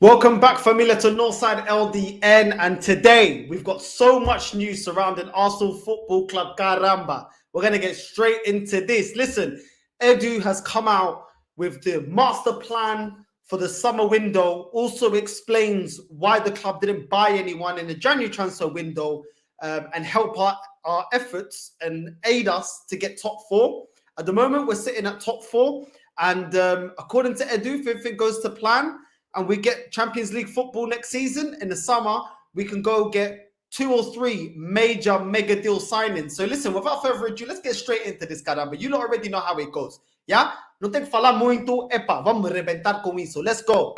Welcome back, familia, to Northside LDN. And today we've got so much news surrounding Arsenal Football Club. Caramba. We're going to get straight into this. Listen, Edu has come out with the master plan for the summer window, also explains why the club didn't buy anyone in the January transfer window and help our efforts and aid us to get top four. At the moment, we're sitting at top four. And according to Edu, if everything goes to plan, and we get Champions League football next season in the summer, we can go get 2 or 3 major mega deal signings. So listen, without further ado, let's get straight into this, caramba. You lot already know how it goes. Yeah? No te falar muito, epa, vamos reventar com isso. Let's go.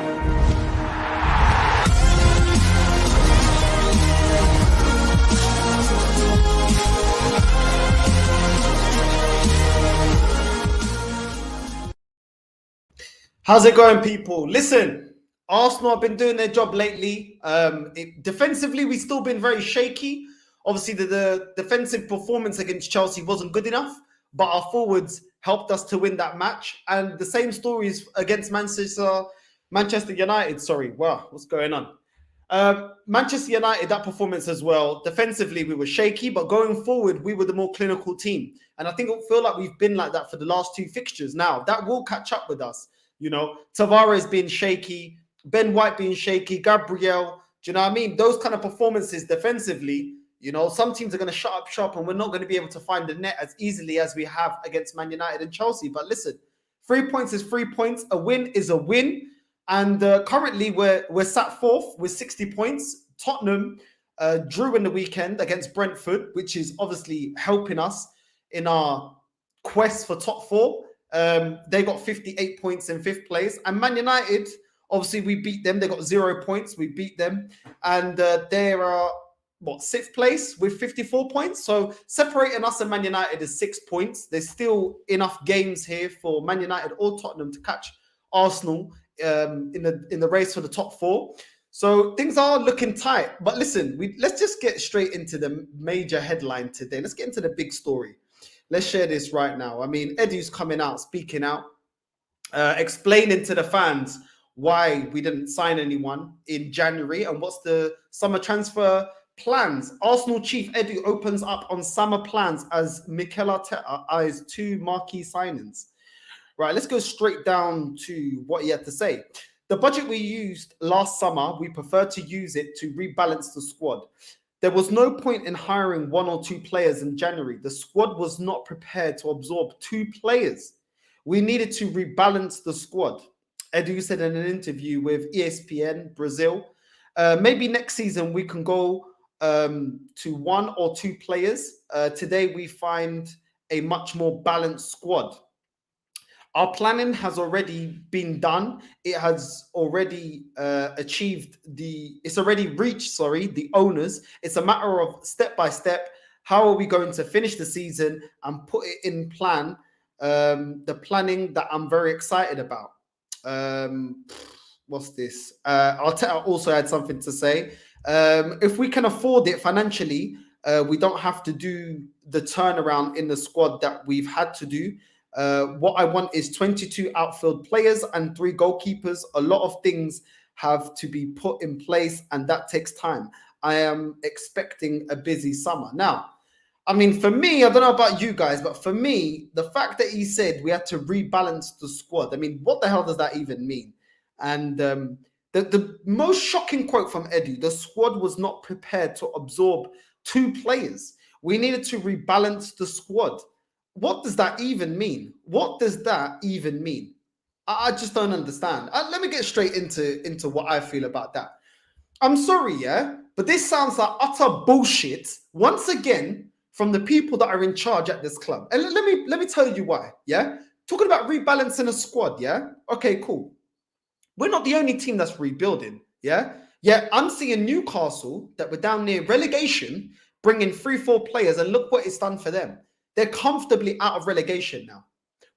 How's it going, people? Listen, Arsenal have been doing their job lately. Defensively, we've still been very shaky. Obviously, the defensive performance against Chelsea wasn't good enough, but our forwards helped us to win that match. And the same stories against Manchester United. Sorry, wow, what's going on? Manchester United, that performance as well. Defensively, we were shaky, but going forward, we were the more clinical team. And I think it feel like we've been like that for the last 2 fixtures. Now, that will catch up with us. You know, Tavares being shaky, Ben White being shaky, Gabriel, do you know what I mean? Those kind of performances defensively, you know, some teams are going to shut up shop and we're not going to be able to find the net as easily as we have against Man United and Chelsea. But listen, 3 points is 3 points. A win is a win. And currently we're sat fourth with 60 points. Tottenham drew in the weekend against Brentford, which is obviously helping us in our quest for top four. They got 58 points in 5th place. And Man United, obviously, we beat them. They got 0 points. We beat them. And they are, 6th place with 54 points. So separating us and Man United is 6 points. There's still enough games here for Man United or Tottenham to catch Arsenal in the race for the top 4. So things are looking tight. But listen, let's just get straight into the major headline today. Let's get into the big story. Let's share this right now. I mean, Edu's coming out, speaking out, explaining to the fans why we didn't sign anyone in January and what's the summer transfer plans. Arsenal chief Edu opens up on summer plans as Mikel Arteta eyes 2 marquee signings. Right, let's go straight down to what he had to say. The budget we used last summer, we prefer to use it to rebalance the squad. There was no point in hiring 1 or 2 players in January. The squad was not prepared to absorb 2 players. We needed to rebalance the squad. Edu said in an interview with ESPN Brazil, maybe next season we can go to 1 or 2 players. Today we find a much more balanced squad. Our planning has already been done. It has already it's already reached the owners. It's a matter of step by step. How are we going to finish the season and put it in plan? The planning that I'm very excited about. What's this? Arteta also had something to say. If we can afford it financially, we don't have to do the turnaround in the squad that we've had to do. What I want is 22 outfield players and 3 goalkeepers. A lot of things have to be put in place, and that takes time. I am expecting a busy summer. Now, I mean, for me, I don't know about you guys, but for me, the fact that he said we had to rebalance the squad, I mean, what the hell does that even mean? And the most shocking quote from Edu, the squad was not prepared to absorb 2 players. We needed to rebalance the squad. What does that even mean? What does that even mean? I just don't understand. Let me get straight into what I feel about that. I'm sorry, yeah, but this sounds like utter bullshit once again from the people that are in charge at this club. And let me tell you why, yeah? Talking about rebalancing a squad, yeah? Okay, cool. We're not the only team that's rebuilding, yeah? Yeah, I'm seeing Newcastle that were down near relegation bringing 3-4 players, and look what it's done for them. They're comfortably out of relegation now.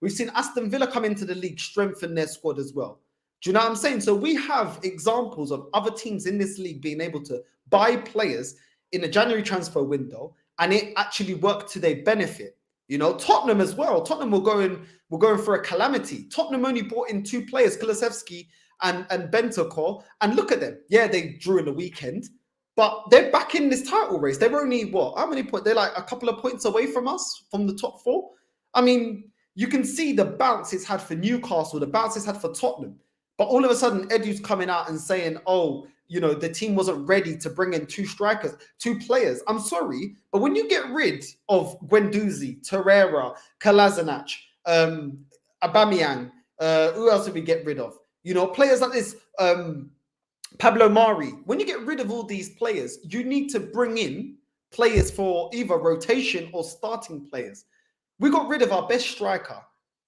We've seen Aston Villa come into the league, strengthen their squad as well. Do you know what I'm saying? So we have examples of other teams in this league being able to buy players in the January transfer window, and it actually worked to their benefit. You know, Tottenham as well. Tottenham were going through a calamity. Tottenham only brought in 2 players, Kulusevski and Bentancur, and look at them. Yeah, they drew in the weekend, but they're back in this title race. They're only what? How many points? They're like a couple of points away from us, from the top four. I mean, you can see the bounce it's had for Newcastle, the bounce it's had for Tottenham. But all of a sudden, Edu's coming out and saying, oh, you know, the team wasn't ready to bring in two players. I'm sorry, but when you get rid of Guendouzi, Torreira, Kolasinac, Aubameyang, who else did we get rid of? You know, players like this, Pablo Mari. When you get rid of all these players, you need to bring in players for either rotation or starting players. We got rid of our best striker,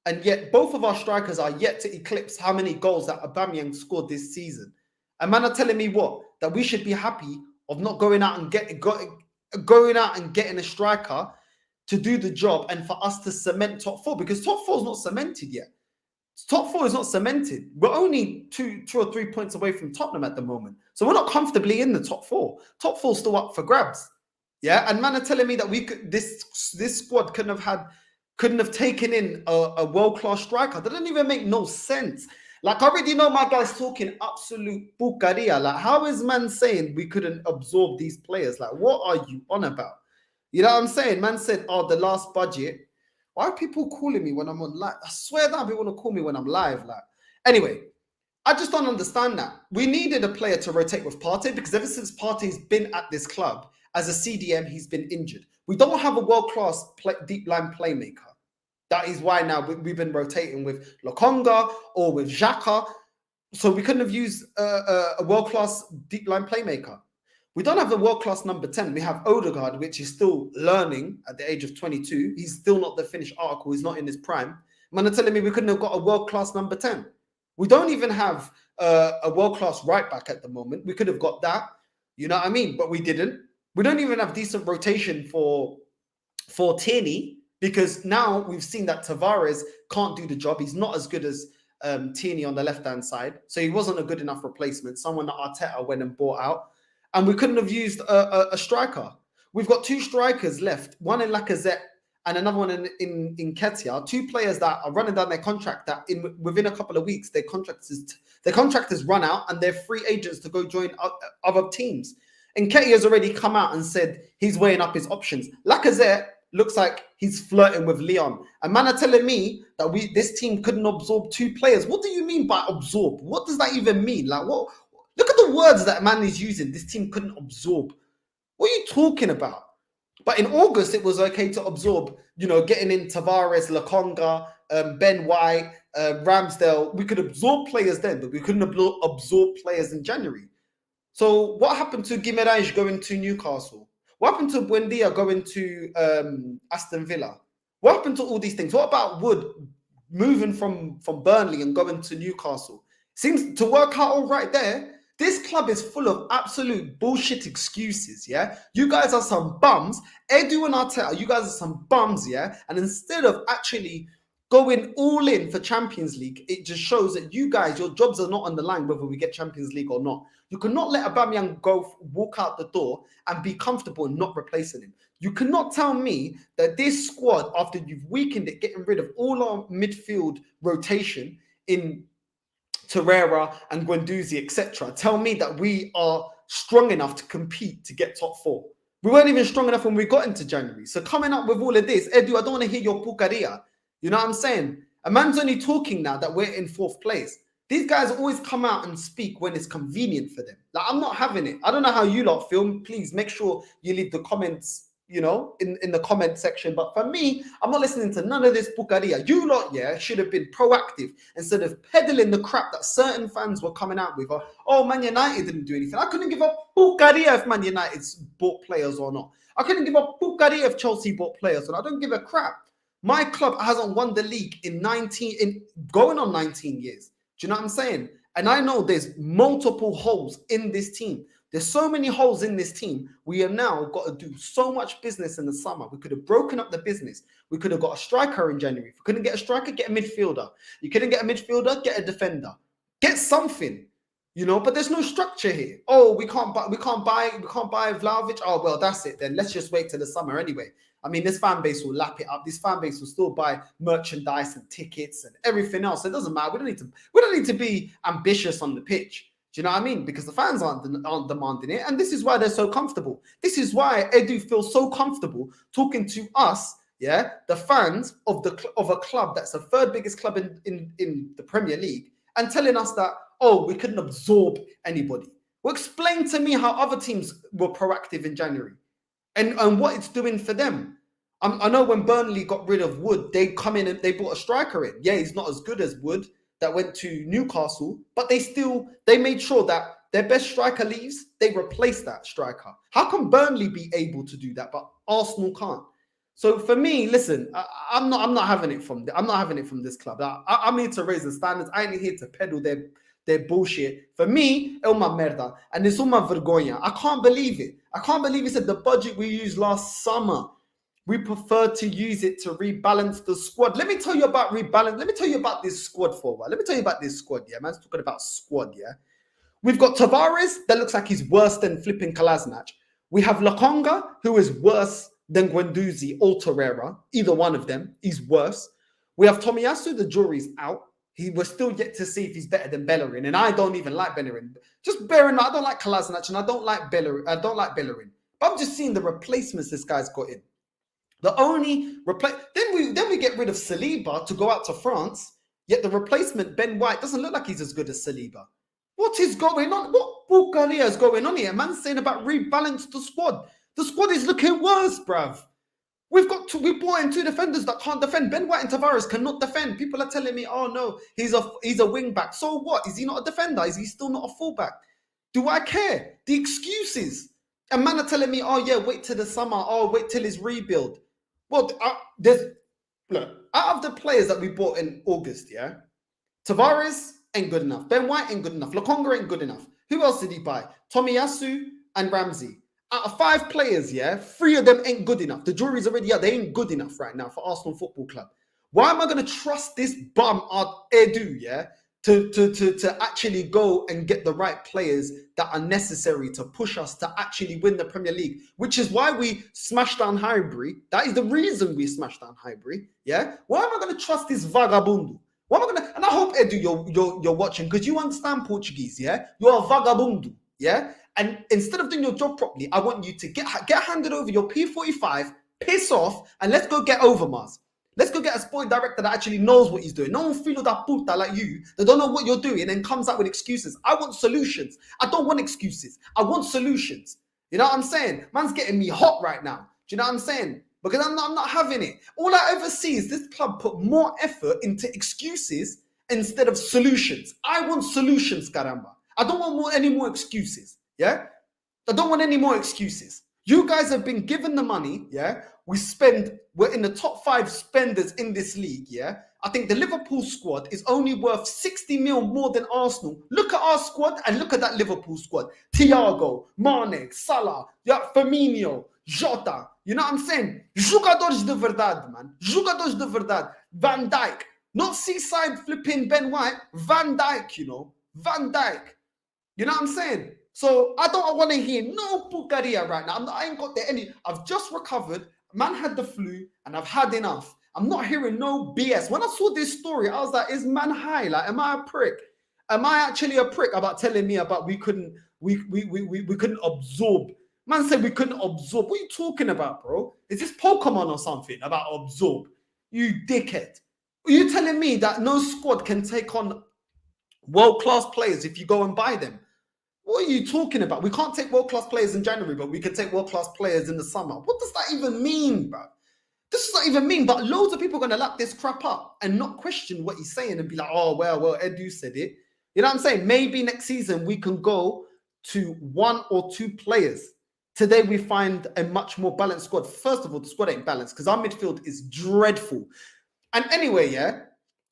and yet both of our strikers are yet to eclipse how many goals that Aubameyang scored this season. And man are telling me what? That we should be happy of not going out and getting a striker to do the job and for us to cement top four, because top four is not cemented yet. Top four is not cemented. We're only two or 3 points away from Tottenham at the moment. So we're not comfortably in the top four. Top four still up for grabs. Yeah. And man are telling me that we could this squad couldn't have taken in a world-class striker. That doesn't even make no sense. Like, I already know my guy's talking absolute bucaria. Like, how is man saying we couldn't absorb these players? Like, what are you on about? You know what I'm saying? Man said, oh, the last budget. Why are people calling me when I'm on live? I swear that people want to call me when I'm live. Like, anyway, I just don't understand that. We needed a player to rotate with Partey, because ever since Partey's been at this club as a CDM, he's been injured. We don't have a world-class deep line playmaker. That is why now we've been rotating with Lokonga or with Xhaka. So we couldn't have used a world-class deep line playmaker. We don't have a world-class number 10. We have Odegaard, which is still learning at the age of 22. He's still not the finished article. He's not in his prime. Man are telling me we couldn't have got a world-class number 10. We don't even have a world-class right-back at the moment. We could have got that. You know what I mean? But we didn't. We don't even have decent rotation for Tierney, because now we've seen that Tavares can't do the job. He's not as good as Tierney on the left-hand side. So he wasn't a good enough replacement, someone that Arteta went and bought out. And we couldn't have used a striker. We've got two strikers left, one in Lacazette and another one in Nketiah. Two players that are running down their contract, that within a couple of weeks, their contract is run out and they're free agents to go join other teams. Nketiah has already come out and said he's weighing up his options. Lacazette looks like he's flirting with Leon. And man are telling me that this team couldn't absorb two players. What do you mean by absorb? What does that even mean? Like, what? Look at the words that man is using. This team couldn't absorb. What are you talking about? But in August, it was okay to absorb, you know, getting in Tavares, Lokonga, Ben White, Ramsdale. We could absorb players then, but we couldn't absorb players in January. So what happened to Guimaraes going to Newcastle? What happened to Buendia going to Aston Villa? What happened to all these things? What about Wood moving from Burnley and going to Newcastle? Seems to work out all right there. This club is full of absolute bullshit excuses, yeah? You guys are some bums. Edu and Arteta, you guys are some bums, yeah? And instead of actually going all in for Champions League, it just shows that you guys, your jobs are not on the line whether we get Champions League or not. You cannot let Aubameyang walk out the door and be comfortable and not replacing him. You cannot tell me that this squad, after you've weakened it, getting rid of all our midfield rotation in Torreira and Guendouzi, etc., tell me that we are strong enough to compete to get top four. We weren't even strong enough when we got into January. So coming up with all of this, Edu, I don't want to hear your pucaria. You know what I'm saying? A man's only talking now that we're in fourth place. These guys always come out and speak when it's convenient for them. Like, I'm not having it. I don't know how you lot feel. Please make sure you leave the comments, you know, in the comment section. But for me, I'm not listening to none of this bucaria. You lot, yeah, should have been proactive instead of peddling the crap that certain fans were coming out with. Oh, Man United didn't do anything. I couldn't give a bucaria if Man United bought players or not. I couldn't give a bucaria if Chelsea bought players or not. I don't give a crap. My club hasn't won the league in going on 19 years. Do you know what I'm saying? And I know there's multiple holes in this team. There's so many holes in this team. We have now got to do so much business in the summer. We could have broken up the business. We could have got a striker in January. If we couldn't get a striker, get a midfielder. You couldn't get a midfielder, get a defender. Get something. You know, but there's no structure here. Oh, we can't buy Vlahovic. Oh, well, that's it then. Let's just wait till the summer anyway. I mean, this fan base will lap it up. This fan base will still buy merchandise and tickets and everything else. It doesn't matter. We don't need to be ambitious on the pitch. Do you know what I mean? Because the fans aren't demanding it, and this is why they're so comfortable. This is why Edu feels so comfortable talking to us, yeah, the fans of a club that's the third biggest club in the Premier League, and telling us that, oh, we couldn't absorb anybody. Well, explain to me how other teams were proactive in January and what it's doing for them. I know when Burnley got rid of Wood, they come in and they brought a striker in. Yeah, he's not as good as Wood that went to Newcastle, but they made sure that their best striker leaves, they replace that striker. How can Burnley be able to do that, but Arsenal can't? So for me, listen, I'm not having it from this club. I'm here to raise the standards. I ain't here to peddle their bullshit. For me, é uma merda, and it's uma vergonha. I can't believe it. I can't believe it said the budget we used last summer, we prefer to use it to rebalance the squad. Let me tell you about rebalance. Let me tell you about this squad for a while. Let me tell you about this squad, yeah? Man's talking about squad, yeah? We've got Tavares, that looks like he's worse than flipping Kolasinac. We have Lokonga, who is worse than Guendouzi or Torreira. Either one of them, he's worse. We have Tomiyasu, the jury's out. We're still yet to see if he's better than Bellerin, and I don't even like Bellerin. Just bear in mind, I don't like Kolasinac, and I don't like Bellerin. But I'm just seeing the replacements this guy's got in. The only then we get rid of Saliba to go out to France. Yet the replacement Ben White doesn't look like he's as good as Saliba. What is going on? What Bulgaria is going on here? Man's saying about rebalance the squad. The squad is looking worse, bruv. We brought in two defenders that can't defend. Ben White and Tavares cannot defend. People are telling me, oh no, he's a wing back. So what? Is he not a defender? Is he still not a fullback? Do I care? The excuses. And man are telling me, oh yeah, wait till the summer. Oh, wait till his rebuild. Well, look, out of the players that we bought in August, yeah, Tavares ain't good enough. Ben White ain't good enough. Lokonga ain't good enough. Who else did he buy? Tomiyasu and Ramsey. Out of 5 players, yeah, 3 of them ain't good enough. The jury's already out. They ain't good enough right now for Arsenal Football Club. Why am I going to trust this bum, Edu, yeah, to actually go and get the right players that are necessary to push us to actually win the Premier League? Which is why we smashed down Highbury. That is the reason we smashed down Highbury, yeah? Why am I going to trust this vagabundo? Why am I going to... And I hope, Edu, you're watching, because you understand Portuguese, yeah? You're a vagabundo, yeah? And instead of doing your job properly, I want you to get handed over your P45, piss off, and let's go get Overmars. Let's go get a sport director that actually knows what he's doing. No one filo da puta like you that don't know what you're doing and comes out with excuses. I want solutions. I don't want excuses. I want solutions. You know what I'm saying? Man's getting me hot right now. Do you know what I'm saying? Because I'm not having it. All I ever see is this club put more effort into excuses instead of solutions. I want solutions, caramba. I don't want any more excuses. Yeah? I don't want any more excuses. You guys have been given the money, yeah? We're in the top 5 spenders in this league, yeah? I think the Liverpool squad is only worth 60 mil more than Arsenal. Look at our squad and look at that Liverpool squad. Thiago, Mane, Salah, Firmino, Jota. You know what I'm saying? Jogadores de verdade, man. Jogadores de verdade. Van Dijk. Not seaside flipping Ben White. Van Dijk, you know. Van Dijk. You know what I'm saying? So I don't want to hear no Bulgaria right now. I ain't got there any. I've just recovered. Man had the flu and I've had enough. I'm not hearing no BS. When I saw this story, I was like, is man high? Like, am I a prick? Am I actually a prick about telling me about we couldn't absorb? Man said we couldn't absorb. What are you talking about, bro? Is this Pokemon or something about absorb? You dickhead. Are you telling me that no squad can take on world-class players if you go and buy them? What are you talking about? We can't take world-class players in January, but we can take world-class players in the summer. What does that even mean, bro? This does not even mean, but loads of people are going to lap this crap up and not question what he's saying and be like, oh, well, Edu said it. You know what I'm saying? Maybe next season we can go to 1 or 2 players. Today we find a much more balanced squad. First of all, the squad ain't balanced because our midfield is dreadful. And anyway, yeah,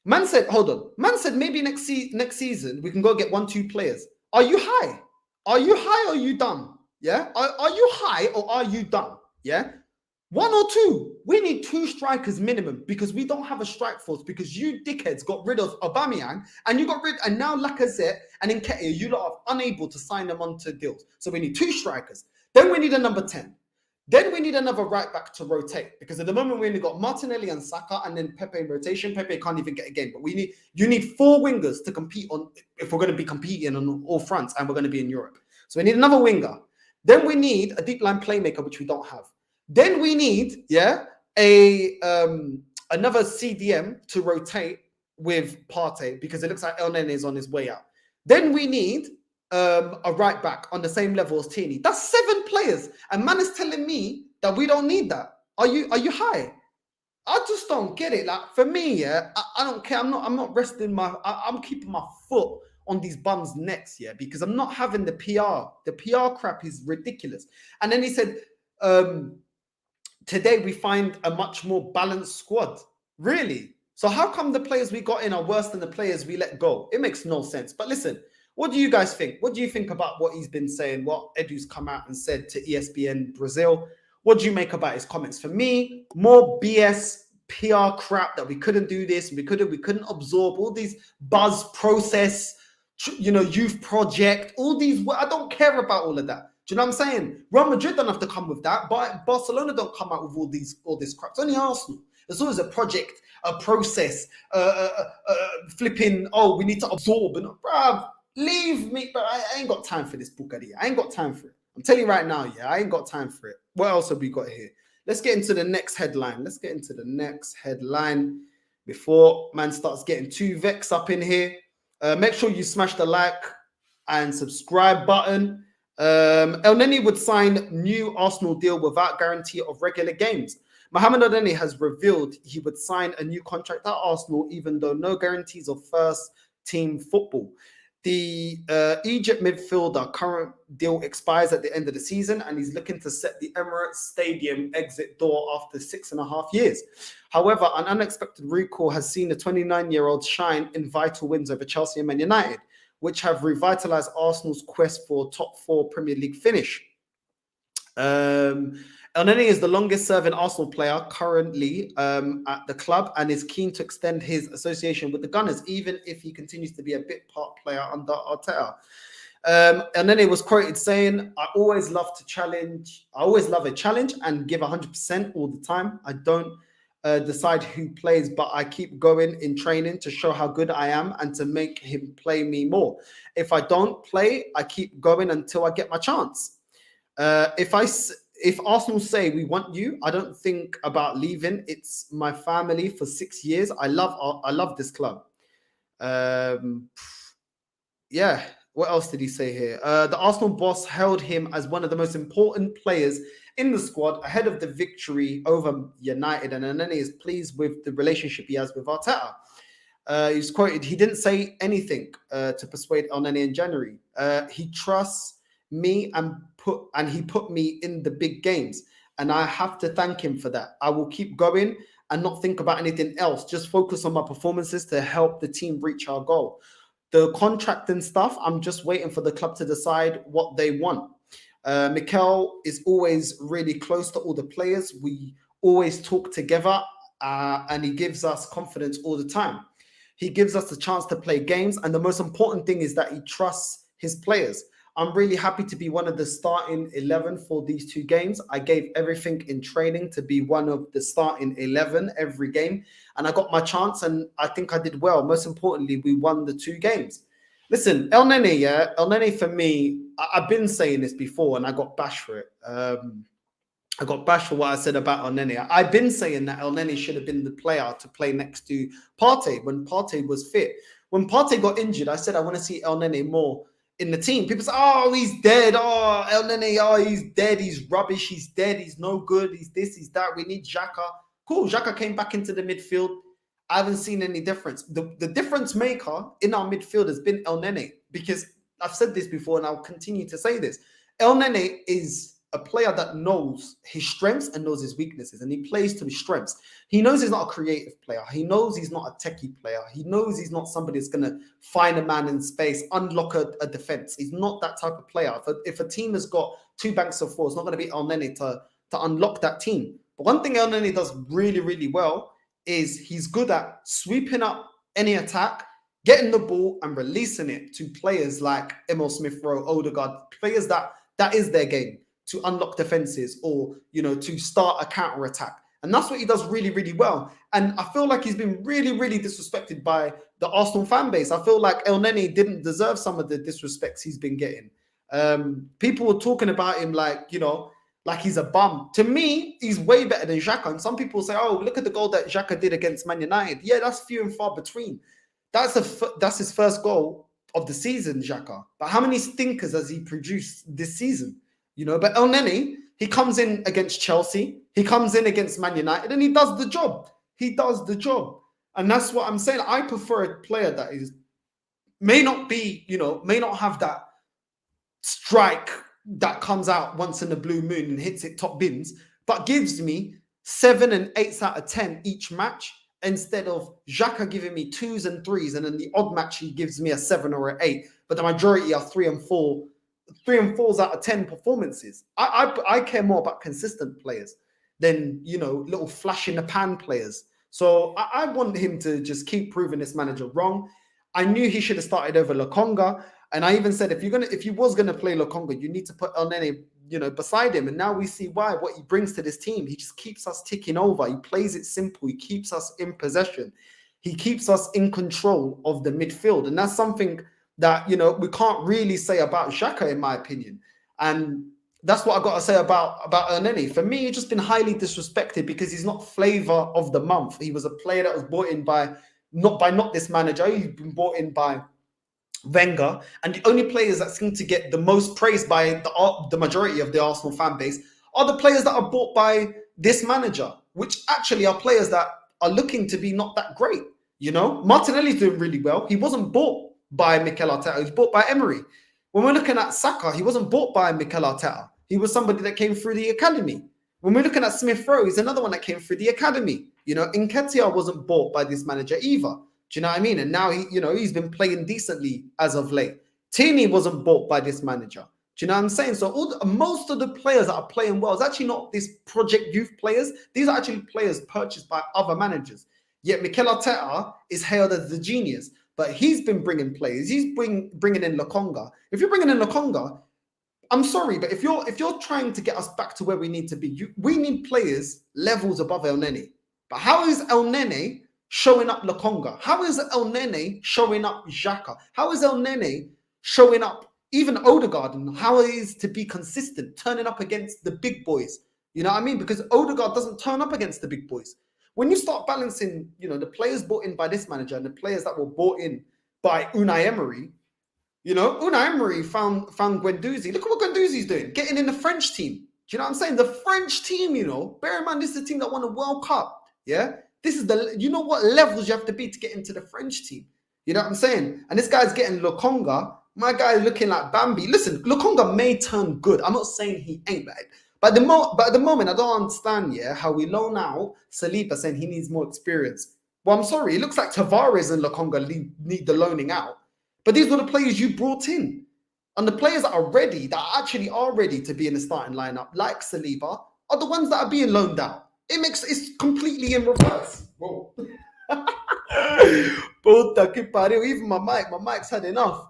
man said, hold on. Man said maybe next season we can go get 1, 2 players. Are you high? Are you high or are you dumb? Yeah? Are you high or are you dumb? Yeah? 1 or 2. We need 2 strikers minimum because we don't have a strike force because you dickheads got rid of Aubameyang and now Lacazette and Nketiah, you lot are unable to sign them onto deals. So we need 2 strikers. Then we need a number 10. Then we need another right back to rotate because at the moment we only got Martinelli and Saka and then Pepe in rotation. Pepe can't even get a game, but you need 4 wingers to compete on if we're going to be competing on all fronts and we're going to be in Europe. So we need another winger. Then we need a deep line playmaker, which we don't have. Then we need, another CDM to rotate with Partey because it looks like Elneny is on his way out. Then we need a right back on the same level as Tierney. That's 7 players, and man is telling me that we don't need that. Are you high? I just don't get it. Like for me, I don't care. I'm not resting I'm keeping my foot on these bums' necks, because I'm not having the PR. The PR crap is ridiculous. And then he said, today we find a much more balanced squad. Really? So how come the players we got in are worse than the players we let go? It makes no sense. But listen, what do you guys think? What do you think about what he's been saying, what Edu's come out and said to ESPN Brazil? What do you make about his comments? For me, more BS PR crap that we couldn't do this, we couldn't absorb all these buzz process, youth project, all these. I don't care about all of that. Do you know what I'm saying? Real Madrid don't have to come with that, but Barcelona don't come out with all this crap. It's only Arsenal. There's always a project, a process, flipping. Oh, we need to absorb and bruv, leave me. But I ain't got time for this Bugatti. I ain't got time for it. I'm telling you right now, I ain't got time for it. What else have we got here? Let's get into the next headline. Before man starts getting too vexed up in here. Make sure you smash the like and subscribe button. Elneny would sign new Arsenal deal without guarantee of regular games. Mohamed Elneny has revealed he would sign a new contract at Arsenal, even though no guarantees of first team football. The Egypt midfielder current deal expires at the end of the season, and he's looking to set the Emirates Stadium exit door after 6.5 years. However, an unexpected recall has seen the 29-year-old shine in vital wins over Chelsea and Man United, which have revitalized Arsenal's quest for a top 4 Premier League finish. Elneny is the longest-serving Arsenal player currently at the club and is keen to extend his association with the Gunners, even if he continues to be a bit part player under Arteta. Elneny was quoted saying, I always love a challenge and give 100% all the time. I don't decide who plays, but I keep going in training to show how good I am and to make him play me more. If I don't play, I keep going until I get my chance. If Arsenal say we want you, I don't think about leaving. It's my family for 6 years. I love this club. What else did he say here? The Arsenal boss hailed him as one of the most important players in the squad ahead of the victory over United, and Elneny is pleased with the relationship he has with Arteta. He's quoted, he didn't say anything to persuade Elneny in January. He trusts me and he put me in the big games, and I have to thank him for that. I will keep going and not think about anything else. Just focus on my performances to help the team reach our goal. The contract and stuff, I'm just waiting for the club to decide what they want. Mikel is always really close to all the players. We always talk together, and he gives us confidence all the time. He gives us the chance to play games, and the most important thing is that he trusts his players. I'm really happy to be one of the starting 11 for these 2 games. I gave everything in training to be one of the starting 11 every game, and I got my chance, and I think I did well. Most importantly, we won the 2 games. Listen, Elneny for me, I've been saying this before, and I got bashed for it. I got bashed for what I said about Elneny. I've been saying that Elneny should have been the player to play next to Partey when Partey was fit. When Partey got injured, I said I want to see Elneny more in the team. People say, oh, he's dead. Oh, Elneny, oh, he's dead. He's rubbish. He's dead. He's no good. He's this, he's that. We need Xhaka. Cool. Xhaka came back into the midfield. I haven't seen any difference. The difference maker in our midfield has been Elneny, because I've said this before and I'll continue to say this. Elneny is a player that knows his strengths and knows his weaknesses, and he plays to his strengths. He knows he's not a creative player. He knows he's not a techie player. He knows he's not somebody that's going to find a man in space, unlock a defense. He's not that type of player. If a team has got 2 banks of 4, it's not going to be Elneny to unlock that team. But one thing Elneny does really, really well is he's good at sweeping up any attack, getting the ball and releasing it to players like Emil Smith-Rowe, Odegaard, players that is their game, to unlock defenses or, to start a counter attack. And that's what he does really, really well. And I feel like he's been really, really disrespected by the Arsenal fan base. I feel like Elneny didn't deserve some of the disrespects he's been getting. People were talking about him like he's a bum. To me, he's way better than Xhaka. And some people say, oh, look at the goal that Xhaka did against Man United. Yeah, that's few and far between. That's his first goal of the season, Xhaka. But how many stinkers has he produced this season? But Elneny, he comes in against Chelsea, he comes in against Man United, and he does the job. He does the job. And that's what I'm saying. I prefer a player that may not have that strike that comes out once in a blue moon and hits it top bins, but gives me 7 and 8 out of 10 each match, instead of Xhaka giving me 2s and 3s, and then the odd match he gives me a 7 or an 8, but the majority are 3 and 4s out of 10 performances. I care more about consistent players than little flash in the pan players. So I want him to just keep proving this manager wrong. I knew he should have started over Lokonga, and I even said if you was gonna play Lokonga, you need to put Elneny beside him. And now we see what he brings to this team. He just keeps us ticking over. He plays it simple. He keeps us in possession. He keeps us in control of the midfield, and that's something that we can't really say about Xhaka, in my opinion. And that's what I got to say about Elneny. For me, he's just been highly disrespected because he's not flavor of the month. He was a player that was brought in by not this manager. He's been brought in by Wenger, and the only players that seem to get the most praise by the majority of the Arsenal fan base are the players that are bought by this manager, which actually are players that are looking to be not that great. Martinelli's doing really well. He wasn't bought by Mikel Arteta. He was bought by Emery. When we're looking at Saka, he wasn't bought by Mikel Arteta. He was somebody that came through the academy. When we're looking at Smith-Rowe, he's another one that came through the academy. Nketiah wasn't bought by this manager either. Do you know what I mean? And now he's been playing decently as of late. Tierney wasn't bought by this manager. Do you know what I'm saying? So most of the players that are playing well is actually not these project youth players. These are actually players purchased by other managers. Yet Mikel Arteta is hailed as the genius, but he's been bringing players. He's bringing in Lokonga. If you're bringing in Lokonga, I'm sorry, but if you're trying to get us back to where we need to be, we need players levels above Elneny. But how is Elneny showing up Lokonga? How is Elneny showing up Xhaka? How is Elneny showing up even Odegaard? And how it is to be consistent, turning up against the big boys? You know what I mean? Because Odegaard doesn't turn up against the big boys. When you start balancing, the players bought in by this manager and the players that were bought in by Unai Emery, Unai Emery found Guendouzi. Look at what Guendouzi's doing, getting in the French team. Do you know what I'm saying? The French team, bear in mind, this is the team that won a World Cup. Yeah? This is what levels you have to be to get into the French team. You know what I'm saying? And this guy's getting Lokonga. My guy looking like Bambi. Listen, Lokonga may turn good. I'm not saying he ain't bad. But at the moment, I don't understand, how we loan out Saliba saying he needs more experience. Well, I'm sorry. It looks like Tavares and Lokonga need the loaning out. But these were the players you brought in. And the players that are ready, to be in the starting lineup, like Saliba, are the ones that are being loaned out. It's completely in reverse. Whoa. Even my mic's had enough.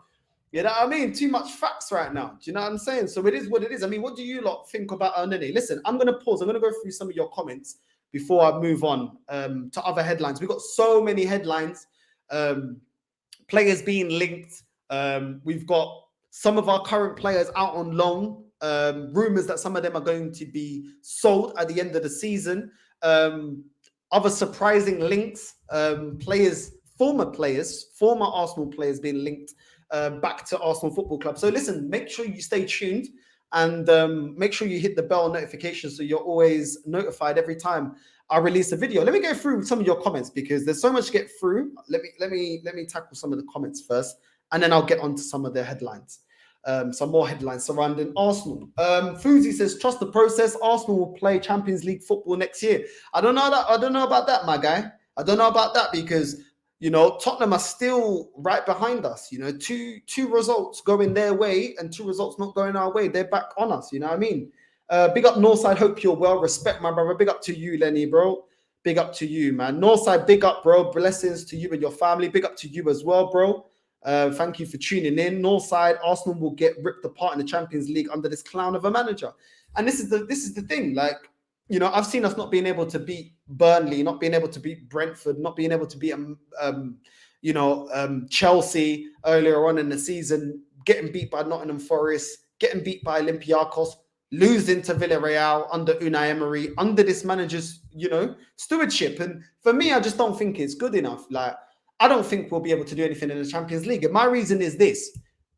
You know what I mean? Too much facts right now. Do you know what I'm saying? So it is what it is. I mean, what do you lot think about Elneny? Listen, I'm going to pause. I'm going to go through some of your comments before I move on to other headlines. We've got so many headlines. Players being linked. We've got some of our current players out on loan. Rumors that some of them are going to be sold at the end of the season. Other surprising links. Former Arsenal players being linked back to Arsenal Football Club. So listen, make sure you stay tuned and make sure you hit the bell notification so you're always notified every time I release a video. Let me go through some of your comments because there's so much to get through. Let me tackle some of the comments first, and then I'll get on to some of the headlines. Some more headlines surrounding Arsenal. Fuzi says, trust the process. Arsenal will play Champions League football next year. I don't know about that, my guy. I don't know about that because Tottenham are still right behind us. Two results going their way and 2 results not going our way. They're back on us. You know what I mean? Big up Northside. Hope you're well. Respect, my brother. Big up to you, Lenny, bro. Big up to you, man. Northside, big up, bro. Blessings to you and your family. Big up to you as well, bro. Thank you for tuning in. Northside, Arsenal will get ripped apart in the Champions League under this clown of a manager. And this is the thing. Like, you know, I've seen us not being able to beat Burnley, not being able to beat Brentford, not being able to beat Chelsea earlier on in the season, getting beat by Nottingham Forest, getting beat by Olympiacos, losing to Villarreal under Unai Emery, under this manager's, you know, stewardship. And for me, I just don't think it's good enough. Like, I don't think we'll be able to do anything in the Champions League. And my reason is this.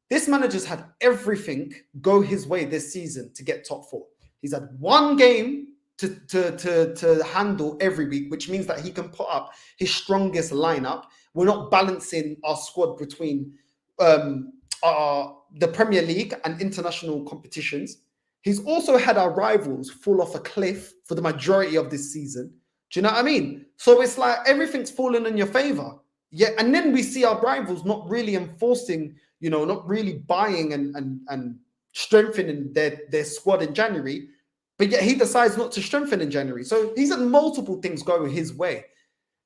This manager's had everything go his way this season to get top four. He's had one game to handle every week, which means that he can put up his strongest lineup. We're not balancing our squad between the Premier League and international competitions. He's also had our rivals fall off a cliff for the majority of this season. Do you know what I mean? So it's like everything's fallen in your favor. Yeah, and then we see our rivals not really enforcing, you know, not really buying and strengthening their squad in January, but yet he decides not to strengthen in January. So he's had multiple things going his way.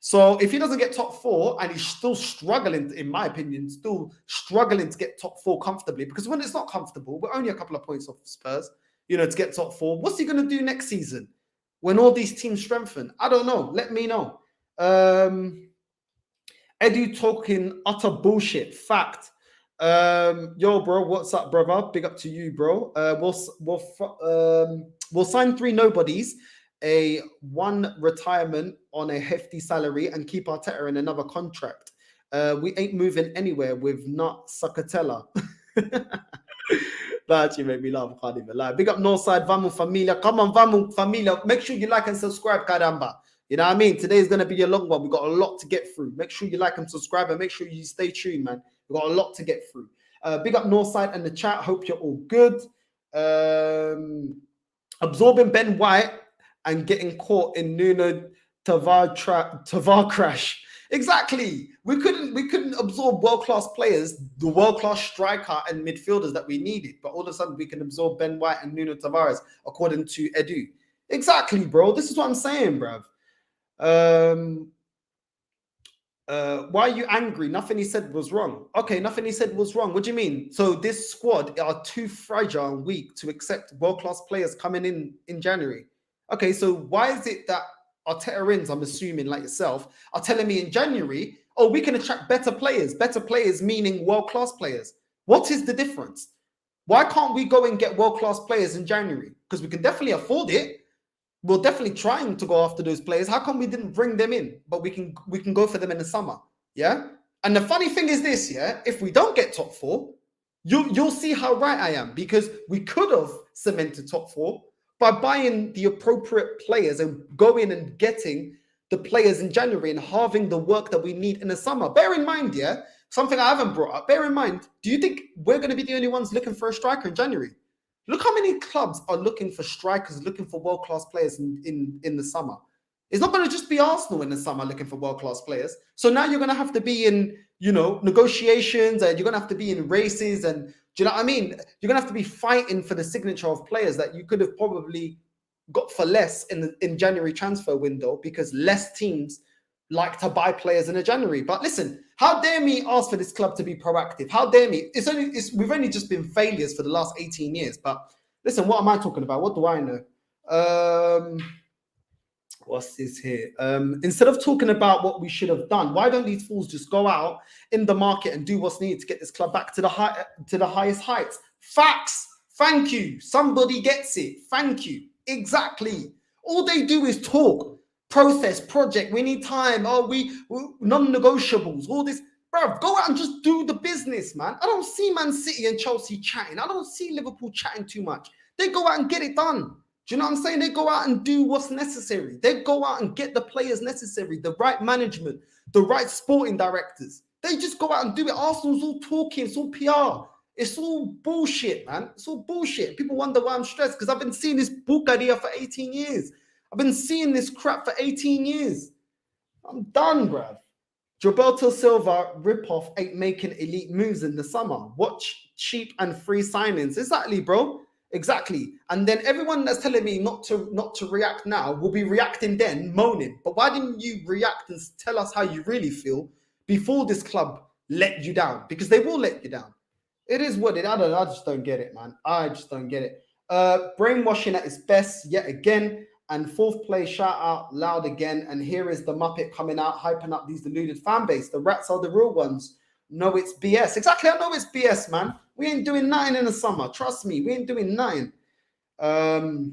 So if he doesn't get top four and he's still struggling, in my opinion, still struggling to get top four comfortably, because when it's not comfortable, we're only a couple of points off Spurs, you know, to get top four. What's he going to do next season when all these teams strengthen? I don't know. Let me know. Edu talking utter bullshit. Fact. Yo, bro, what's up, brother? Big up to you, bro. We'll sign 3 nobodies, a 1 retirement on a hefty salary, and keep Arteta in another contract. We ain't moving anywhere with not Sakatella. That actually made me laugh. I can't even lie. Big up Northside, Vamos Familia. Come on, Vamos Familia. Make sure you like and subscribe, caramba. You know what I mean? Today's going to be a long one. We've got a lot to get through. Make sure you like and subscribe, and make sure you stay tuned, man. We've got a lot to get through. Big up Northside and the chat. Hope you're all good. Absorbing Ben White and getting caught in Nuno Tavar crash. Exactly. We couldn't absorb world-class players, the world-class striker and midfielders that we needed. But all of a sudden, we can absorb Ben White and Nuno Tavares, according to Edu. Exactly, bro. This is what I'm saying, bruv. Why are you angry? Nothing he said was wrong. Okay, nothing he said was wrong. What do you mean? So this squad are too fragile and weak to accept world-class players coming in January. Okay, so why is it that Arteta-ins, I'm assuming like yourself, are telling me in January, oh, we can attract better players meaning world-class players? What is the difference? Why can't we go and get world-class players in January? Because we can definitely afford it. We're definitely trying to go after those players. How come we didn't bring them in? But we can go for them in the summer. Yeah. And the funny thing is this, yeah, if we don't get top 4, you'll see how right I am, because we could have cemented top 4 by buying the appropriate players and going and getting the players in January and halving the work that we need in the summer. Bear in mind, yeah, something I haven't brought up. Bear in mind, do you think we're going to be the only ones looking for a striker in January? Look how many clubs are looking for strikers, looking for world-class players in the summer. It's not going to just be Arsenal in the summer looking for world-class players. So now you're going to have to be in, you know, negotiations, and you're going to have to be in races, and do you know what I mean? You're going to have to be fighting for the signature of players that you could have probably got for less in January transfer window, because less teams like to buy players in January. But listen, how dare me ask for this club to be proactive? How dare me? We've only just been failures for the last 18 years. But listen, what am I talking about? What do I know? What's this here? Instead of talking about what we should have done, why don't these fools just go out in the market and do what's needed to get this club back to the highest heights? Facts. Thank you. Somebody gets it. Thank you. Exactly. All they do is talk. Process, project, we need time. Oh, we non-negotiables, all this. Bro, go out and just do the business, man. I don't see Man City and Chelsea chatting. I don't see Liverpool chatting too much. They go out and get it done. Do you know what I'm saying? They go out and do what's necessary. They go out and get the players necessary, the right management, the right sporting directors. They just go out and do it. Arsenal's all talking. It's all PR. It's all bullshit, man. It's all bullshit. People wonder why I'm stressed, because I've been seeing this bucaria for 18 years. I've been seeing this crap for 18 years. I'm done, bruv. Gilberto Silva ripoff ain't making elite moves in the summer. Watch cheap and free signings. Exactly, bro. Exactly. And then everyone that's telling me not to react now will be reacting then, moaning. But why didn't you react and tell us how you really feel before this club let you down? Because they will let you down. It is what it. I just don't get it, man. I just don't get it. Brainwashing at its best yet again. And fourth place, shout out loud again. And here is the Muppet coming out, hyping up these deluded fan base. The rats are the real ones. No, it's BS. Exactly, I know it's BS, man. We ain't doing nothing in the summer. Trust me, we ain't doing nothing. The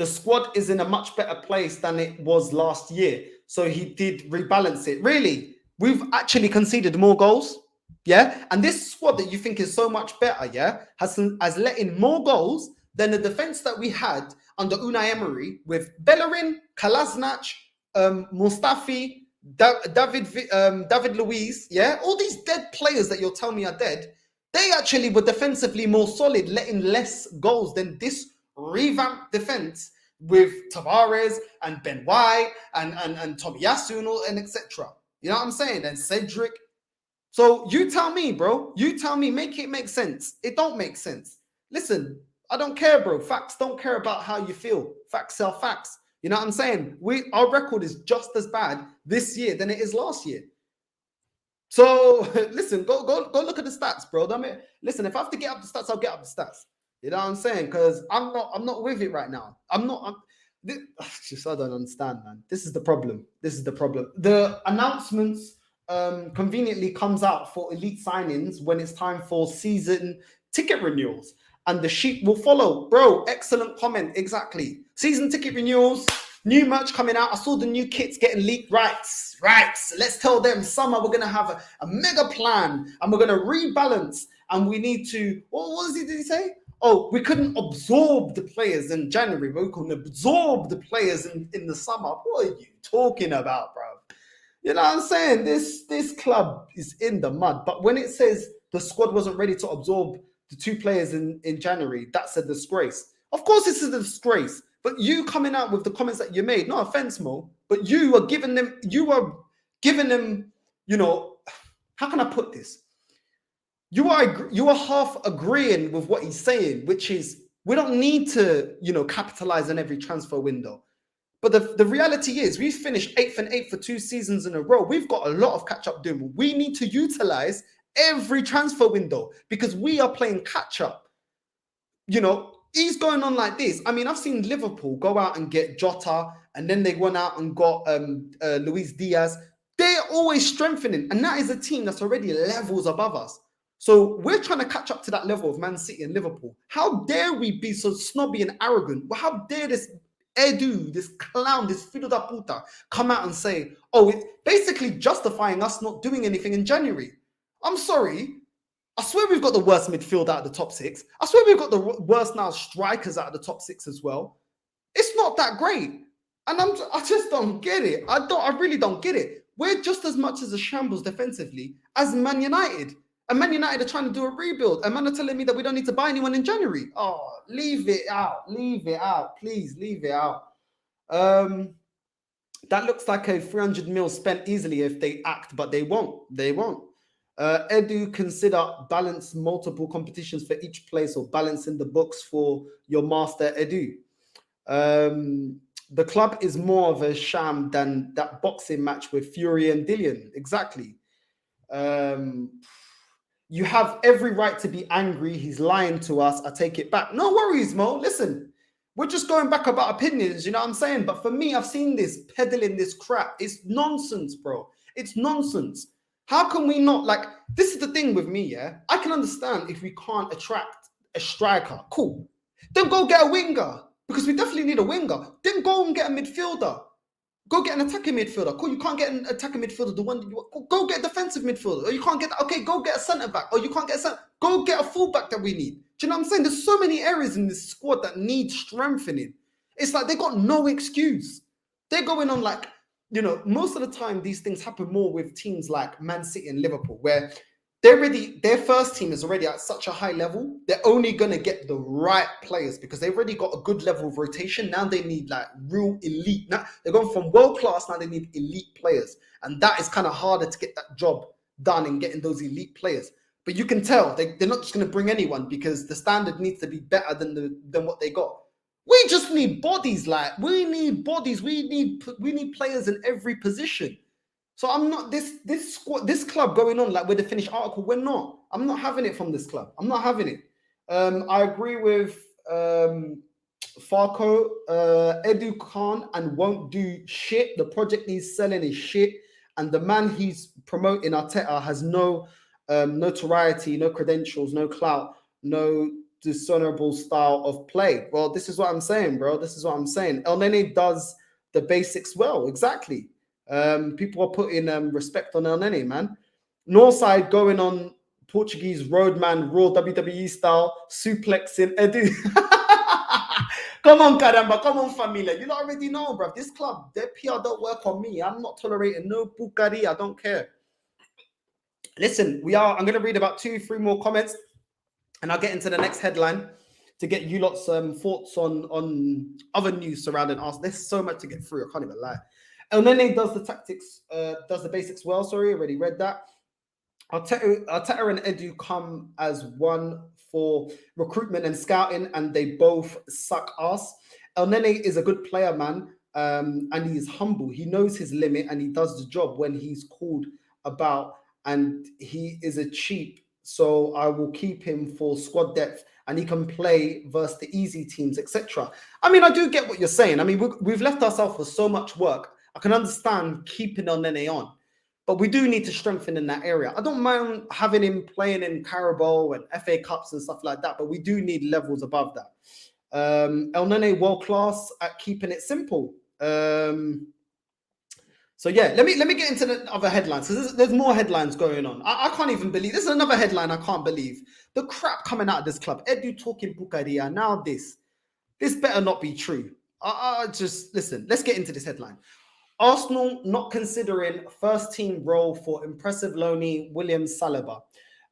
squad is in a much better place than it was last year. So he did rebalance it. Really, we've actually conceded more goals. Yeah. And this squad that you think is so much better, yeah, has let in more goals than the defense that we had under Unai Emery with Bellerin, Kolasinac, Mustafi, David Luiz, yeah, all these dead players that you're telling me are dead, they actually were defensively more solid, letting less goals than this revamped defense with Tavares and Ben White and Tomiyasu and etc. You know what I'm saying? And Cedric. So you tell me, bro. You tell me, make it make sense. It don't make sense. Listen, I don't care, bro. Facts don't care about how you feel. Facts sell facts. You know what I'm saying? Our record is just as bad this year than it is last year. So listen, go look at the stats, bro. Listen, if I have to get up the stats, I'll get up the stats. You know what I'm saying? Because I'm not with it right now. I don't understand, man. This is the problem. The announcements conveniently comes out for elite signings when it's time for season ticket renewals. And the sheep will follow. Bro, excellent comment. Exactly. Season ticket renewals, new merch coming out. I saw the new kits getting leaked. Right. Let's tell them summer we're going to have a mega plan and we're going to rebalance. And we need to, what did he say? Oh, we couldn't absorb the players in January, but we couldn't absorb the players in the summer. What are you talking about, bro? You know what I'm saying? This club is in the mud. But when it says the squad wasn't ready to absorb the two players in January, that's a disgrace. Of course, this is a disgrace. But you coming out with the comments that you made, no offense, Mo, but you are giving them, you know, how can I put this? You are half agreeing with what he's saying, which is we don't need to, you know, capitalize on every transfer window. But the reality is we've finished 8th and 8th for 2 seasons in a row. We've got a lot of catch up doing. We need to utilize every transfer window because we are playing catch up. You know, he's going on like this. I mean, I've seen Liverpool go out and get Jota, and then they went out and got Luis Diaz. They're always strengthening, and that is a team that's already levels above us. So we're trying to catch up to that level of Man City and Liverpool. How dare we be so snobby and arrogant? Well, how dare this Edu, this clown, this filho da puta, come out and say, oh, it's basically justifying us not doing anything in January. I'm sorry. I swear we've got the worst midfield out of the top 6. I swear we've got the worst now strikers out of the top 6 as well. It's not that great. And I just don't get it. I really don't get it. We're just as much as a shambles defensively as Man United. And Man United are trying to do a rebuild. And man are telling me that we don't need to buy anyone in January. Oh, leave it out. Leave it out. Please, leave it out. That looks like a 300 mil spent easily if they act, but they won't. They won't. Edu, consider balance multiple competitions for each place or balancing the books for your master Edu. The club is more of a sham than that boxing match with Fury and Dillian. Exactly. You have every right to be angry. He's lying to us. I take it back. No worries, Mo. Listen, we're just going back about opinions, you know what I'm saying? But for me, I've seen this peddling this crap. It's nonsense, bro. It's nonsense. How can we not, like, this is the thing with me, yeah? I can understand if we can't attract a striker. Cool. Then go get a winger, because we definitely need a winger. Then go and get a midfielder. Go get an attacking midfielder. Cool, you can't get an attacking midfielder, the one that you want. Go get a defensive midfielder. Or you can't get that. Okay, go get a centre back. Or you can't get a centre. Go get a fullback that we need. Do you know what I'm saying? There's so many areas in this squad that need strengthening. It's like they got no excuse. They're going on like, you know, most of the time these things happen more with teams like Man City and Liverpool, where their first team is already at such a high level. They're only going to get the right players because they've already got a good level of rotation. Now they need like real elite. Now they're going from world class. Now they need elite players. And that is kind of harder to get that job done in getting those elite players. But you can tell they're not just going to bring anyone because the standard needs to be better than what they got. We just need bodies. Like we need bodies. We need players in every position. So I'm not this club going on like we're the finished article. We're not. I'm not having it from this club. I'm not having it. I agree with Farco, Edu Khan, and won't do shit. The project he's selling is shit, and the man he's promoting, Arteta, has no notoriety, no credentials, no clout, no discernible style of play. Well, this is what I'm saying, bro. This is what I'm saying. Elneny does the basics well, exactly. People are putting respect on Elneny, man. Northside going on Portuguese roadman, raw WWE style, suplexing Edu. Come on, caramba. Come on, familia. You already know, bro. This club, their PR don't work on me. I'm not tolerating no Bugatti. I don't care. Listen, I'm going to read about 2-3 more comments and I'll get into the next headline to get you lots thoughts on other news surrounding us. There's so much to get through. I can't even lie. Elneny does the tactics, does the basics well. Sorry, already read that. Arteta and Edu come as one for recruitment and scouting, and they both suck ass. Elneny is a good player, man, and he is humble. He knows his limit, and he does the job when he's called about, and he is a cheap, so I will keep him for squad depth, and he can play versus the easy teams, etc. I mean, I do get what you're saying. I mean, we've left ourselves with so much work. I can understand keeping Elneny on. But we do need to strengthen in that area. I don't mind having him playing in Carabao and FA Cups and stuff like that, but we do need levels above that. Elneny world class at keeping it simple. So yeah, let me get into the other headlines because there's more headlines going on. I can't even believe this is another headline. I can't believe the crap coming out of this club. Edu talking Bukaria. Now this better not be true. Just listen. Let's get into this headline. Arsenal not considering first team role for impressive loanee William Saliba.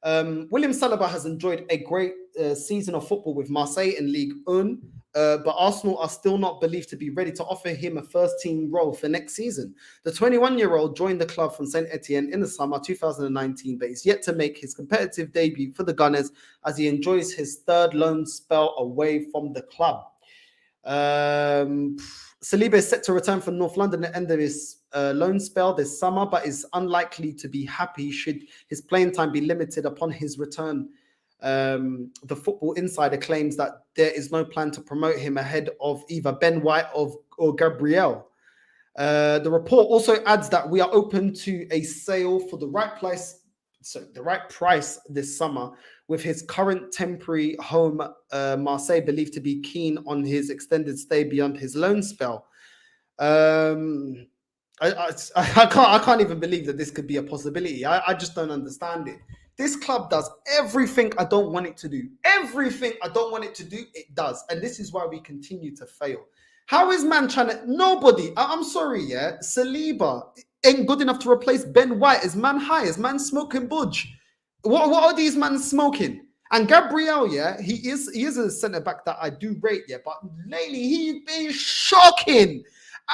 William Saliba has enjoyed a great season of football with Marseille in Ligue 1, but Arsenal are still not believed to be ready to offer him a first team role for next season. The 21-year-old joined the club from Saint Etienne in the summer 2019, but is yet to make his competitive debut for the Gunners as he enjoys his third loan spell away from the club. Saliba is set to return from North London at the end of his loan spell this summer, but is unlikely to be happy should his playing time be limited upon his return. The Football Insider claims that there is no plan to promote him ahead of either Ben White or Gabriel. The report also adds that we are open to a sale for the right price this summer, with his current temporary home, Marseille, believed to be keen on his extended stay beyond his loan spell. I can't even believe that this could be a possibility. I just don't understand it. This club does everything I don't want it to do. Everything I don't want it to do, it does. And this is why we continue to fail. How is man trying to... Nobody, I'm sorry, yeah? Saliba ain't good enough to replace Ben White. Is man high? Is man smoking budge? What are these men smoking? And Gabriel, yeah, he is a centre-back that I do rate, yeah, but lately he's been shocking.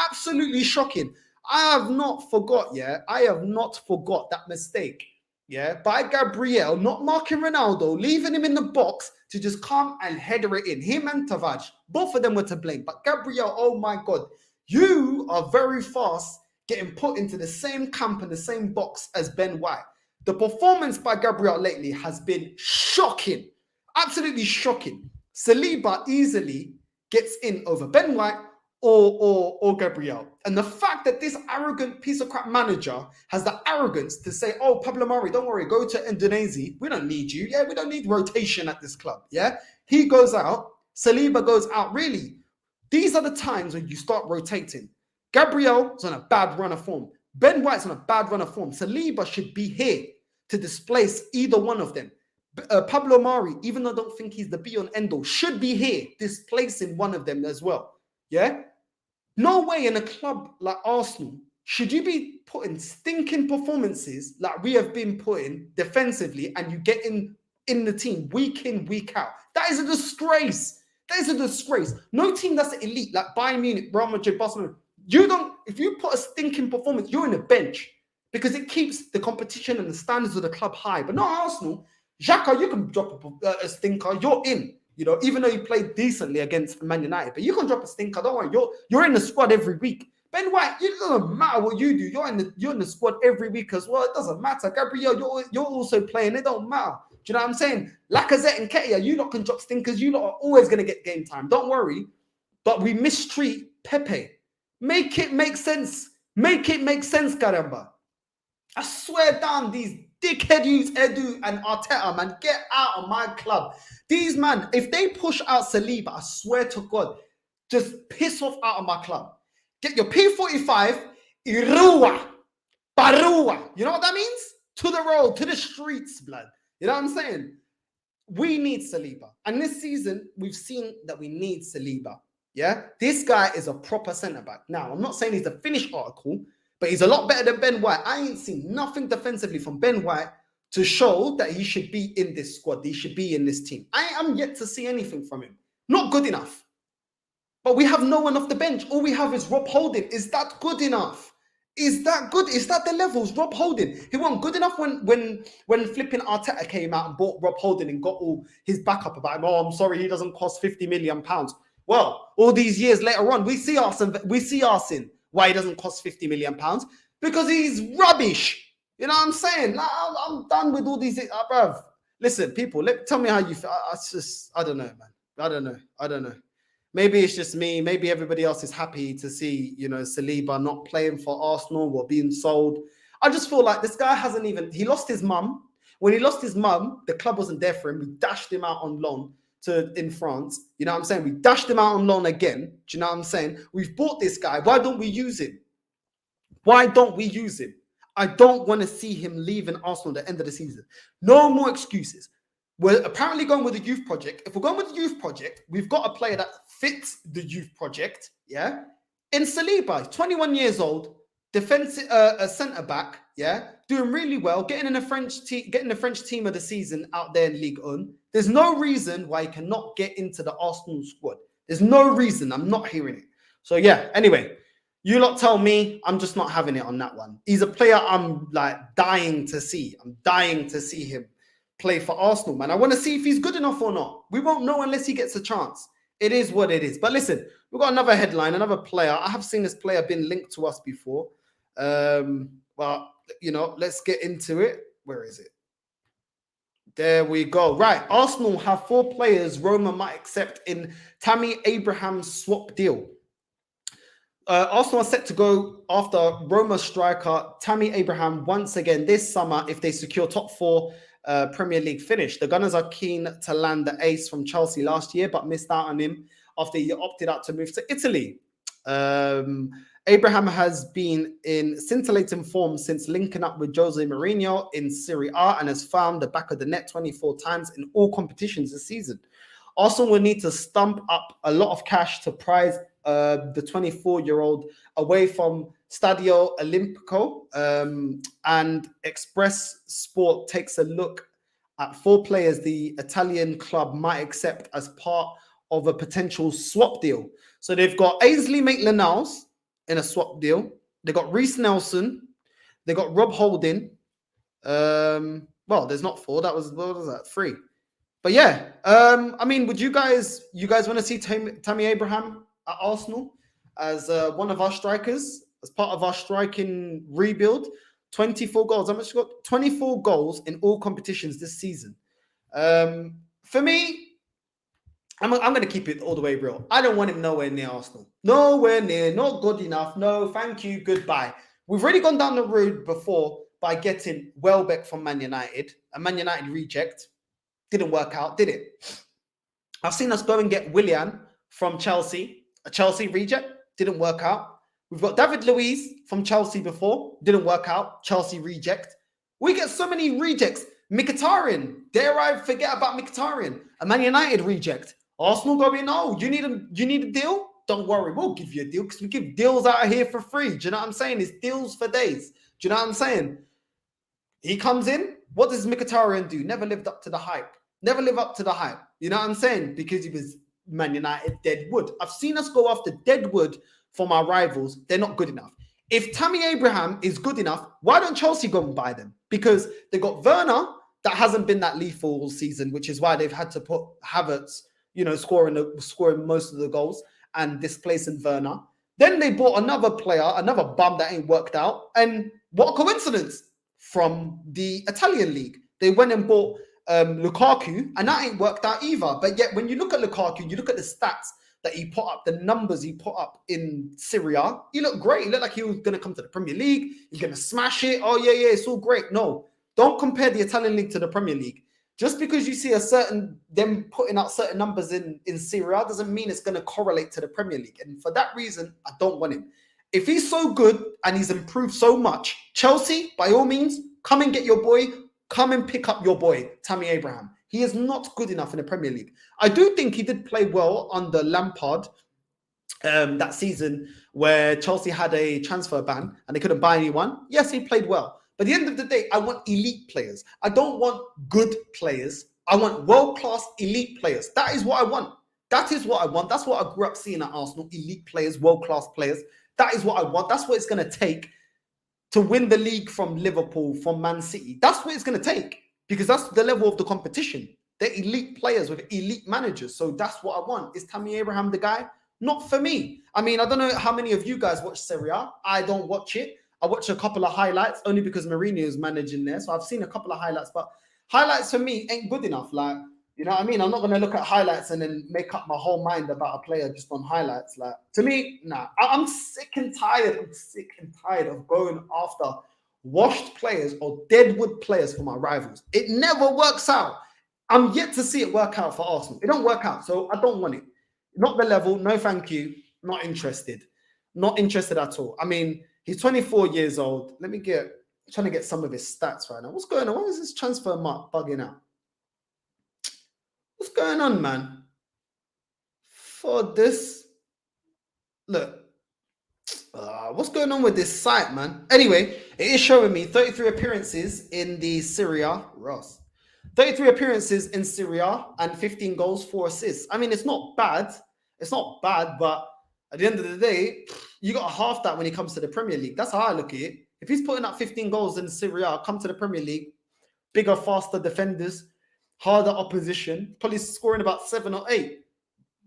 Absolutely shocking. I have not forgot that mistake, yeah, by Gabriel, not marking Ronaldo, leaving him in the box to just come and header it in. Him and Tavares, both of them were to blame. But Gabriel, oh my God, you are very fast getting put into the same camp and the same box as Ben White. The performance by Gabriel lately has been shocking. Absolutely shocking. Saliba easily gets in over Ben White or Gabriel. And the fact that this arrogant piece of crap manager has the arrogance to say, oh, Pablo Mari, don't worry, go to Elneny. We don't need you. Yeah, we don't need rotation at this club. Yeah, he goes out. Saliba goes out. Really, these are the times when you start rotating. Gabriel's on a bad run of form. Ben White's on a bad run of form. Saliba should be here to displace either one of them. Pablo Mari, even though I don't think he's the be on end all, should be here displacing one of them as well. Yeah? No way in a club like Arsenal should you be putting stinking performances like we have been putting defensively and you get in the team week in, week out. That is a disgrace. That is a disgrace. No team that's elite like Bayern Munich, Real Madrid, Barcelona. If you put a stinking performance, you're in the bench because it keeps the competition and the standards of the club high. But not Arsenal. Xhaka, you can drop a stinker. You're in. You know, even though you played decently against Man United, but you can drop a stinker. Don't worry, you're in the squad every week. Ben White, it doesn't matter what you do. You're in the squad every week as well. It doesn't matter. Gabriel, you're also playing. It don't matter. Do you know what I'm saying? Lacazette and Ketia, you lot can drop stinkers. You lot are always gonna get game time. Don't worry. But we mistreat Pepe. Make it make sense. Make it make sense, caramba. I swear down, these dickhead use Edu and Arteta, man, get out of my club. These man, if they push out Saliba, I swear to God, just piss off out of my club. Get your P45, Irua, Barua. You know what that means? To the road, to the streets, blood. You know what I'm saying? We need Saliba. And this season, we've seen that we need Saliba. Yeah? This guy is a proper centre-back. Now, I'm not saying he's a finished article, but he's a lot better than Ben White. I ain't seen nothing defensively from Ben White to show that he should be in this squad. He should be in this team. I am yet to see anything from him. Not good enough. But we have no one off the bench. All we have is Rob Holding. Is that good enough? Is that good? Is that the levels? Rob Holding. He wasn't good enough when flipping Arteta came out and bought Rob Holding and got all his backup about him. Oh, I'm sorry, he doesn't cost £50 million. Well, all these years later on, we see us in why he doesn't cost £50 million, because he's rubbish. You know what I'm saying? Like, I'm done with all these, bruv. Listen, people, tell me how you feel. I don't know, man. I don't know. Maybe it's just me. Maybe everybody else is happy to see, you know, Saliba not playing for Arsenal or being sold. I just feel like this guy he lost his mum. When he lost his mum, the club wasn't there for him. We dashed him out on loan in France. You know what I'm saying? We dashed him out on loan again. Do you know what I'm saying? We've bought this guy. Why don't we use him? Why don't we use him? I don't want to see him leaving Arsenal at the end of the season. No more excuses. We're apparently going with the youth project. If we're going with the youth project, we've got a player that fits the youth project. Yeah, in Saliba, 21 years old, defensive centre back. Yeah, doing really well, getting in the French team of the season out there in Ligue 1. There's no reason why he cannot get into the Arsenal squad. There's no reason. I'm not hearing it. So yeah. Anyway, you lot tell me. I'm just not having it on that one. He's a player I'm like dying to see. I'm dying to see him play for Arsenal, man. I want to see if he's good enough or not. We won't know unless he gets a chance. It is what it is. But listen, we've got another headline, another player. I have seen this player been linked to us before. Well, you know, let's get into it. Where is it? There we go. Right. Arsenal have 4 players Roma might accept in Tammy Abraham's swap deal. Arsenal are set to go after Roma striker Tammy Abraham once again this summer if they secure top 4 Premier League finish. The Gunners are keen to land the ace from Chelsea last year, but missed out on him after he opted out to move to Italy. Abraham has been in scintillating form since linking up with Jose Mourinho in Serie A and has found the back of the net 24 times in all competitions this season. Arsenal will need to stump up a lot of cash to prize the 24-year-old away from Stadio Olimpico, and Express Sport takes a look at 4 players the Italian club might accept as part of a potential swap deal. So they've got Ainsley Maitland-Niles in a swap deal. They got Reece Nelson. They got Rob Holding. Well, there's not 4. What was that? 3. But yeah, I mean, would you guys want to see Tammy Abraham at Arsenal as one of our strikers, as part of our striking rebuild? 24 goals. How much you got? 24 goals in all competitions this season. For me, I'm going to keep it all the way real. I don't want him nowhere near Arsenal. Nowhere near. Not good enough. No, thank you. Goodbye. We've already gone down the road before by getting Welbeck from Man United. A Man United reject. Didn't work out, did it? I've seen us go and get Willian from Chelsea. A Chelsea reject. Didn't work out. We've got David Luiz from Chelsea before. Didn't work out. Chelsea reject. We get so many rejects. Mkhitaryan. Dare I forget about Mkhitaryan? A Man United reject. Arsenal going, oh, you need a deal? Don't worry, we'll give you a deal because we give deals out of here for free. Do you know what I'm saying? It's deals for days. Do you know what I'm saying? He comes in. What does Mkhitaryan do? Never lived up to the hype. Never live up to the hype. You know what I'm saying? Because he was Man United deadwood. I've seen us go after deadwood from our rivals. They're not good enough. If Tammy Abraham is good enough, why don't Chelsea go and buy them? Because they got Werner, that hasn't been that lethal all season, which is why they've had to put Havertz, scoring most of the goals and displacing Werner. Then they bought another player, another bum that ain't worked out. And what a coincidence, from the Italian league. They went and bought Lukaku, and that ain't worked out either. But yet, when you look at Lukaku, you look at the stats that he put up, the numbers he put up in Syria, he looked great. He looked like he was going to come to the Premier League. He's going to smash it. Oh, yeah, it's all great. No, don't compare the Italian league to the Premier League. Just because you see them putting out certain numbers in Syria doesn't mean it's going to correlate to the Premier League. And for that reason, I don't want him. If he's so good and he's improved so much, Chelsea, by all means, come and get your boy. Come and pick up your boy, Tammy Abraham. He is not good enough in the Premier League. I do think he did play well under Lampard that season where Chelsea had a transfer ban and they couldn't buy anyone. Yes, he played well. But at the end of the day, I want elite players. I don't want good players. I want world-class elite players. That is what I want. That is what I want. That's what I grew up seeing at Arsenal. Elite players, world-class players. That is what I want. That's what it's going to take to win the league from Liverpool, from Man City. That's what it's going to take, because that's the level of the competition. They're elite players with elite managers. So that's what I want. Is Tammy Abraham the guy? Not for me. I mean, I don't know how many of you guys watch Serie A. I don't watch it. I watch a couple of highlights only because Mourinho is managing there. So I've seen a couple of highlights, but highlights for me ain't good enough. Like, you know what I mean? I'm not going to look at highlights and then make up my whole mind about a player just on highlights. Like, to me, nah. I'm sick and tired. I'm sick and tired of going after washed players or deadwood players for my rivals. It never works out. I'm yet to see it work out for Arsenal. It don't work out, so I don't want it. Not the level. No, thank you. Not interested. Not interested at all. I mean, he's 24 years old. I'm trying to get some of his stats right now. What's going on? Why is this transfer mark bugging out? What's going on, man? For this, look, what's going on with this site, man? Anyway, it is showing me 33 appearances in the Syria, Ross. 33 appearances in Syria and 15 goals, 4 assists. I mean, it's not bad. It's not bad, but at the end of the day, you got half that when it comes to the Premier League. That's how I look at it. If he's putting up 15 goals in Syria, come to the Premier League, bigger, faster defenders, harder opposition, probably scoring about 7 or 8.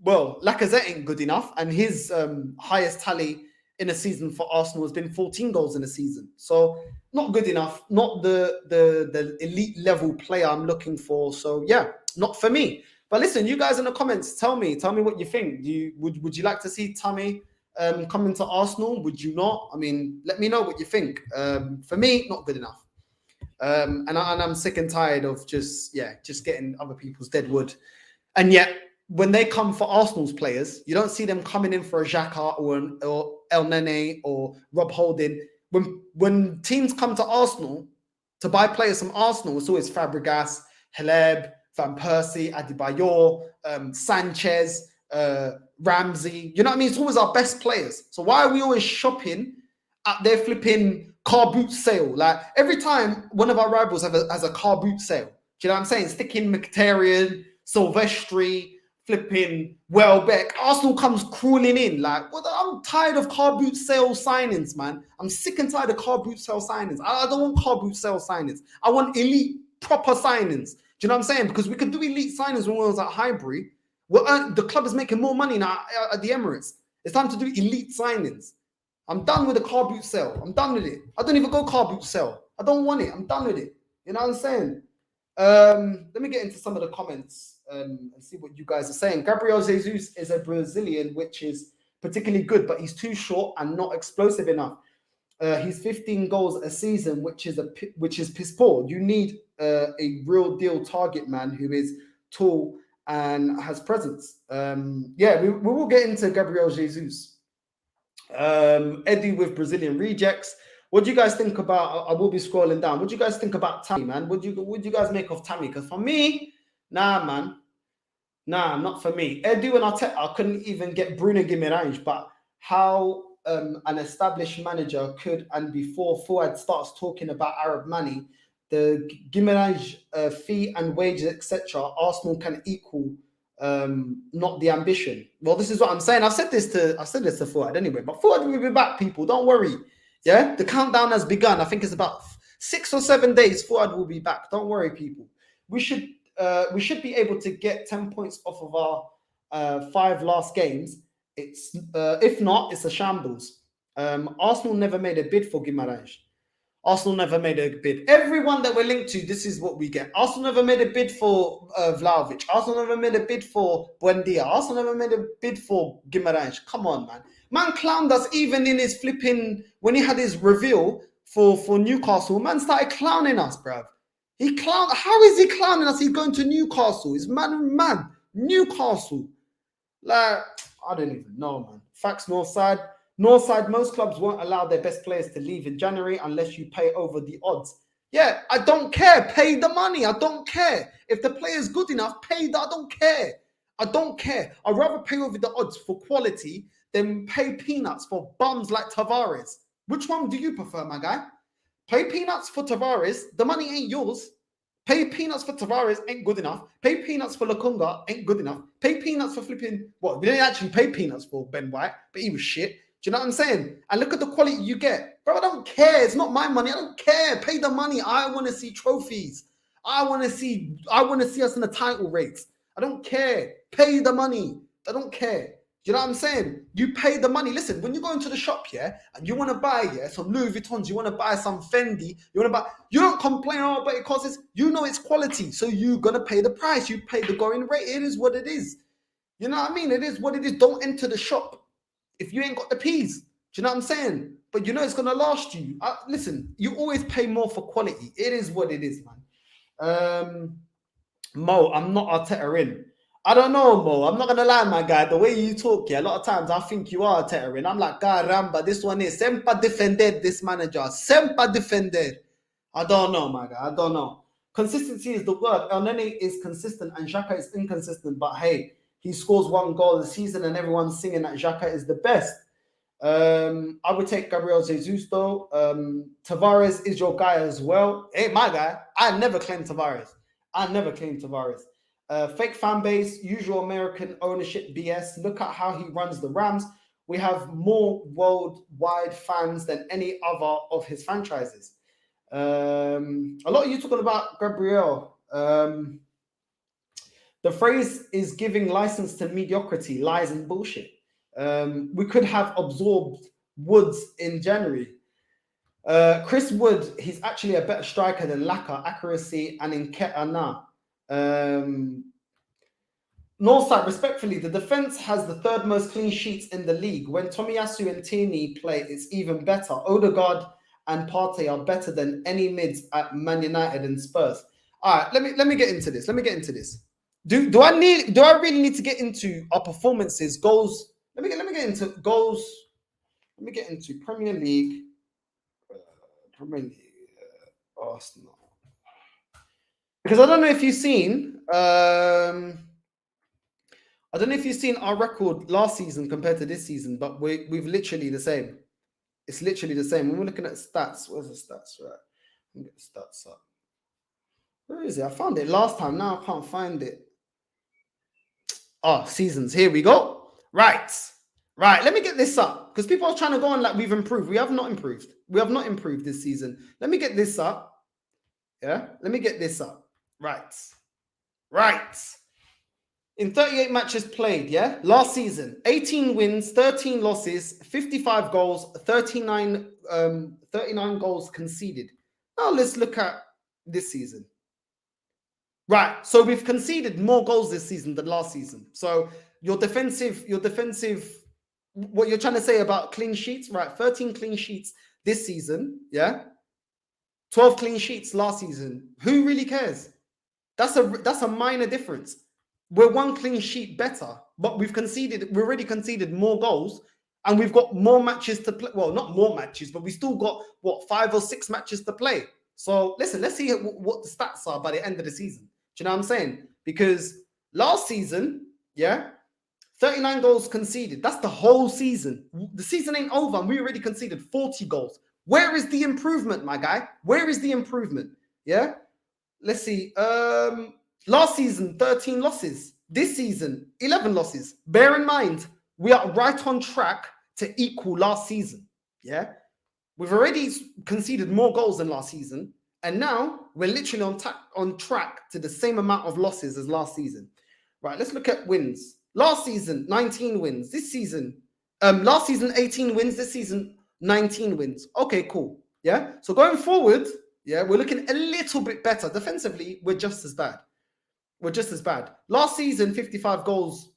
Well, Lacazette ain't good enough, and his highest tally in a season for Arsenal has been 14 goals in a season. So not good enough, not the elite level player I'm looking for. So yeah, not for me. But listen, you guys in the comments, tell me what you think. Would you like to see Tammy come into Arsenal? Would you not? I mean, let me know what you think. For me, not good enough. And I'm sick and tired of just getting other people's deadwood. And yet, when they come for Arsenal's players, you don't see them coming in for a Xhaka or Elneny or Rob Holding. When teams come to Arsenal to buy players from Arsenal, it's always Fabregas, Haleb, Van Persie, Adebayor, Sanchez, Ramsey. You know what I mean? It's always our best players. So why are we always shopping at their flipping car boot sale? Like, every time one of our rivals has a car boot sale, do you know what I'm saying? Sticking Mkhitaryan, Silvestri, flipping Welbeck, Arsenal comes crawling in. Like, well, I'm tired of car boot sale signings, man. I'm sick and tired of car boot sale signings. I don't want car boot sale signings. I want elite, proper signings. Do you know what I'm saying? Because we could do elite signings when we was at Highbury. Well, the club is making more money now at the Emirates. It's time to do elite signings. I'm done with the car boot sale. I'm done with it. I don't even go car boot sale. I don't want it. I'm done with it. You know what I'm saying? Let me get into some of the comments and see what you guys are saying. Gabriel Jesus is a Brazilian, which is particularly good, but he's too short and not explosive enough. He's 15 goals a season, which is piss poor. You need a real deal target man who is tall and has presence. We will get into Gabriel Jesus. Eddie with Brazilian rejects. What do you guys think about? I will be scrolling down. What do you guys think about Tammy, man? What do you guys make of Tammy? Because for me, nah, man. Nah, not for me. Edu and Arteta couldn't even get Bruno Guimaraes, but how an established manager could, and before Fuad starts talking about Arab money, the Guimaraes fee and wages, etc., Arsenal can equal, not the ambition. Well, this is what I'm saying. I said this to Fuad anyway, but Fuad will be back, people. Don't worry. Yeah, the countdown has begun. I think it's about 6 or 7 days, Fuad will be back. Don't worry, people. We should be able to get 10 points off of our 5 last games. It's if not, it's a shambles. Arsenal never made a bid for Guimaraes. Arsenal never made a bid. Everyone that we're linked to, this is what we get. Arsenal never made a bid for Vlahovic. Arsenal never made a bid for Buendia. Arsenal never made a bid for Guimaraes. Come on, man. Man clowned us even in his flipping, when he had his reveal for Newcastle. Man started clowning us, bruv. He clowned. How is he clowning us? He's going to Newcastle. He's man. Newcastle. Like, I don't even know, man. Facts, Northside. Northside, most clubs won't allow their best players to leave in January unless you pay over the odds. Yeah, I don't care. Pay the money. I don't care. If the player's good enough, pay that. I don't care. I don't care. I'd rather pay over the odds for quality than pay peanuts for bums like Tavares. Which one do you prefer, my guy? Pay peanuts for Tavares. The money ain't yours. Pay peanuts for Tavares ain't good enough. Pay peanuts for Lokonga ain't good enough. Pay peanuts for flipping... Well, we didn't actually pay peanuts for Ben White, but he was shit. Do you know what I'm saying? And look at the quality you get. Bro, I don't care. It's not my money. I don't care. Pay the money. I want to see trophies. I want to see us in the title race. I don't care. Pay the money. I don't care. Do you know what I'm saying? You pay the money. Listen, when you go into the shop, yeah, and you want to buy, yeah, some Louis Vuittons, you want to buy some Fendi, you don't complain, oh, but it costs, you know it's quality, so you're going to pay the price. You pay the going rate. It is what it is. You know what I mean? It is what it is. Don't enter the shop if you ain't got the peas. Do you know what I'm saying? But you know it's going to last you. Listen, you always pay more for quality. It is what it is, man. Mo, I'm not Arteta in. I don't know, Mo. I'm not going to lie, my guy. The way you talk, yeah, a lot of times I think you are Arteta in. I'm like, caramba, this one is sempre defended, this manager. Sempre defended. I don't know, my guy. I don't know. Consistency is the word. Elneny is consistent and Xhaka is inconsistent. But hey, he scores 1 goal a season and everyone's singing that Xhaka is the best. I would take Gabriel Jesus, though. Tavares is your guy as well. Hey, my guy. I never claimed Tavares. Fake fan base, usual American ownership BS. Look at how he runs the Rams. We have more worldwide fans than any other of his franchises. A lot of you talking about Gabriel. The phrase is giving license to mediocrity, lies and bullshit. We could have absorbed Woods in January. Chris Wood, he's actually a better striker than Laka, accuracy and Nketiah now. Northside, respectfully, the defense has the 3rd most clean sheets in the league. When Tomiyasu and Tierney play, it's even better. Odegaard and Partey are better than any mids at Man United and Spurs. All right, let me get into this. Do I really need to get into our performances, goals? Let me get into goals. Let me get into Premier League. Arsenal. Because I don't know if you've seen. I don't know if you've seen our record last season compared to this season, but we've literally the same. It's literally the same. When we're looking at stats, where's the stats? Right, let me get the stats up. Where is it? I found it last time. Now I can't find it. Oh, seasons. Here we go. Right. Let me get this up because people are trying to go on like we've improved. We have not improved. We have not improved this season. Let me get this up. Yeah. Let me get this up. Right. In 38 matches played, yeah, last season, 18 wins, 13 losses, 55 goals, 39 goals conceded. Now let's look at this season. Right, so we've conceded more goals this season than last season. So your defensive, what you're trying to say about clean sheets, right? 13 clean sheets this season, yeah? 12 clean sheets last season. Who really cares? That's a minor difference. We're 1 clean sheet better, but we already conceded more goals, and we've got more matches to play. Well, not more matches, but we still got, 5 or 6 matches to play. So listen, let's see what the stats are by the end of the season. Do you know what I'm saying? Because last season, yeah, 39 goals conceded. That's the whole season. The season ain't over, and we already conceded 40 goals. Where is the improvement, my guy? Where is the improvement? Yeah? Let's see. Last season, 13 losses. This season, 11 losses. Bear in mind, we are right on track to equal last season. Yeah. We've already conceded more goals than last season, and now we're literally on track to the same amount of losses as last season. Right, let's look at wins. Last season, 19 wins. This season, last season, 18 wins. This season, 19 wins. Okay, cool. Yeah. So going forward, yeah, we're looking a little bit better. Defensively, we're just as bad. We're just as bad. Last season, 55 goals.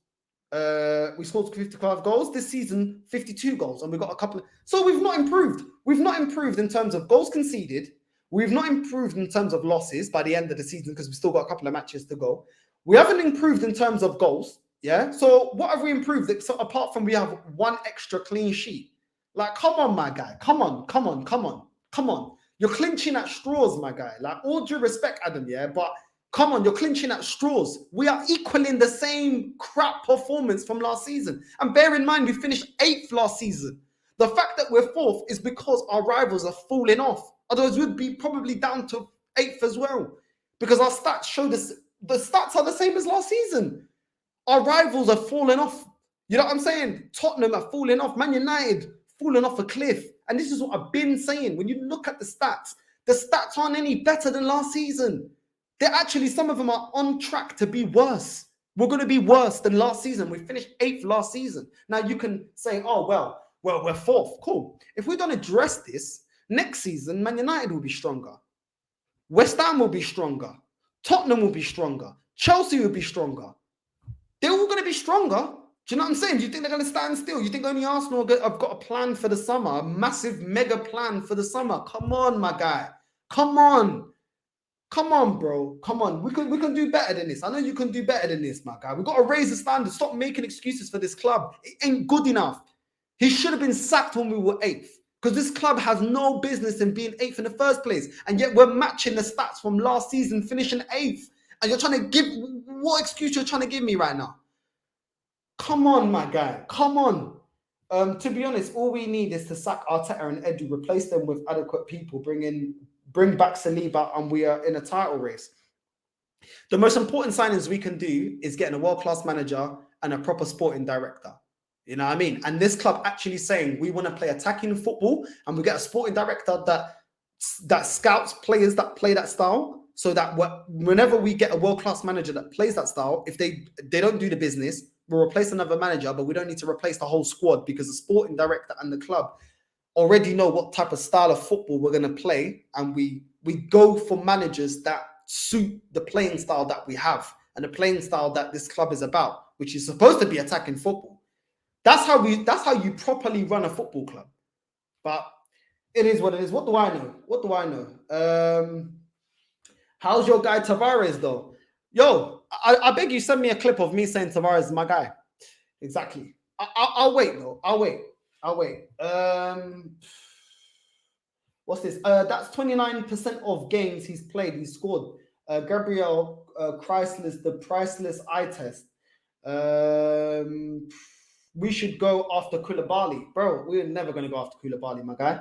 We scored 55 goals. This season, 52 goals. And we got a couple of... So we've not improved. We've not improved in terms of goals conceded. We've not improved in terms of losses by the end of the season because we've still got a couple of matches to go. We haven't improved in terms of goals. Yeah. So what have we improved? So apart from we have one extra clean sheet. Like, come on, my guy. Come on, come on, come on, come on. You're clinching at straws, my guy. Like, all due respect, Adam, yeah, but come on, you're clinching at straws. We are equaling the same crap performance from last season. And bear in mind, we finished 8th last season. The fact that we're 4th is because our rivals are falling off. Otherwise, we'd be probably down to 8th as well. Because our stats show this. The stats are the same as last season. Our rivals are falling off. You know what I'm saying? Tottenham are falling off. Man United falling off a cliff. And this is what I've been saying. When you look at the stats aren't any better than last season. They're actually, some of them are on track to be worse. We're going to be worse than last season. We finished 8th last season. Now you can say, oh, well, we're 4th. Cool. If we don't address this, next season, Man United will be stronger. West Ham will be stronger. Tottenham will be stronger. Chelsea will be stronger. They're all going to be stronger. Do you know what I'm saying? Do you think they're going to stand still? You think only Arsenal have got a plan for the summer? A massive mega plan for the summer? Come on, my guy. Come on. Come on, bro. Come on. We can do better than this. I know you can do better than this, my guy. We've got to raise the standard. Stop making excuses for this club. It ain't good enough. He should have been sacked when we were 8th. Because this club has no business in being 8th in the first place. And yet we're matching the stats from last season, finishing 8th. And you're trying to give... What excuse you're trying to give me right now? Come on, my guy. Come on. To be honest, all we need is to sack Arteta and Edu, replace them with adequate people, bring back Saliba, and we are in a title race. The most important signings we can do is getting a world-class manager and a proper sporting director. You know what I mean? And this club actually saying we want to play attacking football, and we get a sporting director that scouts players that play that style, so that whenever we get a world-class manager that plays that style, if they don't do the business, we'll replace another manager, but we don't need to replace the whole squad because the sporting director and the club already know what type of style of football we're going to play, and we go for managers that suit the playing style that we have and the playing style that this club is about, which is supposed to be attacking football. That's how you properly run a football club. But it is what it is. What do I know? What do I know? How's your guy Tavares though? Yo, I beg you, send me a clip of me saying Tavares is my guy. Exactly. I'll wait though. I'll wait. What's this? That's 29% of games he's played. He scored. Gabriel Chrysler's the priceless eye test. We should go after Koulibaly. Bro, we're never going to go after Koulibaly, my guy.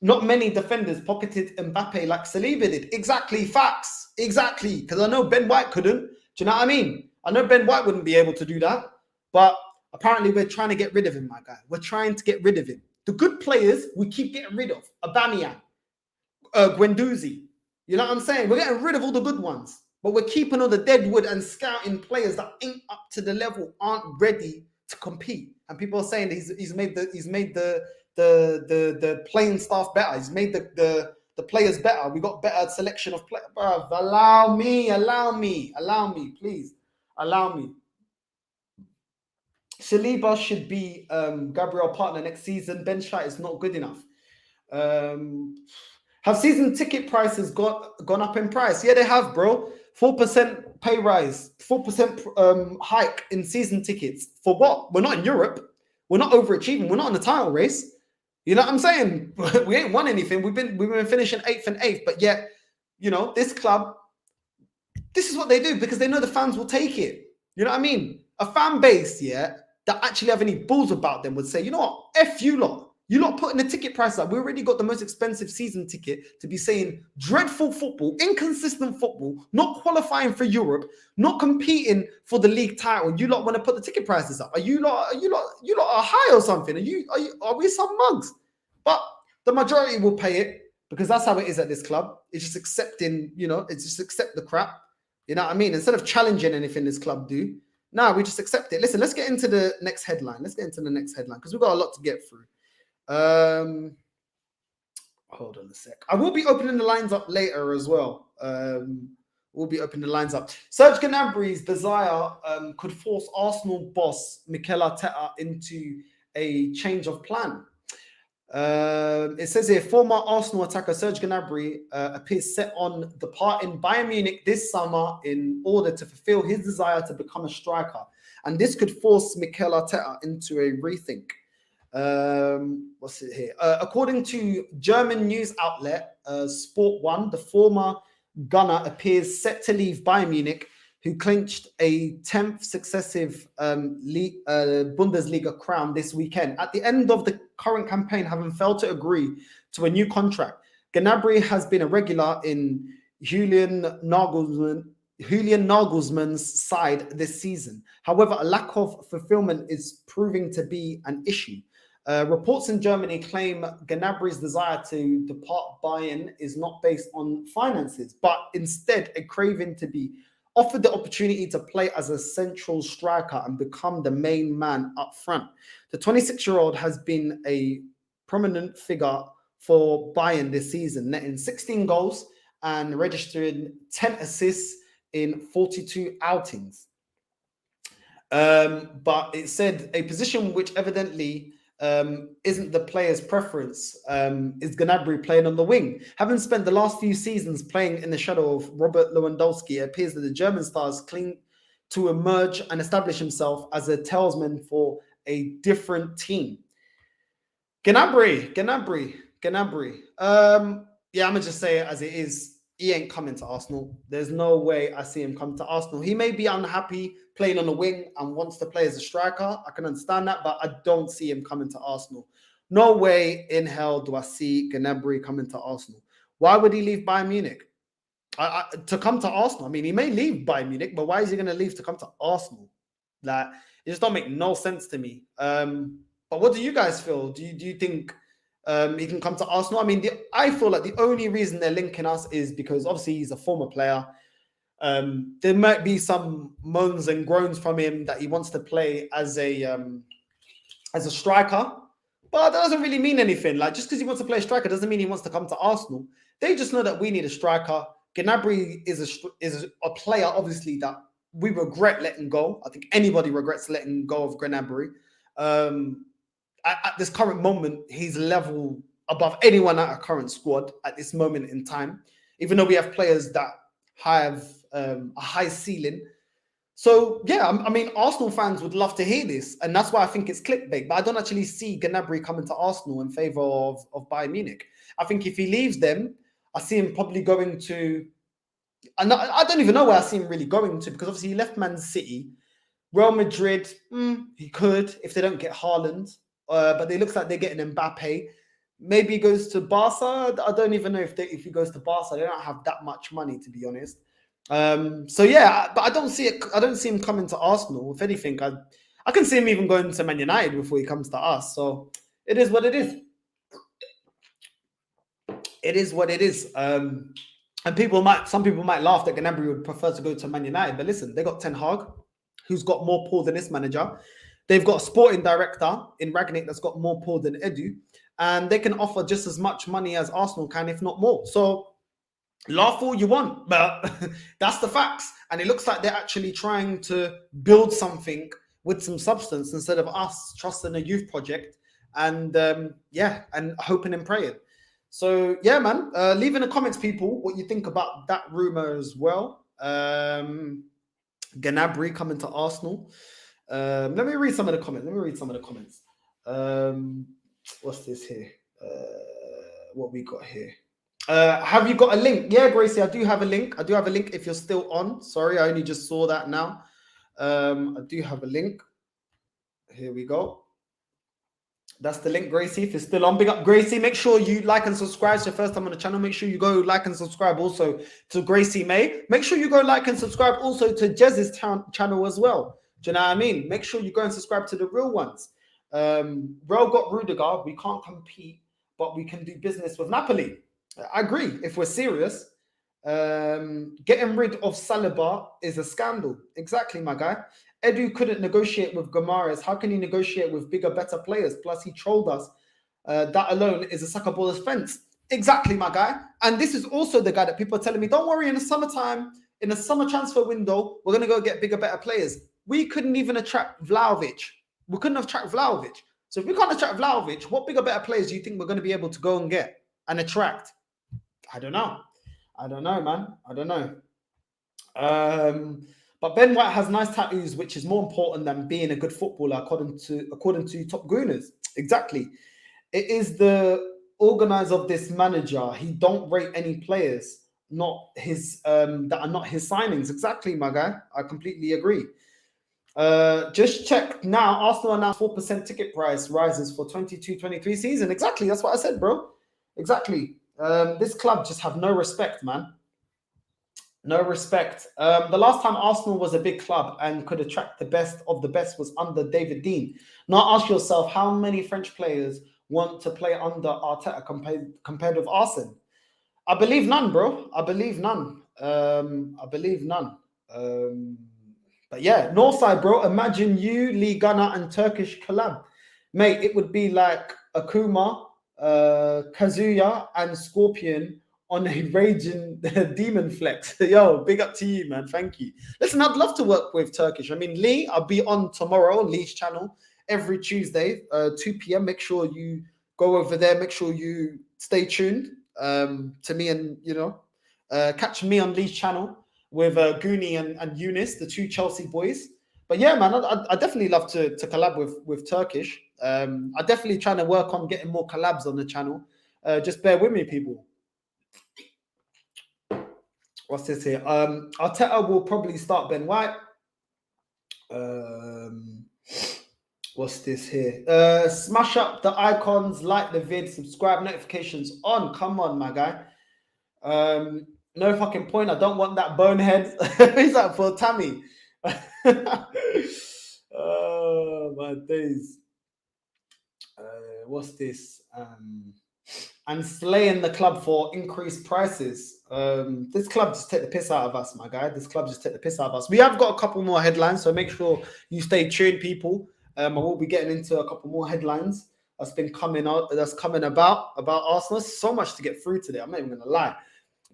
Not many defenders pocketed Mbappe like Saliba did. Exactly, facts. Exactly. Because I know Ben White couldn't. Do you know what I mean? I know Ben White wouldn't be able to do that. But apparently we're trying to get rid of him, my guy. We're trying to get rid of him. The good players we keep getting rid of. Aubameyang, Guendouzi. You know what I'm saying? We're getting rid of all the good ones. But we're keeping all the dead wood and scouting players that ain't up to the level, aren't ready to compete. And people are saying that he's made the playing staff better. He's made the players better. We got better selection of players. Allow me, please. Allow me. Saliba should be Gabriel partner next season. Ben Shite is not good enough. Have season ticket prices gone up in price? Yeah, they have, bro. 4% pay rise, 4% hike in season tickets. For what? We're not in Europe. We're not overachieving. We're not in the title race. You know what I'm saying? We ain't won anything. We've been finishing 8th and 8th, but yet, you know, this club, this is what they do because they know the fans will take it. You know what I mean? A fan base, yeah, that actually have any balls about them would say, you know what? F you lot. You're not putting the ticket price up. We already got the most expensive season ticket to be saying dreadful football, inconsistent football, not qualifying for Europe, not competing for the league title. You lot want to put the ticket prices up? Are you lot are high or something? Are we some mugs? But the majority will pay it because that's how it is at this club. It's just accepting, it's just accept the crap. You know what I mean? Instead of challenging anything this club do, now we just accept it. Listen, let's get into the next headline. Because we've got a lot to get through. Hold on a sec. I will be opening the lines up later as well. We'll be opening the lines up. Serge Gnabry's desire could force Arsenal boss Mikel Arteta into a change of plan. It says here, former Arsenal attacker Serge Gnabry appears set on departing Bayern Munich this summer in order to fulfill his desire to become a striker. And this could force Mikel Arteta into a rethink. What's it here? According to German news outlet Sport 1, the former Gunner appears set to leave Bayern Munich, who clinched a 10th successive Bundesliga crown this weekend. At the end of the current campaign, having failed to agree to a new contract, Gnabry has been a regular in Julian Nagelsmann's side this season. However, a lack of fulfillment is proving to be an issue. Reports in Germany claim Gnabry's desire to depart Bayern is not based on finances, but instead a craving to be offered the opportunity to play as a central striker and become the main man up front. The 26-year-old has been a prominent figure for Bayern this season, netting 16 goals and registering 10 assists in 42 outings. But it said a position which evidently isn't the player's preference is Gnabry playing on the wing. Having spent the last few seasons playing in the shadow of Robert Lewandowski, it appears that the German star is keen to emerge and establish himself as a talisman for a different team. Gnabry. Yeah, I'm gonna just say it as it is. He ain't coming to Arsenal. There's no way I see him come to Arsenal. He may be unhappy playing on the wing and wants to play as a striker. I can understand that, but I don't see him coming to Arsenal. No way in hell do I see Gnabry coming to Arsenal. Why would he leave Bayern Munich? To come to Arsenal? I mean, he may leave Bayern Munich, but why is he going to leave to come to Arsenal? Like, it just don't make no sense to me. But what do you guys feel? Do you think he can come to Arsenal? I mean, I feel like the only reason they're linking us is because obviously he's a former player. There might be some moans and groans from him that he wants to play as a striker, but that doesn't really mean anything. Like, just because he wants to play a striker doesn't mean he wants to come to Arsenal. They just know that we need a striker. Gnabry is a player, obviously, that we regret letting go. I think anybody regrets letting go of Gnabry. At this current moment, he's level above anyone at our current squad at this moment in time, even though we have players that have a high ceiling. So, yeah, I mean, Arsenal fans would love to hear this, and that's why I think it's clickbait. But I don't actually see Gnabry coming to Arsenal in favour of Bayern Munich. I think if he leaves them, I see him probably going to... And I don't even know where I see him really going to, because obviously he left Man City. Real Madrid, he could, if they don't get Haaland. But it looks like they're getting Mbappe. Maybe he goes to Barca. I don't even know if he goes to Barca. They don't have that much money, to be honest. So yeah, but I don't see it. I don't see him coming to Arsenal. If anything, I can see him even going to Man United before he comes to us. So it is what it is. It is what it is. And some people might laugh that Gnabry would prefer to go to Man United. But listen, they got Ten Hag, who's got more pull than this manager. They've got a sporting director in Ragnick that's got more pull than Edu, and they can offer just as much money as Arsenal can, if not more. So laugh all you want, but that's the facts. And it looks like they're actually trying to build something with some substance instead of us trusting a youth project and and hoping and praying. So yeah, man, leave in the comments, people, what you think about that rumor as well. Gnabry coming to Arsenal. Let me read some of the comments. What's this here? What we got here? Have you got a link? Yeah, Gracie, I do have a link. If you're still on. Sorry, I only just saw that now. I do have a link. Here we go. That's the link, Gracie. If you're still on, big up, Gracie. Make sure you like and subscribe. It's your first time on the channel. Make sure you go like and subscribe also to Gracie May. Make sure you go like and subscribe also to Jez's channel as well. Do you know what I mean? Make sure you go and subscribe to the real ones. Real got Rudiger. We can't compete but we can do business with Napoli. I agree. If we're serious, getting rid of Saliba is a scandal. Exactly, my guy. Edu couldn't negotiate with Gomares. How can he negotiate with bigger, better players? Plus, he trolled us. That alone is a suckable offense. Exactly, my guy. And this is also the guy that people are telling me, don't worry, in the summertime, in the summer transfer window, we're going to go get bigger, better players. We couldn't even attract Vlahovic. We couldn't attract Vlahovic. So if we can't attract Vlahovic, what bigger, better players do you think we're going to be able to go and get and attract? I don't know. I don't know, man. I don't know. But Ben White has nice tattoos, which is more important than being a good footballer, according to top gooners. Exactly. It is the organizer of this manager. He don't rate any players, not his that are not his signings. Exactly, my guy. I completely agree. Just check now. Arsenal announced 4% ticket price rises for 22-23 season. Exactly. That's what I said, bro. Exactly. This club just have no respect, man. No respect. The last time Arsenal was a big club and could attract the best of the best was under David Dean. Now ask yourself, how many French players want to play under Arteta compared with Arsene? I believe none, bro. I believe none. I believe none. But yeah, Northside, bro. Imagine you, Lee Gunner, and Turkish collab, mate. It would be like Akuma, Kazuya, and Scorpion on a raging demon flex. Yo, big up to you, man. Thank you. Listen, I'd love to work with Turkish. I mean, Lee, I'll be on tomorrow on Lee's channel every Tuesday, 2 p.m. Make sure you go over there. Make sure you stay tuned to me and, catch me on Lee's channel with Goonie and Eunice, the two Chelsea boys. But yeah, man, I definitely love to collab with Turkish. I'm definitely trying to work on getting more collabs on the channel. Just bear with me, people. What's this here? Arteta will probably start Ben White. What's this here? Smash up the icons, like the vid, subscribe, notifications on. Come on, my guy. No fucking point. I don't want that bonehead. Who's that for? Tammy. Oh, my days. What's this? And slaying the club for increased prices. This club just take the piss out of us, my guy. This club just take the piss out of us. We have got a couple more headlines, so make sure you stay tuned, people. I will be getting into a couple more headlines that's been coming out, that's coming about Arsenal. So much to get through today. I'm not even gonna lie.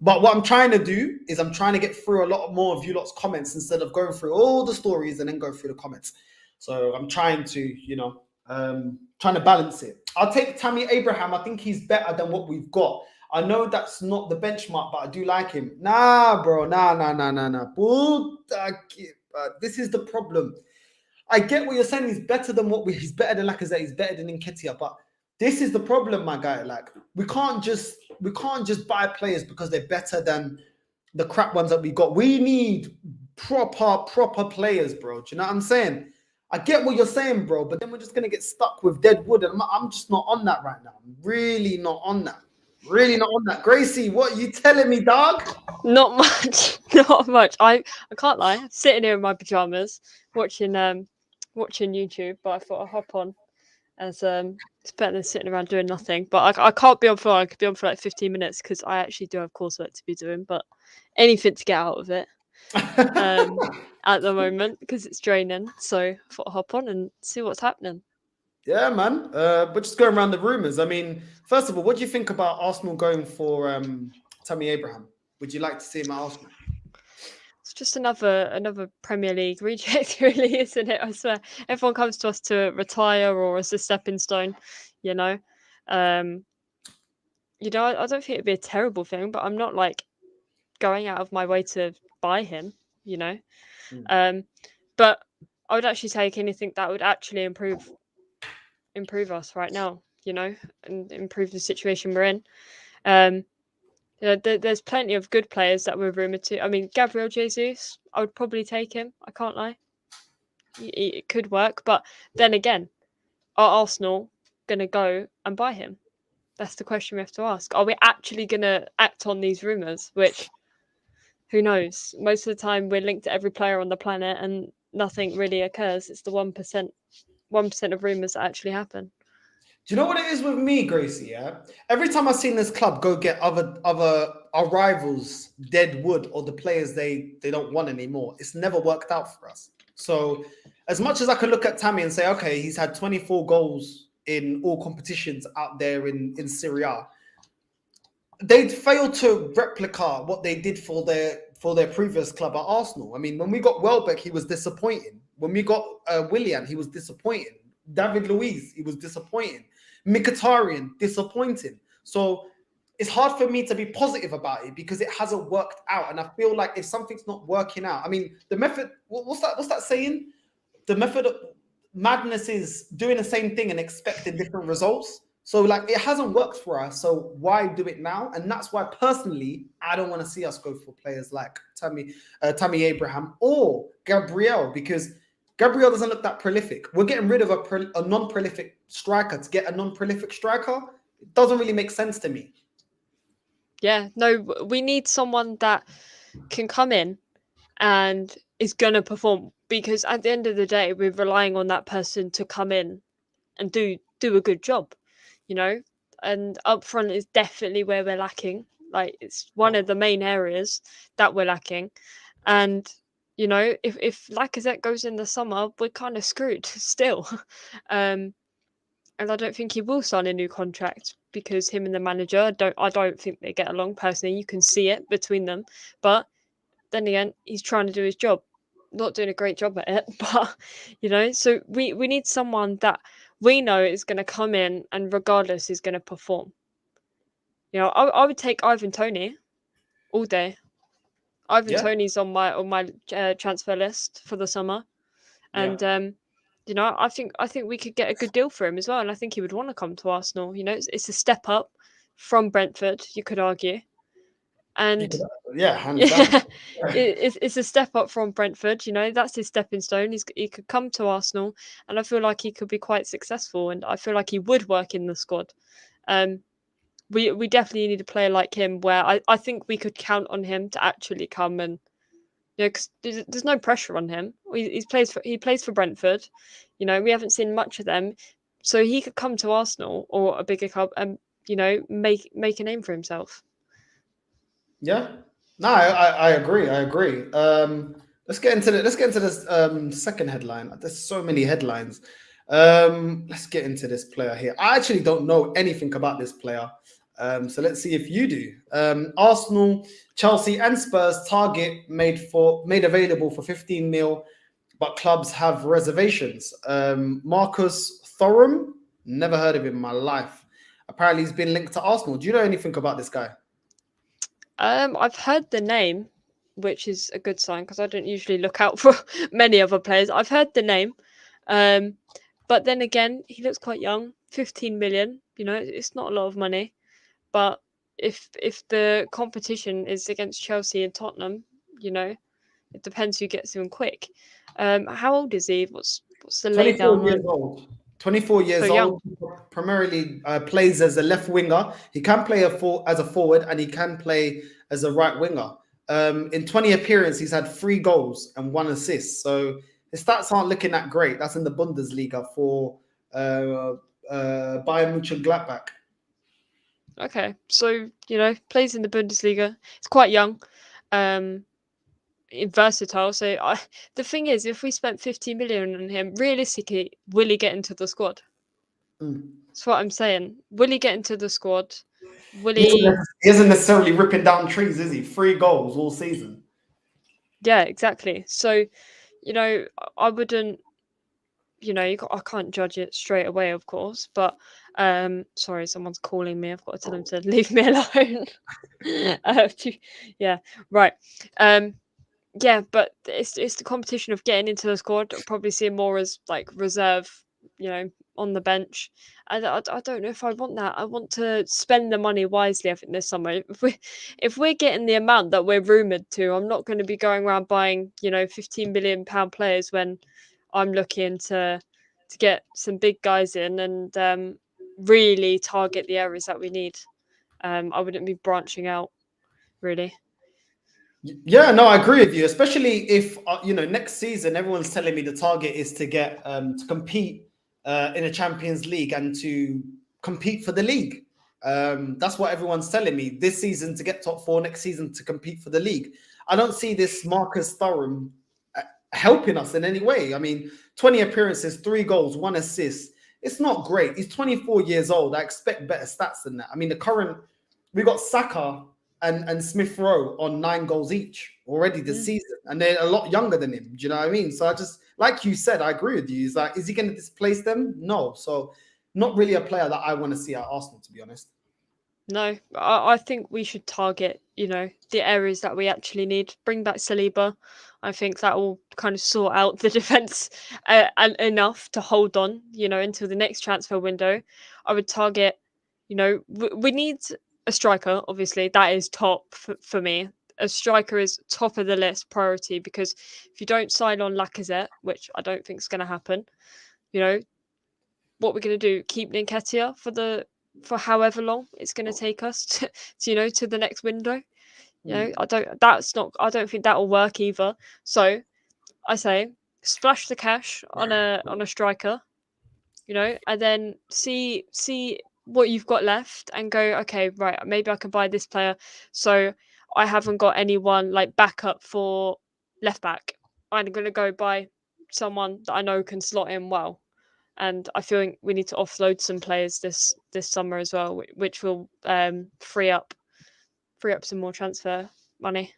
But what I'm trying to do is I'm trying to get through a lot more of you lot's comments instead of going through all the stories and then go through the comments. So I'm trying to, trying to balance it. I'll take Tammy Abraham. I think he's better than what we've got. I know that's not the benchmark, but I do like him. Nah, bro. Nah. This is the problem. I get what you're saying. He's better than he's better than Lacazette. He's better than Nketiah. But this is the problem, my guy. Like, we can't just buy players because they're better than the crap ones that we got. We need proper players, bro. Do you know what I'm saying? I get what you're saying, bro, but then we're just gonna get stuck with dead wood, and I'm just not on that right now. I'm really not on that. Really not on that. Gracie, what are you telling me, dog? Not much. Not much. I can't lie. I'm sitting here in my pajamas watching YouTube, but I thought I'd hop on as it's better than sitting around doing nothing. But I can't be on for long. I could be on for like 15 minutes because I actually do have coursework to be doing, but anything to get out of it. At the moment because it's draining, so I thought I'd hop on and see what's happening. Yeah, man. But just going around the rumors. I mean, first of all, what do you think about Arsenal going for Tammy Abraham? Would you like to see him at Arsenal? It's just another Premier League reject, really, isn't it? I swear, everyone comes to us to retire or as a stepping stone, you know. I don't think it'd be a terrible thing, but I'm not like going out of my way to buy him, you know. But I would actually take anything that would actually improve us right now, you know, and improve the situation we're in. There's plenty of good players that were rumoured to. I mean, Gabriel Jesus, I would probably take him. I can't lie. It could work. But then again, are Arsenal going to go and buy him? That's the question we have to ask. Are we actually going to act on these rumours? Which, who knows? Most of the time, we're linked to every player on the planet and nothing really occurs. It's the 1% of rumours that actually happen. Do you know what it is with me, Gracie? Yeah. Every time I've seen this club go get other our rivals dead wood or the players they don't want anymore, it's never worked out for us. So as much as I can look at Tammy and say, okay, he's had 24 goals in all competitions out there in Serie A, they'd failed to replicate what they did for their previous club at Arsenal. I mean, when we got Welbeck, he was disappointing. When we got Willian, he was disappointing. David Luiz, he was disappointing. Mkhitaryan, disappointing. So it's hard for me to be positive about it because it hasn't worked out. And I feel like if something's not working out, I mean, the method, what's that saying? The method of madness is doing the same thing and expecting different results. So like it hasn't worked for us. So why do it now? And that's why personally, I don't want to see us go for players like Tammy Abraham or Gabriel, because Gabriel doesn't look that prolific. We're getting rid of a non-prolific striker to get a non-prolific striker. It doesn't really make sense to me. Yeah, no, we need someone that can come in and is going to perform, because at the end of the day, we're relying on that person to come in and do a good job, you know. And up front is definitely where we're lacking. Like, it's one of the main areas that we're lacking. And you know, if Lacazette goes in the summer, we're kind of screwed still. And I don't think he will sign a new contract because him and the manager I don't think they get along personally. You can see it between them, but then again, he's trying to do his job, not doing a great job at it. But you know, so we need someone that we know is going to come in and regardless is going to perform. You know, I would take Ivan Toney all day. Ivan Toney's on my transfer list for the summer, and you know, I think we could get a good deal for him as well, and I think he would want to come to Arsenal. You know, it's a step up from Brentford, you could argue, and hands down. it's a step up from Brentford. You know, that's his stepping stone. He could come to Arsenal, and I feel like he could be quite successful, and I feel like he would work in the squad. We definitely need a player like him, where I think we could count on him to actually come and, you know, because there's no pressure on him. He plays for Brentford. You know, we haven't seen much of them, so he could come to Arsenal or a bigger club and, you know, make a name for himself. Yeah, no, I agree. I agree. Let's get into this second headline. There's so many headlines. Let's get into this player here. I actually don't know anything about this player. So let's see if you do. Arsenal, Chelsea, and Spurs target made available for 15 mil, but clubs have reservations. Marcus Thuram, never heard of him in my life. Apparently, he's been linked to Arsenal. Do you know anything about this guy? I've heard the name, which is a good sign because I don't usually look out for many other players. I've heard the name, but then again, he looks quite young. 15 million, you know, it's not a lot of money. But if the competition is against Chelsea and Tottenham, you know, it depends who gets him quick. How old is he? What's the lay down? 24 years old. Primarily plays as a left winger. He can play as a forward and he can play as a right winger. In 20 appearances, he's had 3 goals and 1 assist. So his stats aren't looking that great. That's in the Bundesliga for Bayern Mönchengladbach. Okay, so, you know, plays in the Bundesliga. It's quite young, versatile. So the thing is, if we spent 50 million on him, realistically, will he get into the squad? That's what I'm saying. Will he get into the squad? Will he? He isn't necessarily ripping down trees, is he? 3 goals all season. Yeah, exactly. So, you know, I wouldn't. You know, I can't judge it straight away, of course. But sorry, someone's calling me. I've got to tell them to leave me alone. Yeah, right. Yeah, but it's the competition of getting into the squad. I'll probably see him more as like reserve, you know, on the bench. I don't know if I want that. I want to spend the money wisely, I think, this summer. If we're getting the amount that we're rumoured to, I'm not going to be going around buying, you know, £15 million players when I'm looking to get some big guys in and really target the areas that we need. I wouldn't be branching out, really. Yeah, no, I agree with you. Especially if you know, next season everyone's telling me the target is to get to compete in a Champions League and to compete for the league. That's what everyone's telling me. This season to get top four, next season to compete for the league. I don't see this Marcus Thuram helping us in any way. I mean, 20 appearances, 3 goals, 1 assist. It's not great. He's 24 years old. I expect better stats than that. I mean, we got Saka and Smith Rowe on 9 goals each already this season, and they're a lot younger than him. Do you know what I mean? So I just, like you said, I agree with you. He's like, is he going to displace them? No. So not really a player that I want to see at Arsenal, to be honest. No, I think we should target, the areas that we actually need. Bring back Saliba. I think that will kind of sort out the defense and enough to hold on, until the next transfer window. I would target, we need a striker. Obviously, that is top for me. A striker is top of the list priority, because if you don't sign on Lacazette, which I don't think is going to happen, what we're going to do? Keep Nketiah for however long it's going to take us to the next window. I don't think that will work either. So I say splash the cash on a striker, and then see what you've got left and go, okay, right, maybe I can buy this player. So I haven't got anyone like backup for left back. I'm going to go buy someone that I know can slot in well. And I feel like we need to offload some players this summer as well, which will free up some more transfer money.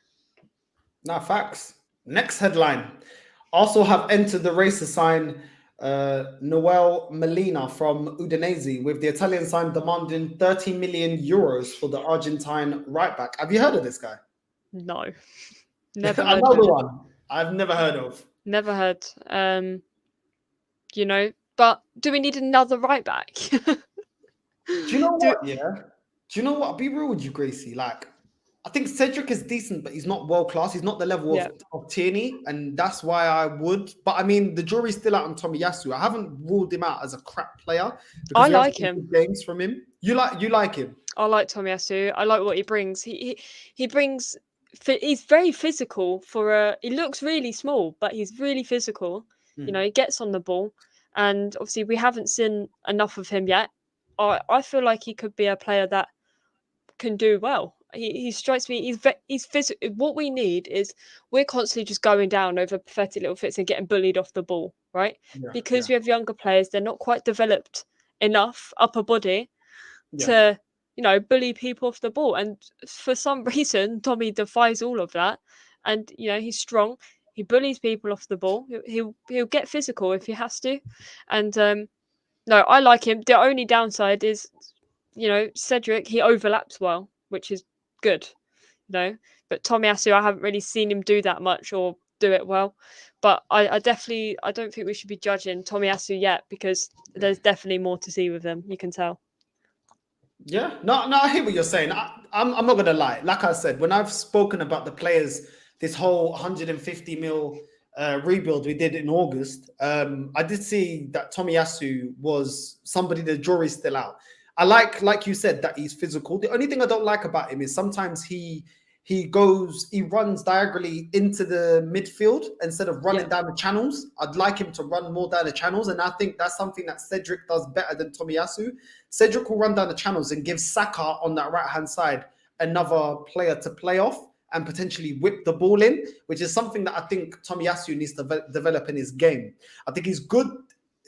Now, facts. Next headline. Also have entered the race to sign Noel Molina from Udinese, with the Italian side demanding 30 million euros for the Argentine right back. Have you heard of this guy? No, never heard Another of him. one I've never heard of. Never heard. But do we need another right back? Do you know what? Yeah. Do you know what? I'll be real with you, Gracie. Like, I think Cedric is decent, but he's not world class. He's not the level of Tierney, and that's why I would. But I mean, the jury's still out on Tomiyasu. I haven't ruled him out as a crap player. I like him. Games from him. You like him. I like Tomiyasu. I like what he brings. He brings. He's very physical he looks really small, but he's really physical. He gets on the ball, and obviously we haven't seen enough of him yet. I feel like he could be a player that can do well. He strikes me. He's physical. What we need is, we're constantly just going down over pathetic little fits and getting bullied off the ball, right? Because we have younger players, they're not quite developed enough upper body to bully people off the ball. And for some reason, Tommy defies all of that. And he's strong. He bullies people off the ball. He'll get physical if he has to. And no, I like him. The only downside is, Cedric, he overlaps well, which is good, But Tomiyasu, I haven't really seen him do that much or do it well. But I don't think we should be judging Tomiyasu yet, because there's definitely more to see with him. You can tell. Yeah, no, I hear what you're saying. I'm not gonna lie. Like I said, when I've spoken about the players, this whole 150 mil rebuild we did in August, I did see that Tomiyasu was somebody. The jury's still out. I like you said, that he's physical. The only thing I don't like about him is sometimes he runs diagonally into the midfield instead of running down the channels. I'd like him to run more down the channels, and I think that's something that Cedric does better than Tomiyasu. Cedric will run down the channels and give Saka on that right-hand side another player to play off and potentially whip the ball in, which is something that I think Tomiyasu needs to develop in his game. I think he's good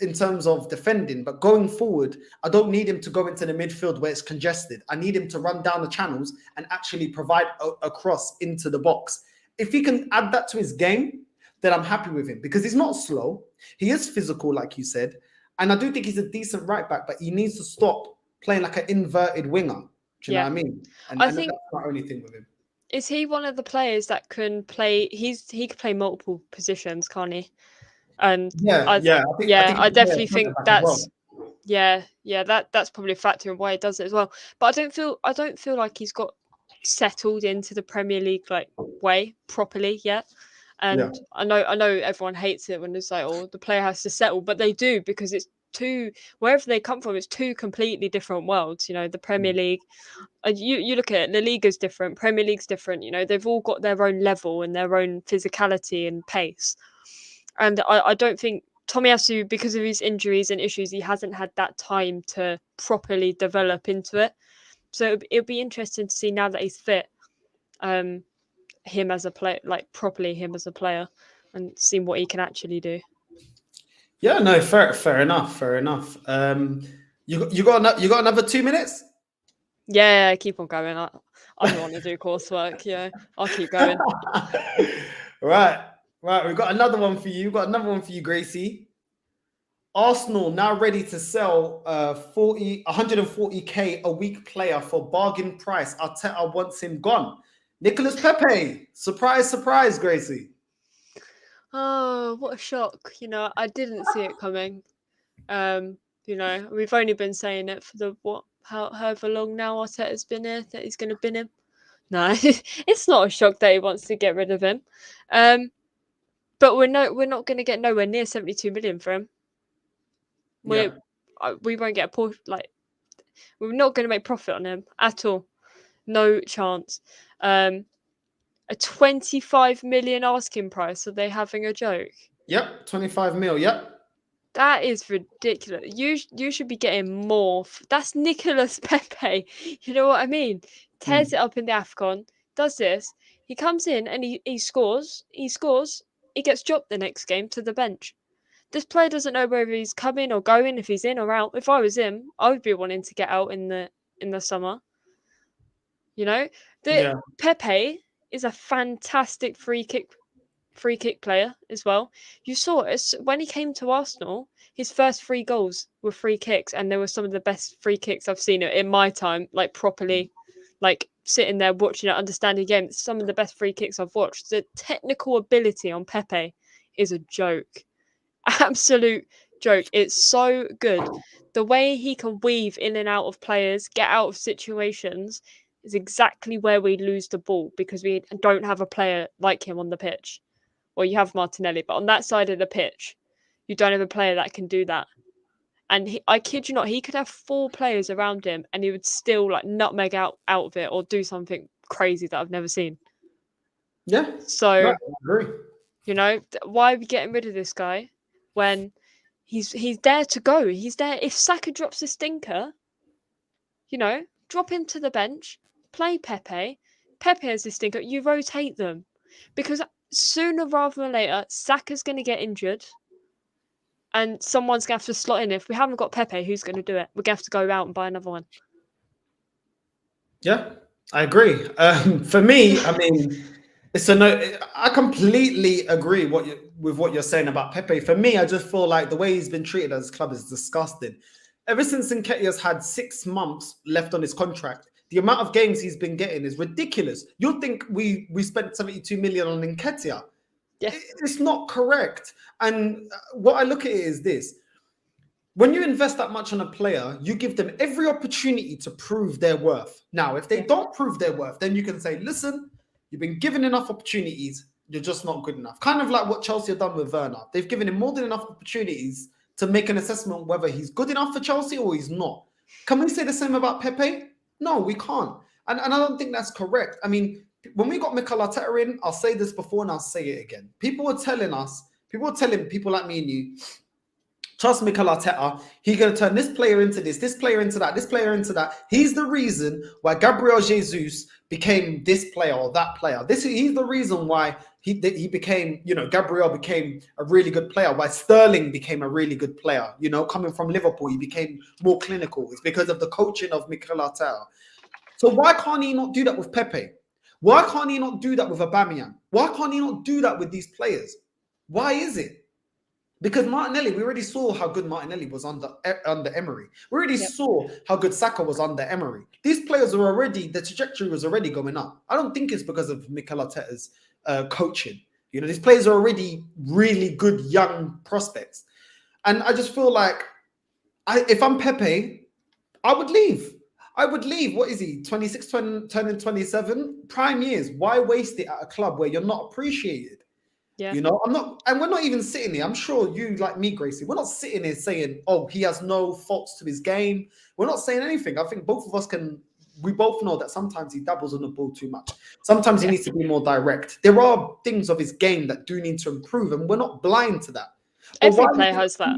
in terms of defending, but going forward, I don't need him to go into the midfield where it's congested. I need him to run down the channels and actually provide a cross into the box. If he can add that to his game, then I'm happy with him, because he's not slow. He is physical, like you said. And I do think he's a decent right back, but he needs to stop playing like an inverted winger. Do you know what I mean? And I think that's my only thing with him. Is he one of the players that can play? He can play multiple positions, can't he? And I definitely think that's that's probably a factor in why he does it as well. But I don't feel like he's got settled into the Premier League way properly yet. And I know everyone hates it when it's like, oh, the player has to settle, but they do, because it's wherever they come from, it's two completely different worlds. The Premier League, you look at it, La Liga's different, Premier League's different. They've all got their own level and their own physicality and pace. And I don't think Tomiyasu, because of his injuries and issues, he hasn't had that time to properly develop into it. So it'll be interesting to see now that he's fit, him as a player, like properly him as a player, and see what he can actually do. Yeah, no, fair enough, fair enough. You got another 2 minutes? Yeah, keep on going. I don't want to do coursework. Yeah, I'll keep going. Right. We've got another one for you. Gracie. Arsenal now ready to sell 140k a week player for bargain price. Arteta wants him gone. Nicolas Pepe. Surprise, surprise, Gracie. Oh, what a shock. I didn't see it coming. We've only been saying it for however long now Arteta's been here that he's going to bin him. No, it's not a shock that he wants to get rid of him. But we're not going to get nowhere near 72 million for him. We won't get we're not going to make profit on him at all. No chance. A 25 million asking price. Are they having a joke? Yep, 25 mil. Yep. That is ridiculous. You should be getting more. That's Nicolas Pepe. You know what I mean? Tears it up in the AFCON. Does this? He comes in and he scores. He scores. He gets dropped the next game to the bench. This player doesn't know whether he's coming or going, if he's in or out. If I was him, I would be wanting to get out in the summer. Pepe is a fantastic free kick player as well. You saw it when he came to Arsenal. His first 3 goals were free kicks, and they were some of the best free kicks I've seen in my time. Like properly, like sitting there watching it, understanding the game. Some of the best free kicks I've watched. The technical ability on Pepe is a joke. Absolute joke. It's so good. The way he can weave in and out of players, get out of situations, is exactly where we lose the ball because we don't have a player like him on the pitch. Well, you have Martinelli, but on that side of the pitch, you don't have a player that can do that. And I kid you not, he could have 4 players around him and he would still nutmeg out of it or do something crazy that I've never seen. Yeah. So, I agree. why are we getting rid of this guy when he's there to go? He's there. If Saka drops a stinker, drop him to the bench, play Pepe. Pepe has a stinker. You rotate them because sooner rather than later, Saka's going to get injured and someone's going to have to slot in. If we haven't got Pepe, who's going to do it? We're going to have to go out and buy another one. Yeah, I agree. For me, I mean, I completely agree with what you're saying about Pepe. For me, I just feel like the way he's been treated as a club is disgusting. Ever since Nketiah's had 6 months left on his contract, the amount of games he's been getting is ridiculous. You'll think we spent 72 million on Nketiah. Yeah. It's not correct. And what I look at it is this. When you invest that much on a player, you give them every opportunity to prove their worth. Now, if they don't prove their worth, then you can say, listen, you've been given enough opportunities. You're just not good enough. Kind of like what Chelsea have done with Werner. They've given him more than enough opportunities to make an assessment whether he's good enough for Chelsea or he's not. Can we say the same about Pepe? No, we can't. And I don't think that's correct. I mean, when we got Mikel Arteta in, I'll say this before and I'll say it again. People were telling people like me and you, trust Mikel Arteta, he's going to turn this player into this player into that, this player into that. He's the reason why Gabriel Jesus became this player or that player. He's the reason why he became, Gabriel became a really good player, why Sterling became a really good player. Coming from Liverpool, he became more clinical. It's because of the coaching of Mikel Arteta. So why can't he not do that with Pepe? Why can't he not do that with Aubameyang? Why can't he not do that with these players? Why is it? Because Martinelli, we already saw how good Martinelli was under Emery. We already saw how good Saka was under Emery. These players the trajectory was already going up. I don't think it's because of Mikel Arteta's coaching. These players are already really good young prospects. And I just feel like if I'm Pepe, I would leave. What is he? 26, turning 27? Prime years. Why waste it at a club where you're not appreciated? Yeah. I'm not, and we're not even sitting here. I'm sure you, like me, Gracie, we're not sitting here saying, oh, he has no faults to his game. We're not saying anything. I think both of us we both know that sometimes he dabbles on the ball too much. Sometimes he needs to be more direct. There are things of his game that do need to improve, and we're not blind to that. But Every why is player it has that.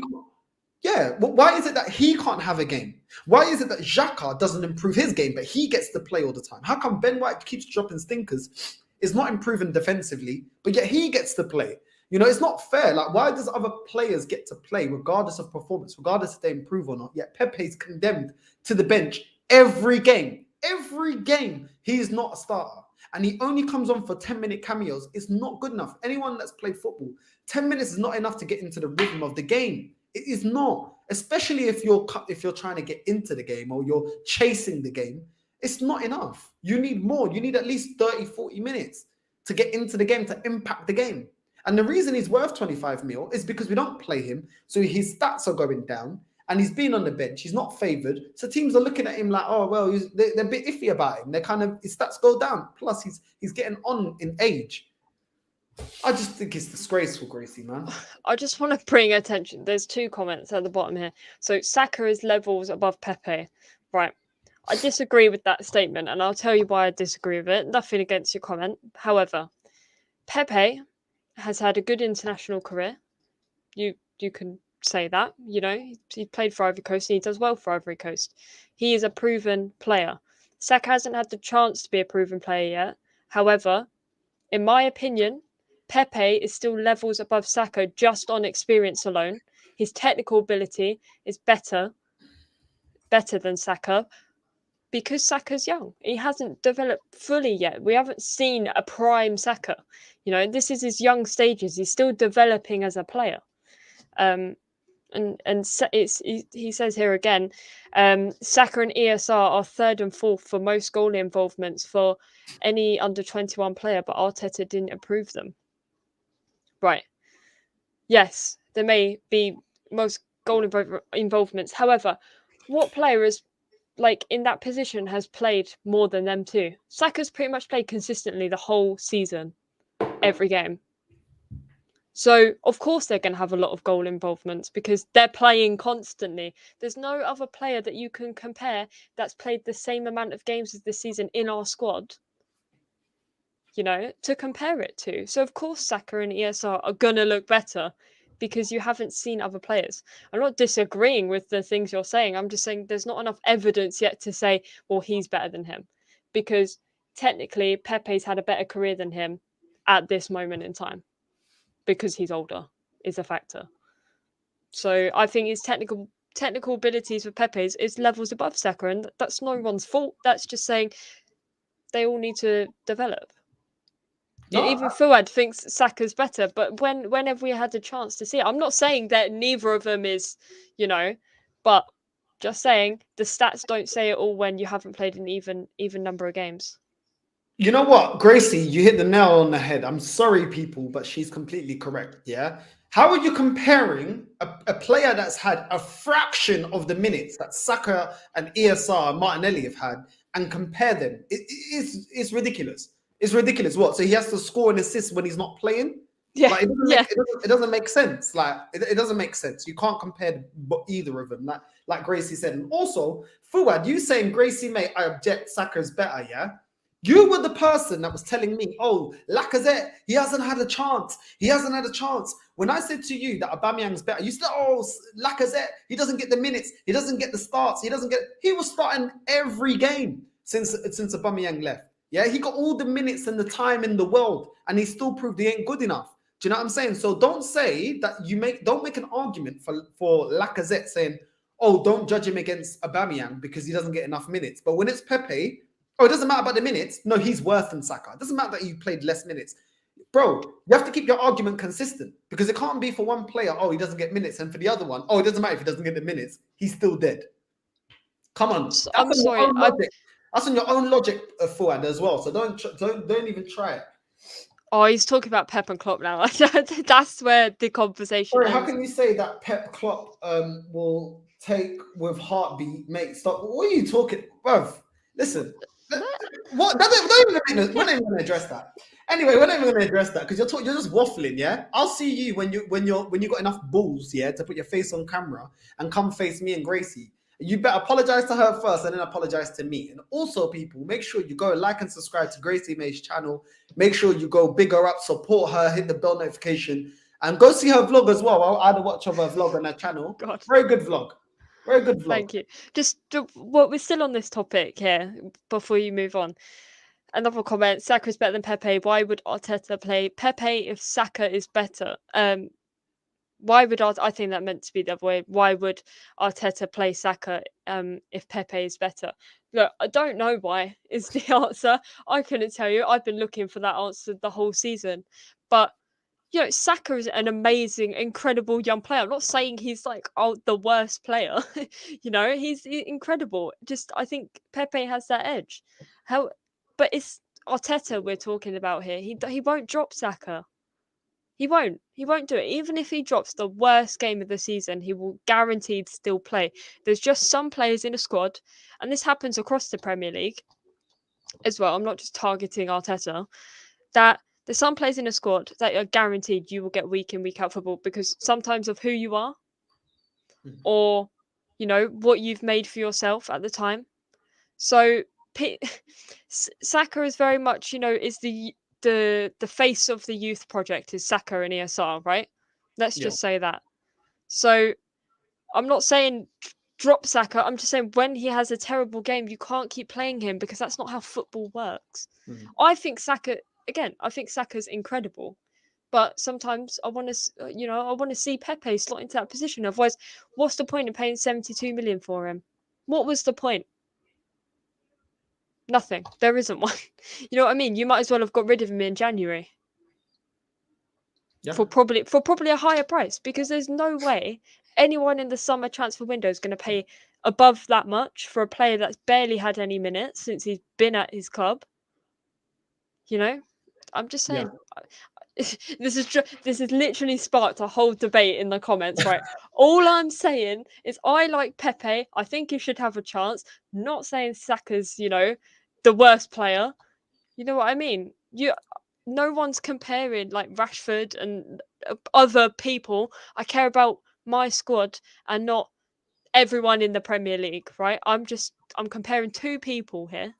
Yeah, but why is it that he can't have a game? Why is it that Xhaka doesn't improve his game, but he gets to play all the time? How come Ben White keeps dropping stinkers, is not improving defensively, but yet he gets to play? You know, it's not fair. Like, why does other players get to play regardless of performance, regardless if they improve or not? Yet Pepe's condemned to the bench every game. Every game, he is not a starter. And he only comes on for 10-minute cameos. It's not good enough. Anyone that's played football, 10 minutes is not enough to get into the rhythm of the game. It is not, especially if you're trying to get into the game or you're chasing the game. It's not enough. You need more. You need at least 30, 40 minutes to get into the game, to impact the game. And the reason he's worth 25 mil is because we don't play him. So his stats are going down and he's been on the bench. He's not favoured. So teams are looking at him like, oh, well, they're a bit iffy about him. They're kind of, his stats go down. Plus, he's getting on in age. I just think it's disgraceful, Gracie, man. I just want to bring attention. There's 2 comments at the bottom here. So Saka is levels above Pepe. Right. I disagree with that statement, and I'll tell you why I disagree with it. Nothing against your comment. However, Pepe has had a good international career. You can say that. You know, he played for Ivory Coast and he does well for Ivory Coast. He is a proven player. Saka hasn't had the chance to be a proven player yet. However, in my opinion, Pepe is still levels above Saka just on experience alone. His technical ability is better than Saka because Saka's young. He hasn't developed fully yet. We haven't seen a prime Saka. You know, this is his young stages. He's still developing as a player. He says here again, Saka and ESR are 3rd and 4th for most goal involvements for any under 21 player, but Arteta didn't approve them. Right. Yes, there may be most goal involvements. However, what player is like in that position has played more than them two? Saka's pretty much played consistently the whole season, every game. So, of course, they're going to have a lot of goal involvements because they're playing constantly. There's no other player that you can compare that's played the same amount of games as this season in our squad, you know, to compare it to. So, of course, Saka and ESR are going to look better because you haven't seen other players. I'm not disagreeing with the things you're saying. I'm just saying there's not enough evidence yet to say, well, he's better than him. Because technically, Pepe's had a better career than him at this moment in time. Because he's older is a factor. So I think his technical abilities with Pepe's is levels above Saka, and that's no one's fault. That's just saying they all need to develop. No, even Fuad thinks Saka's better, but when have we had a chance to see it? I'm not saying that neither of them is, you know, but just saying the stats don't say it all when you haven't played an even number of games. You know what, Gracie, you hit the nail on the head. I'm sorry, people, but she's completely correct. Yeah. How are you comparing a player that's had a fraction of the minutes that Saka and ESR and Martinelli have had and compare them? It's ridiculous. It's ridiculous. What? So he has to score an assist when he's not playing? Yeah. Like, it doesn't make sense. Like, it doesn't make sense. You can't compare either of them. Like Gracie said. And also, Fuad, you saying, Gracie, mate, I object, Saka's better, yeah? You were the person that was telling me, oh, Lacazette, he hasn't had a chance. He hasn't had a chance. When I said to you that Aubameyang's better, you said, oh, Lacazette, he doesn't get the minutes. He doesn't get the starts. He was starting every game since Aubameyang left. Yeah, he got all the minutes and the time in the world, and he still proved he ain't good enough. Do you know what I'm saying? So don't say that don't make an argument for Lacazette saying, oh, don't judge him against Aubameyang because he doesn't get enough minutes. But when it's Pepe, oh, it doesn't matter about the minutes. No, he's worse than Saka. It doesn't matter that you played less minutes. Bro, you have to keep your argument consistent because it can't be for one player, oh, he doesn't get minutes, and for the other one, oh, it doesn't matter if he doesn't get the minutes. He's still dead. Come on. I'm sorry. That's on your own logic, Fuad, as well. So don't even try it. Oh, he's talking about Pep and Klopp now. That's where the conversation ends. How can you say that Pep Klopp will take with heartbeat, mate? Stop. What are you talking about? Listen. What? We're not even going to address that. Anyway, we're not even going to address that because you're just waffling, yeah. I'll see you when you got enough balls, yeah, to put your face on camera and come face me and Gracie. You better apologize to her first and then apologize to me. And also, people, make sure you go like and subscribe to Gracie May's channel. Make sure you go big her up, support her, hit the bell notification. And go see her vlog as well. I had a watch of her vlog on her channel. God. Very good vlog. Very good vlog. Thank you. Just well, we're still on this topic here before you move on. Another comment: Saka is better than Pepe. Why would Arteta play Pepe if Saka is better? Why would I think that meant to be the other way? Why would Arteta play Saka if Pepe is better? Look, I don't know why is the answer. I couldn't tell you. I've been looking for that answer the whole season. But you know, Saka is an amazing, incredible young player. I'm not saying he's like the worst player. You know, he's incredible. Just I think Pepe has that edge. But it's Arteta we're talking about here. He won't drop Saka. He won't. He won't do it. Even if he drops the worst game of the season, he will guaranteed still play. There's just some players in a squad, and this happens across the Premier League as well. I'm not just targeting Arteta. That there's some players in a squad that are guaranteed you will get week in, week out football because sometimes of who you are or, you know, what you've made for yourself at the time. So Saka is very much, you know, is the face of the youth project is Saka and ESR, right? Let's just say that. So I'm not saying drop Saka. I'm just saying when he has a terrible game, you can't keep playing him because that's not how football works. I think Saka's incredible, but sometimes I want to, you know, I want to see Pepe slot into that position. Otherwise, what's the point in paying 72 million for him? What was the point? Nothing. There isn't one. You know what I mean? You might as well have got rid of him in January. For probably a higher price because there's no way anyone in the summer transfer window is going to pay above that much for a player that's barely had any minutes since he's been at his club. You know, I'm just saying. This is literally sparked a whole debate in the comments, right? All I'm saying is I like Pepe. I think he should have a chance. Not saying Saka's, you know, the worst player. You know what I mean? No one's comparing like Rashford and other people. I care about my squad and not everyone in the Premier League, right? I'm comparing two people here.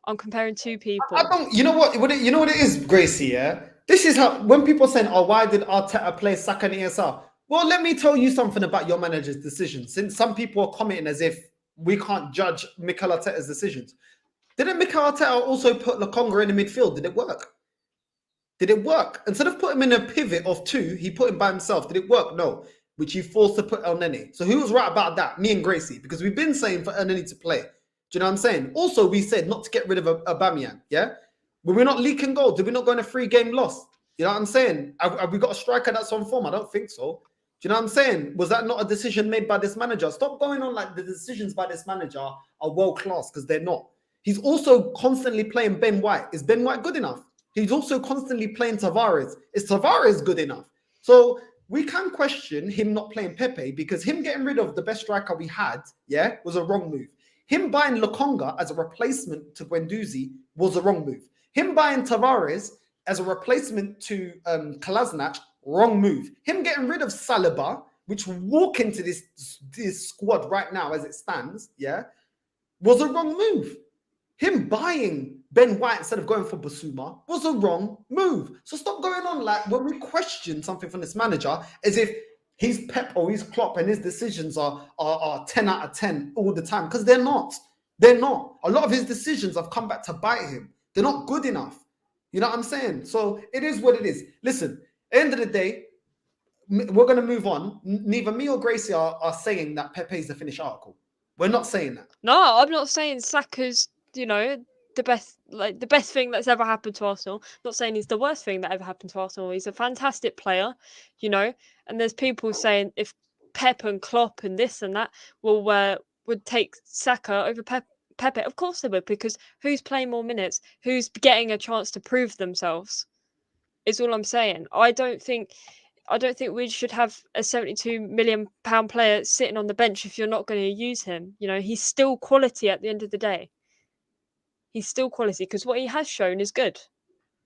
I'm comparing two people. I don't. You know what? You know what it is, Gracie. Yeah. This is how when people saying, "Oh, why did Arteta play Saka and ESR?" Well, let me tell you something about your manager's decisions. Since some people are commenting as if we can't judge Mikel Arteta's decisions, didn't Mikel Arteta also put Lokonga in the midfield? Did it work? Did it work? Instead of putting him in a pivot of two, he put him by himself. Did it work? No. Which he forced to put Elneny. So who was right about that? Me and Gracie, because we've been saying for Elneny to play. Do you know what I'm saying? Also, we said not to get rid of Aubameyang. Yeah, but we're not leaking goals. Did we not go in a 3-game loss? You know what I'm saying? Have we got a striker that's on form? I don't think so. Do you know what I'm saying? Was that not a decision made by this manager? Stop going on like the decisions by this manager are world class because they're not. He's also constantly playing Ben White. Is Ben White good enough? He's also constantly playing Tavares. Is Tavares good enough? So we can question him not playing Pepe because him getting rid of the best striker we had, yeah, was a wrong move. Him buying Lokonga as a replacement to Guendouzi was a wrong move. Him buying Tavares as a replacement to Kolasinac, wrong move. Him getting rid of Saliba, which will walk into this squad right now as it stands, yeah, was a wrong move. Him buying Ben White instead of going for Basuma was a wrong move. So stop going on like when we question something from this manager as if he's Pep or he's Klopp and his decisions are 10 out of 10 all the time because they're not. They're not. A lot of his decisions have come back to bite him. They're not good enough. You know what I'm saying? So it is what it is. Listen, at the end of the day, we're going to move on. Neither me or Gracie are saying that Pepe is the finished article. We're not saying that. No, I'm not saying Saka's, you know, the best thing that's ever happened to Arsenal. I'm not saying he's the worst thing that ever happened to Arsenal. He's a fantastic player, you know. And there's people saying if Pep and Klopp and this and that would take Saka over Pepe. Of course they would, because who's playing more minutes? Who's getting a chance to prove themselves? Is all I'm saying. I don't think we should have a £72 million player sitting on the bench if you're not going to use him. You know, he's still quality at the end of the day. He's still quality because what he has shown is good.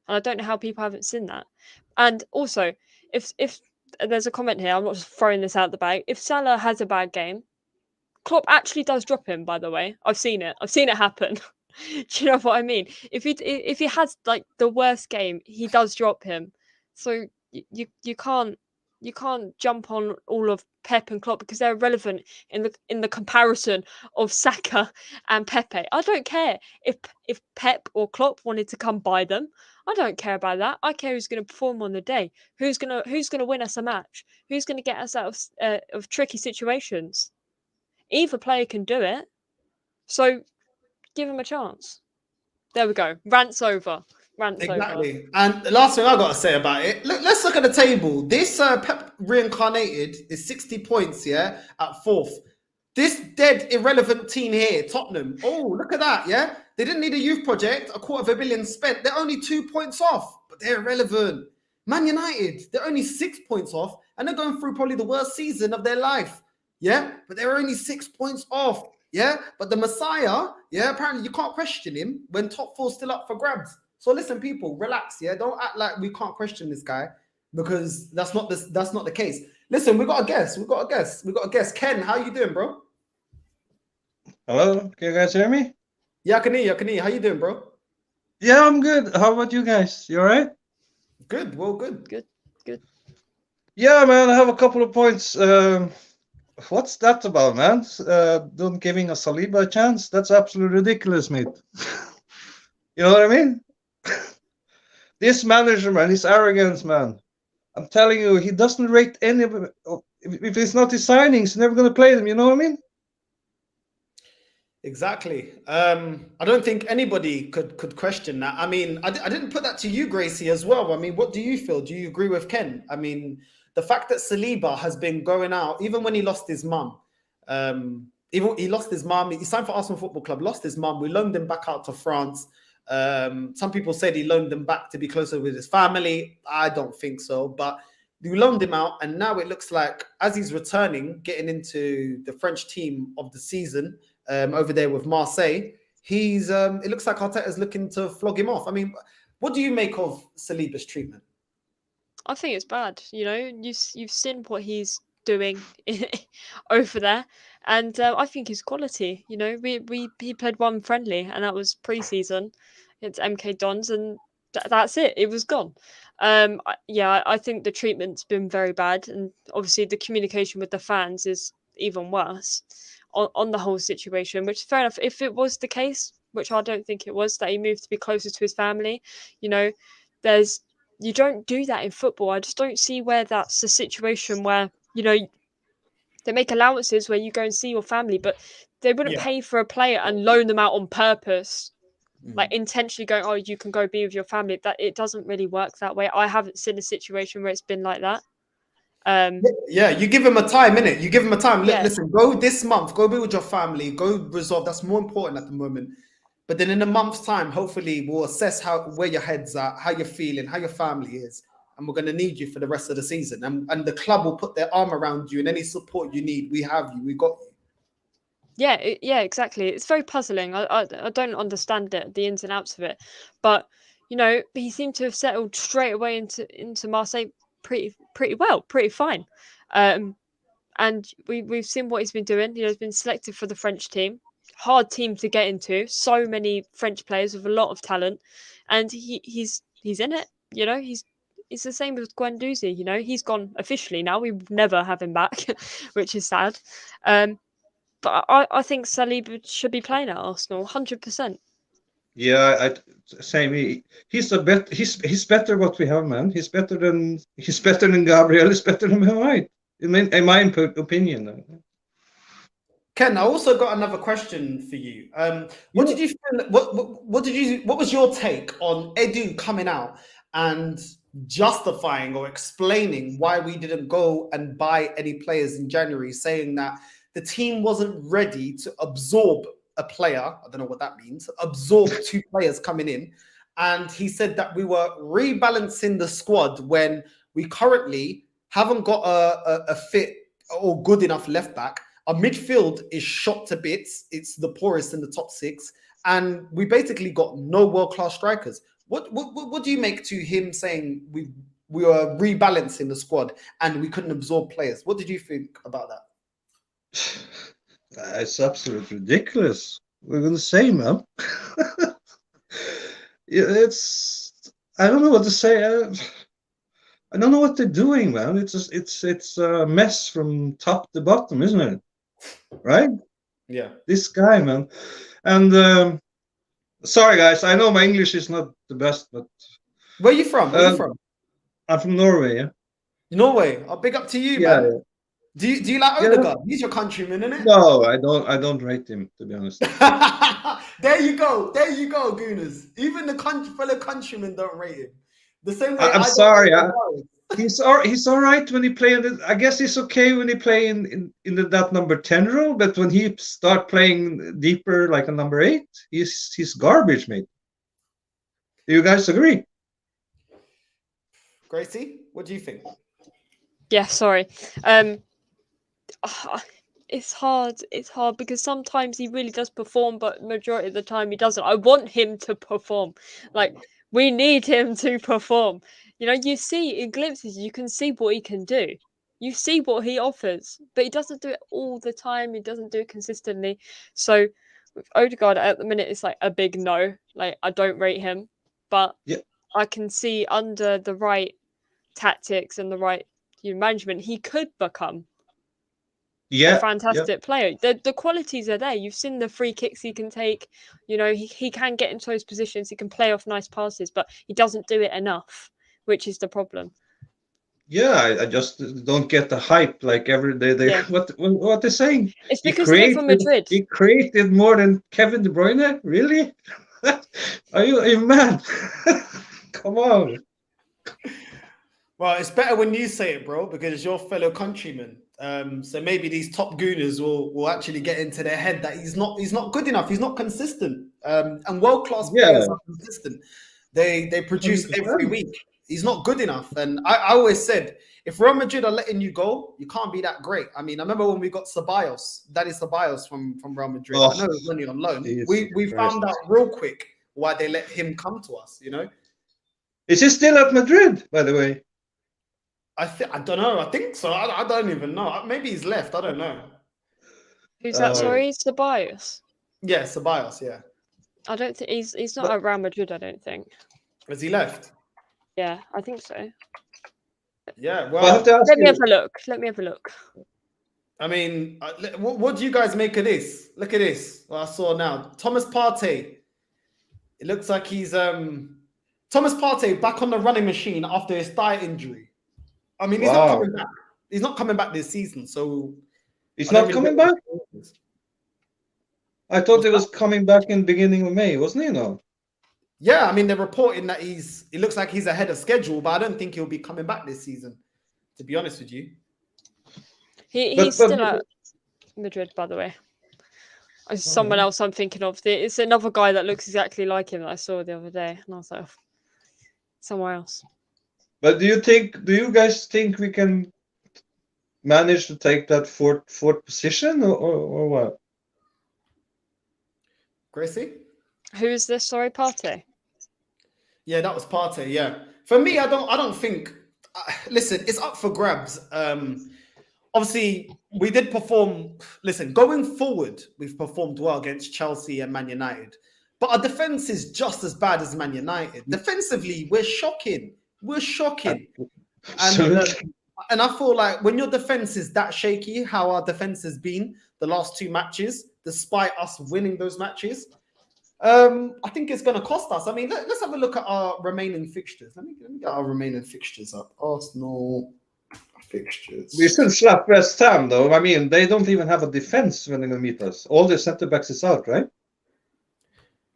And I don't know how people haven't seen that. And also, if there's a comment here, I'm not just throwing this out the bag. If Salah has a bad game, Klopp actually does drop him, by the way. I've seen it happen. Do you know what I mean? If he has like the worst game, he does drop him. So you can't jump on all of Pep and Klopp because they're irrelevant in the comparison of Saka and Pepe. I don't care if Pep or Klopp wanted to come by them. I don't care about that. I care who's going to perform on the day. Who's gonna win us a match? Who's going to get us out of tricky situations? Either player can do it, so give him a chance. There we go. Rants over. Rants over. Exactly. And the last thing I got to say about it, let's look at the table. This Pep reincarnated is 60 points, yeah, at fourth. This dead irrelevant team here, Tottenham. Oh, look at that, yeah. They didn't need a youth project, $250 million spent. They're only 2 points off, but they're irrelevant. Man United, they're only 6 points off, and they're going through probably the worst season of their life. Yeah, but they're only 6 points off. Yeah, but the Messiah, yeah, apparently you can't question him when top four's still up for grabs. So listen, people, relax. Yeah, don't act like we can't question this guy because that's not the case. Listen, we got a guest. We got a guest. Ken, how you doing, bro? Hello, can you guys hear me? Yeah, I can hear. How you doing, bro? Yeah, I'm good. How about you guys? You all right? Good. Well, good. Good. Yeah, man, I have a couple of points. What's that about, man? Don't giving a Saliba a chance? That's absolutely ridiculous, mate. You know what I mean? This manager, man, his arrogance, man. I'm telling you, he doesn't rate any of it. If it's not his signings, he's never going to play them. You know what I mean? Exactly. I don't think anybody could question that. I mean, I didn't put that to you, Gracie, as well. I mean, what do you feel? Do you agree with Ken? I mean, the fact that Saliba has been going out, even when he lost his mum, even he lost his mum, he signed for Arsenal Football Club, lost his mum, we loaned him back out to France. Some people said he loaned them back to be closer with his family. I don't think so, but we loaned him out, and now it looks like as he's returning, getting into the French team of the season, over there with Marseille, he's it looks like Arteta's looking to flog him off. I mean, what do you make of Saliba's treatment? I think it's bad. You know, you've seen what he's doing over there, and I think his quality. You know, he played one friendly, and that was pre-season. It's MK Dons, and that's it. It was gone. I think the treatment's been very bad, and obviously the communication with the fans is even worse on the whole situation. Which is fair enough. If it was the case, which I don't think it was, that he moved to be closer to his family, you know, you don't do that in football. I just don't see where that's a situation where, you know, they make allowances where you go and see your family, but they wouldn't pay for a player and loan them out on purpose, like intentionally going, oh, you can go be with your family. That it doesn't really work that way. I haven't seen a situation where it's been like that. Yeah, you give him a time, innit? You give him a time. Yeah. Listen, go this month, go be with your family, go resolve. That's more important at the moment. But then in a month's time, hopefully we'll assess where your head's at, how you're feeling, how your family is. And we're going to need you for the rest of the season. And the club will put their arm around you, and any support you need, we have you. We got you. Yeah, exactly. It's very puzzling. I don't understand it, the ins and outs of it. But, you know, he seemed to have settled straight away into Marseille pretty well, pretty fine. And we've seen what he's been doing. You know, he's been selected for the French team. Hard team to get into. So many French players with a lot of talent, and he's in it. You know, he's the same with Guendouzi. You know, he's gone officially now. We never have him back, which is sad. But I think Saliba should be playing at Arsenal, 100%. Yeah, same. He's better what we have, man. He's better than Gabriel. He's better than White, in my opinion. Ken, I also got another question for you. What did you feel? What was your take on Edu coming out and justifying or explaining why we didn't go and buy any players in January, saying that the team wasn't ready to absorb a player? I don't know what that means. Absorb two players coming in, and he said that we were rebalancing the squad when we currently haven't got a fit or good enough left back. Our midfield is shot to bits. It's the poorest in the top six. And we basically got no world-class strikers. What do you make to him saying we were rebalancing the squad and we couldn't absorb players? What did you think about that? It's absolutely ridiculous. We're going to say, man. I don't know what to say. I don't know what they're doing, man. It's a mess from top to bottom, isn't it? Right? Yeah. This guy, man. And sorry, guys. I know my English is not the best, but Where you from? Where you from? I'm from Norway. Yeah. Norway. I'll big up to you, Yeah. man. Do you like Yeah. Odegaard? He's your countryman, isn't it? No, I don't. I don't rate him, to be honest. There you go. There you go, Gooners. Even the fellow countrymen don't rate him. The same way I'm I sorry. don't rate He's all right when he play. I guess he's okay when he play in that number 10 role. But when he start playing deeper, like a number 8, he's garbage, mate. Do you guys agree? Gracie, what do you think? Yeah, sorry. It's hard. It's hard because sometimes he really does perform, but majority of the time he doesn't. I want him to perform. Like, we need him to perform. You know, you see in glimpses, you can see what he can do. You see what he offers, but he doesn't do it all the time. He doesn't do it consistently. So with Odegaard at the minute, it's like a big no. Like, I don't rate him, but Yeah. I can see under the right tactics and the right management, he could become a fantastic player. The qualities are there. You've seen the free kicks he can take. You know, he can get into those positions. He can play off nice passes, but he doesn't do it enough, which is the problem. Yeah, I just don't get the hype. Like every day, they what they're saying. It's because he came from Madrid. He created more than Kevin De Bruyne. Really? Are you mad? Come on. Well, it's better when you say it, bro, because it's your fellow countryman. So maybe these top gooners will actually get into their head that he's not good enough. He's not consistent. And world class players are consistent. They produce 100%. Every week. He's not good enough. And I always said, if Real Madrid are letting you go, you can't be that great. I mean, I remember when we got Ceballos, Daddy Ceballos from Real Madrid. I know it was only on loan. We found out real quick why they let him come to us, you know? Is he still at Madrid, by the way? I don't know. I think so. I don't even know. Maybe he's left. I don't know. Who's that? Sorry, Ceballos. Yeah, Ceballos. Yeah. I don't think he's not at Real Madrid. I don't think. Has he left? Yeah, I think so. Yeah. Well, let me have a look. Let me have a look. I mean, what do you guys make of this? Look at this. What I saw now. Thomas Partey. It looks like he's Thomas Partey back on the running machine after his thigh injury. I mean, he's not coming back. He's not coming back this season. So he's not coming back. I thought he was coming back in the beginning of May, wasn't he? No. Yeah, I mean, they're reporting that it looks like he's ahead of schedule, but I don't think he'll be coming back this season, to be honest with you. He's still at Madrid, by the way. It's someone else I'm thinking of. It's another guy that looks exactly like him that I saw the other day, and I was like, somewhere else. But do you guys think we can manage to take that fourth position, or what? Gracie? Who is this? Sorry, Partey. Yeah, that was Partey. Yeah, for me, I don't think. Listen, it's up for grabs. Obviously, we did perform. Listen, going forward, we've performed well against Chelsea and Man United, but our defense is just as bad as Man United. Defensively, we're shocking. We're shocking. And I feel like when your defense is that shaky, how our defense has been the last 2 matches, despite us winning those matches, I think it's going to cost us. I mean, let's have a look at our remaining fixtures. Let me get our remaining fixtures up. Arsenal fixtures. We still slap West Ham, though. I mean, they don't even have a defense when they're going to meet us. All their centre backs is out, right?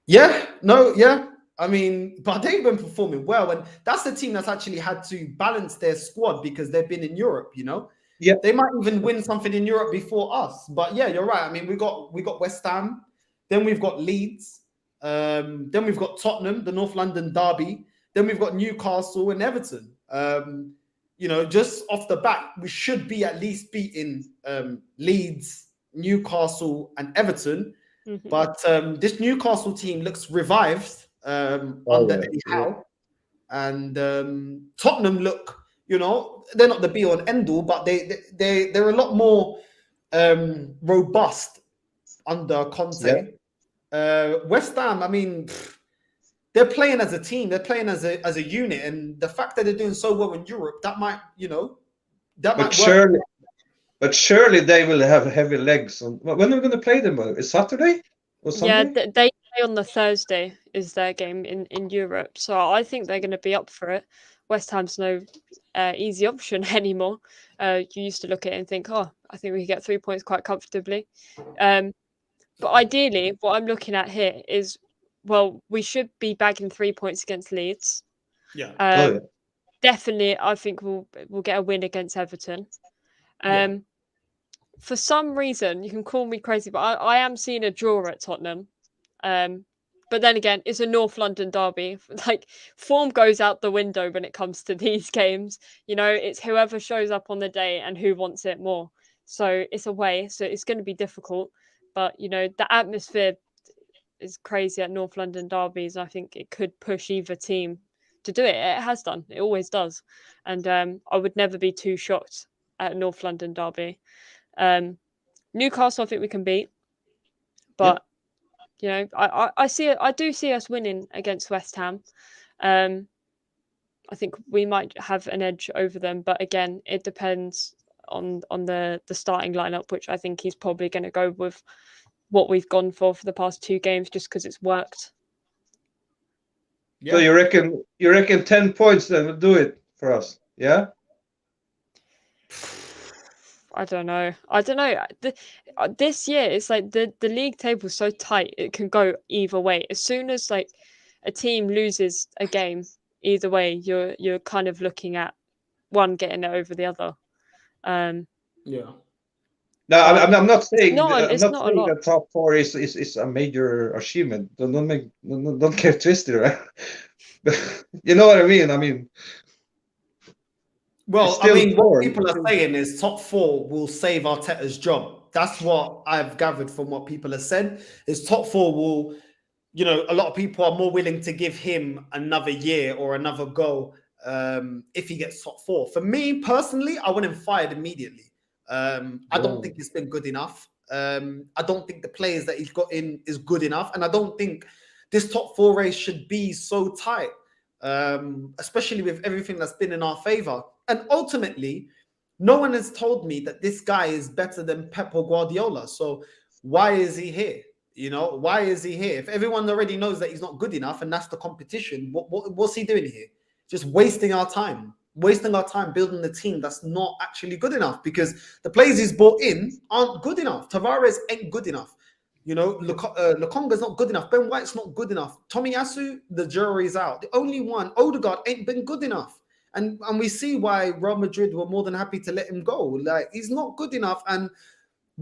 Yeah. No. Yeah. I mean, but they've been performing well, and that's the team that's actually had to balance their squad because they've been in Europe, you know? Yeah. They might even win something in Europe before us. But yeah, you're right. I mean, we got West Ham, then we've got Leeds, then we've got Tottenham, the North London derby, then we've got Newcastle and Everton. You know, just off the bat, we should be at least beating Leeds, Newcastle, and Everton. Mm-hmm. But this Newcastle team looks revived. Under Eddie Howe, and Tottenham look, you know, they're not the be all and end all, but they're a lot more robust under Conte. Yeah. West Ham, I mean, they're playing as a team. They're playing as a unit, and the fact that they're doing so well in Europe, that might, that But might work. surely they will have heavy legs. When are we going to play them? Is Saturday or Yeah, Sunday? they play on the Thursday is their game in Europe, so I think they're going to be up for it. West Ham's no easy option anymore. You used to look at it and think, oh, I think we could get 3 points quite comfortably. But ideally, what I'm looking at here is, well, we should be bagging 3 points against Leeds. Yeah. Oh, yeah. Definitely, I think we'll get a win against Everton. Yeah. For some reason, you can call me crazy, but I am seeing a draw at Tottenham. But then again, it's a North London derby. Like, form goes out the window when it comes to these games. It's whoever shows up on the day and who wants it more. So it's away, so it's going to be difficult. But the atmosphere is crazy at North London derbies. I think it could push either team to do it. It has done. It always does. And I would never be too shocked at a North London derby. Newcastle, I think we can beat, but I do see us winning against West Ham. I think we might have an edge over them, but again, it depends on the starting lineup, which I think he's probably going to go with what we've gone for the past 2 games, just because it's worked. So you reckon 10 points then will do it for us? Yeah. I don't know. This year, it's like the league table is so tight; it can go either way. As soon as like a team loses a game, either way, you're kind of looking at one getting it over the other. Yeah. No, I'm not saying It's not a lot. that top 4 is a major achievement. Don't get twisted, right? You know what I mean? Well, still what four. people are saying is top 4 will save Arteta's job. That's what I've gathered from what people have said. Is top 4 will, a lot of people are more willing to give him another year or another go if he gets top 4. For me personally, I want him fired immediately. I don't think it's been good enough. I don't think the players that he's got in is good enough, and I don't think this top 4 race should be so tight, especially with everything that's been in our favor. And ultimately, no one has told me that this guy is better than Pep or Guardiola. So why is he here? Why is he here? If everyone already knows that he's not good enough and that's the competition, what's he doing here? Just wasting our time building the team that's not actually good enough, because the players he's brought in aren't good enough. Tavares ain't good enough. Lokonga's not good enough. Ben White's not good enough. Tomiyasu, the jury's out. The only one, Odegaard, ain't been good enough. And we see why Real Madrid were more than happy to let him go. Like, he's not good enough. And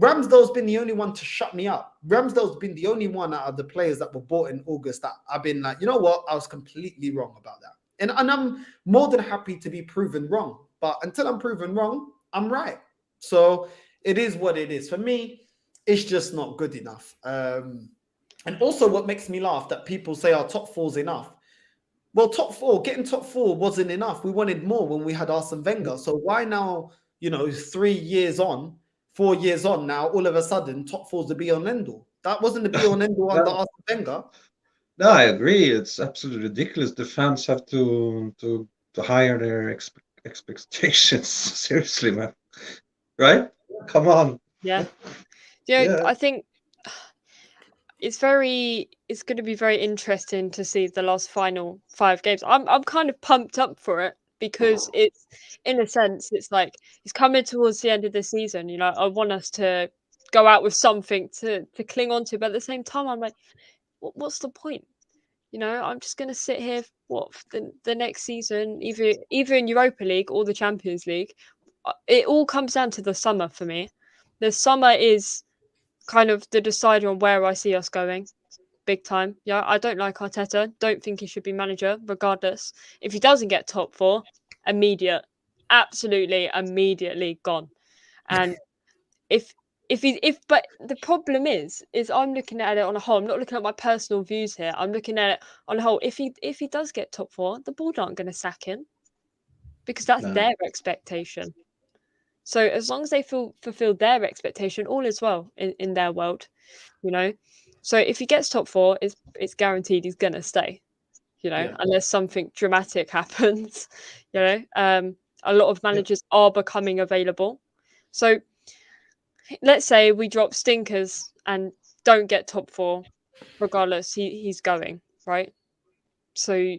Ramsdale's been the only one to shut me up. Ramsdale's been the only one out of the players that were bought in August that I've been like, you know what? I was completely wrong about that. And I'm more than happy to be proven wrong. But until I'm proven wrong, I'm right. So it is what it is. For me, it's just not good enough. And also what makes me laugh that people say our top 4's enough. Well, getting top 4 wasn't enough. We wanted more when we had Arsene Wenger. So why now, 3 years on, 4 years on now, all of a sudden, top 4's the be-all and end-all? That wasn't the be-all and end-all under Arsene Wenger. No, I agree. It's absolutely ridiculous. The fans have to higher their expectations. Seriously, man. Right? Come on. Yeah. Yeah. I think it's going to be very interesting to see the last final 5 games. I'm kind of pumped up for it, because it's, in a sense, it's like it's coming towards the end of the season. I want us to go out with something to cling on to, but at the same time, I'm like, what's the point? I'm just going to sit here for the next season, either in Europa League or the Champions League. It all comes down to the summer for me. The summer is kind of the decider on where I see us going, big time. Yeah, I don't like Arteta. Don't think he should be manager, regardless. If he doesn't get top 4, absolutely immediately gone. And but the problem is I'm looking at it on a whole. I'm not looking at my personal views here. I'm looking at it on a whole. If he does get top 4, the board aren't going to sack him, because that's their expectation. So as long as they fulfill their expectation, all is well in their world, So if he gets top 4, it's guaranteed he's going to stay. you know, Yeah. unless something dramatic happens, you know. A lot of managers are becoming available. So let's say we drop stinkers and don't get top 4, regardless, he's going, right? So,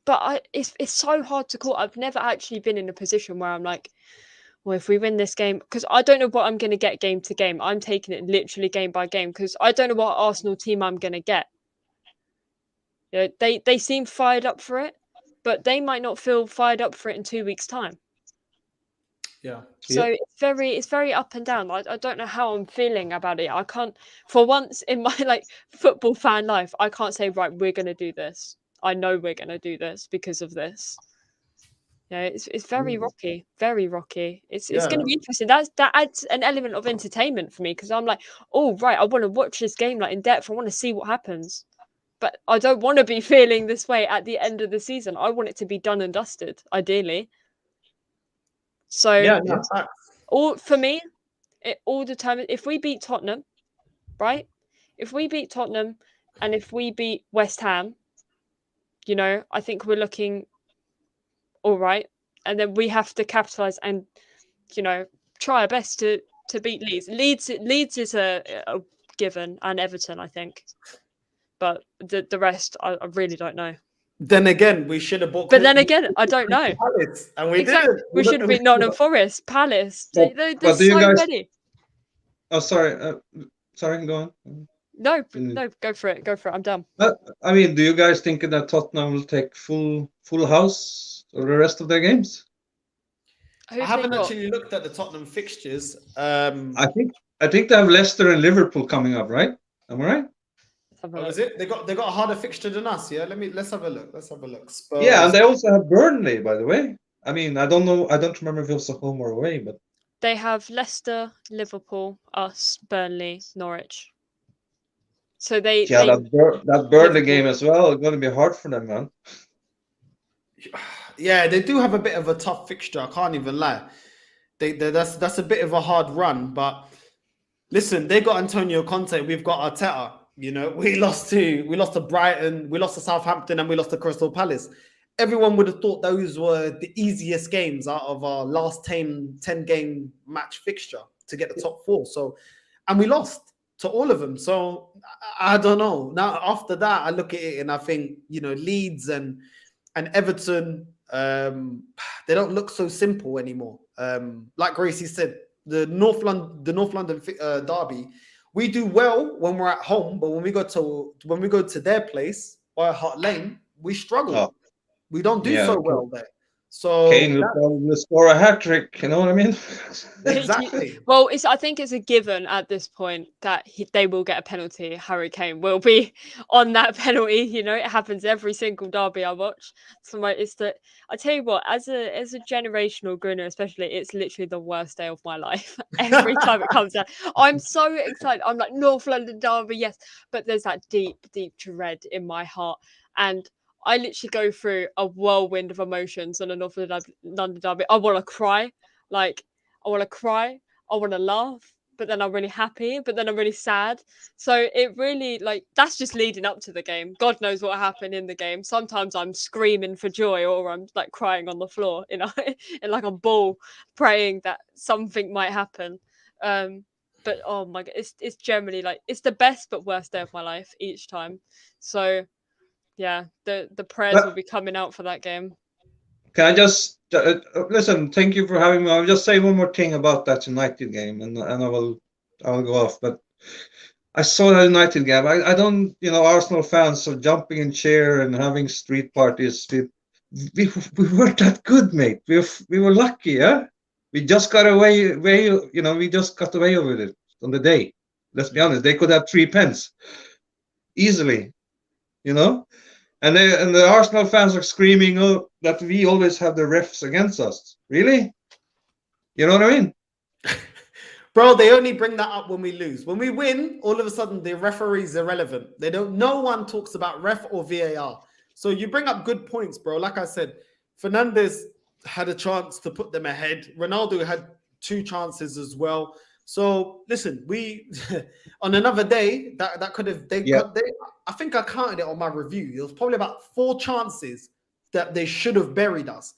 but it's so hard to call. I've never actually been in a position where I'm like, well, if we win this game, because I don't know what I'm going to get game to game. I'm taking it literally game by game because I don't know what Arsenal team I'm going to get. You know, they seem fired up for it, but they might not feel fired up for it in 2 weeks' time. Yeah. So it's very up and down. I don't know how I'm feeling about it. I can't, for once in my like football fan life, I can't say, right, we're going to do this. I know we're going to do this because of this. Yeah, it's very rocky, very rocky. It's going to be interesting. That adds an element of entertainment for me because I'm like, oh right, I want to watch this game like in depth. I want to see what happens, but I don't want to be feeling this way at the end of the season. I want it to be done and dusted, ideally. So all for me, it all determines if we beat Tottenham, right? If we beat Tottenham and if we beat West Ham, you know, I think we're looking all right. And then we have to capitalise and, you know, try our best to beat Leeds. Leeds is a given, and Everton, I think. But the rest, I really don't know. Then again, we should have bought. But then again, I don't know. Palace, and we Exactly. didn't. We should have beat Nottingham Forest, Palace. They're do you so guys- many. Oh, sorry. Sorry, go on. No, go for it. Go for it. I'm done. I mean, do you guys think that Tottenham will take full house for the rest of their games? I haven't actually looked at the Tottenham fixtures. I think they have Leicester and Liverpool coming up, right? Am I right? Is it? They got a harder fixture than us. Yeah. Let's have a look. Spurs. Yeah, and they also have Burnley, by the way. I mean, I don't know. I don't remember if it was a home or away, but they have Leicester, Liverpool, us, Burnley, Norwich. So that Burnley game as well. It's going to be hard for them, man. Yeah, they do have a bit of a tough fixture. I can't even lie. That's a bit of a hard run, but listen, they got Antonio Conte. We've got Arteta. You know, we lost to Brighton, we lost to Southampton, and we lost to Crystal Palace. Everyone would have thought those were the easiest games out of our last 10 game match fixture to get the top 4. So, and we lost to all of them. So I don't know. Now after that, I look at it and I think, you know, Leeds and Everton, they don't look so simple anymore. Like Gracie said, the North London derby, we do well when we're at home, but when we go to their place, White Hart Lane, we struggle. Oh. We don't do so well there. So Kane will probably score a hat trick. You know what I mean? Exactly. Well, I think it's a given at this point that they will get a penalty. Harry Kane will be on that penalty. You know, it happens every single derby I watch. So I tell you what, as a generational gooner, especially, it's literally the worst day of my life. Every time it comes out, I'm so excited. I'm like, North London derby, yes, but there's that deep dread in my heart, and I literally go through a whirlwind of emotions on a North London derby. I want to cry, I want to cry, I want to laugh, but then I'm really happy, but then I'm really sad. So it really, that's just leading up to the game. God knows what happened in the game. Sometimes I'm screaming for joy, or I'm crying on the floor, in like a ball, praying that something might happen. But oh my God, it's generally it's the best but worst day of my life each time. So yeah, the prayers will be coming out for that game. Can I just listen? Thank you for having me. I'll just say one more thing about that United game, and I will go off. But I saw that United game. I don't, Arsenal fans are jumping in chair and having street parties. We weren't that good, mate. We were lucky, yeah. We just got away. We just got away with it on the day. Let's be honest. They could have 3 pens easily, And the Arsenal fans are screaming that we always have the refs against us. Really? You know what I mean? Bro, they only bring that up when we lose. When we win, all of a sudden the referee's irrelevant. No one talks about ref or VAR. So you bring up good points, bro. Like I said, Fernandes had a chance to put them ahead. Ronaldo had 2 chances as well. So listen, we on another day that could have Yeah. I think I counted it on my review. There was probably about 4 chances that they should have buried us.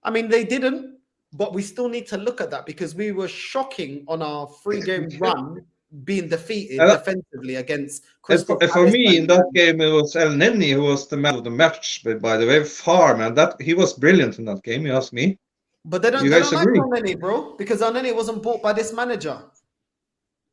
I mean, they didn't, but we still need to look at that because we were shocking on our 3-game run, being defeated defensively against Crystal For Palace. me, in that game, it was Elneny who was the man of the match. But by the way, far, man, that he was brilliant in that game. You ask me. But they You don't guys like agree? Elneny, bro, because Elneny wasn't bought by this manager.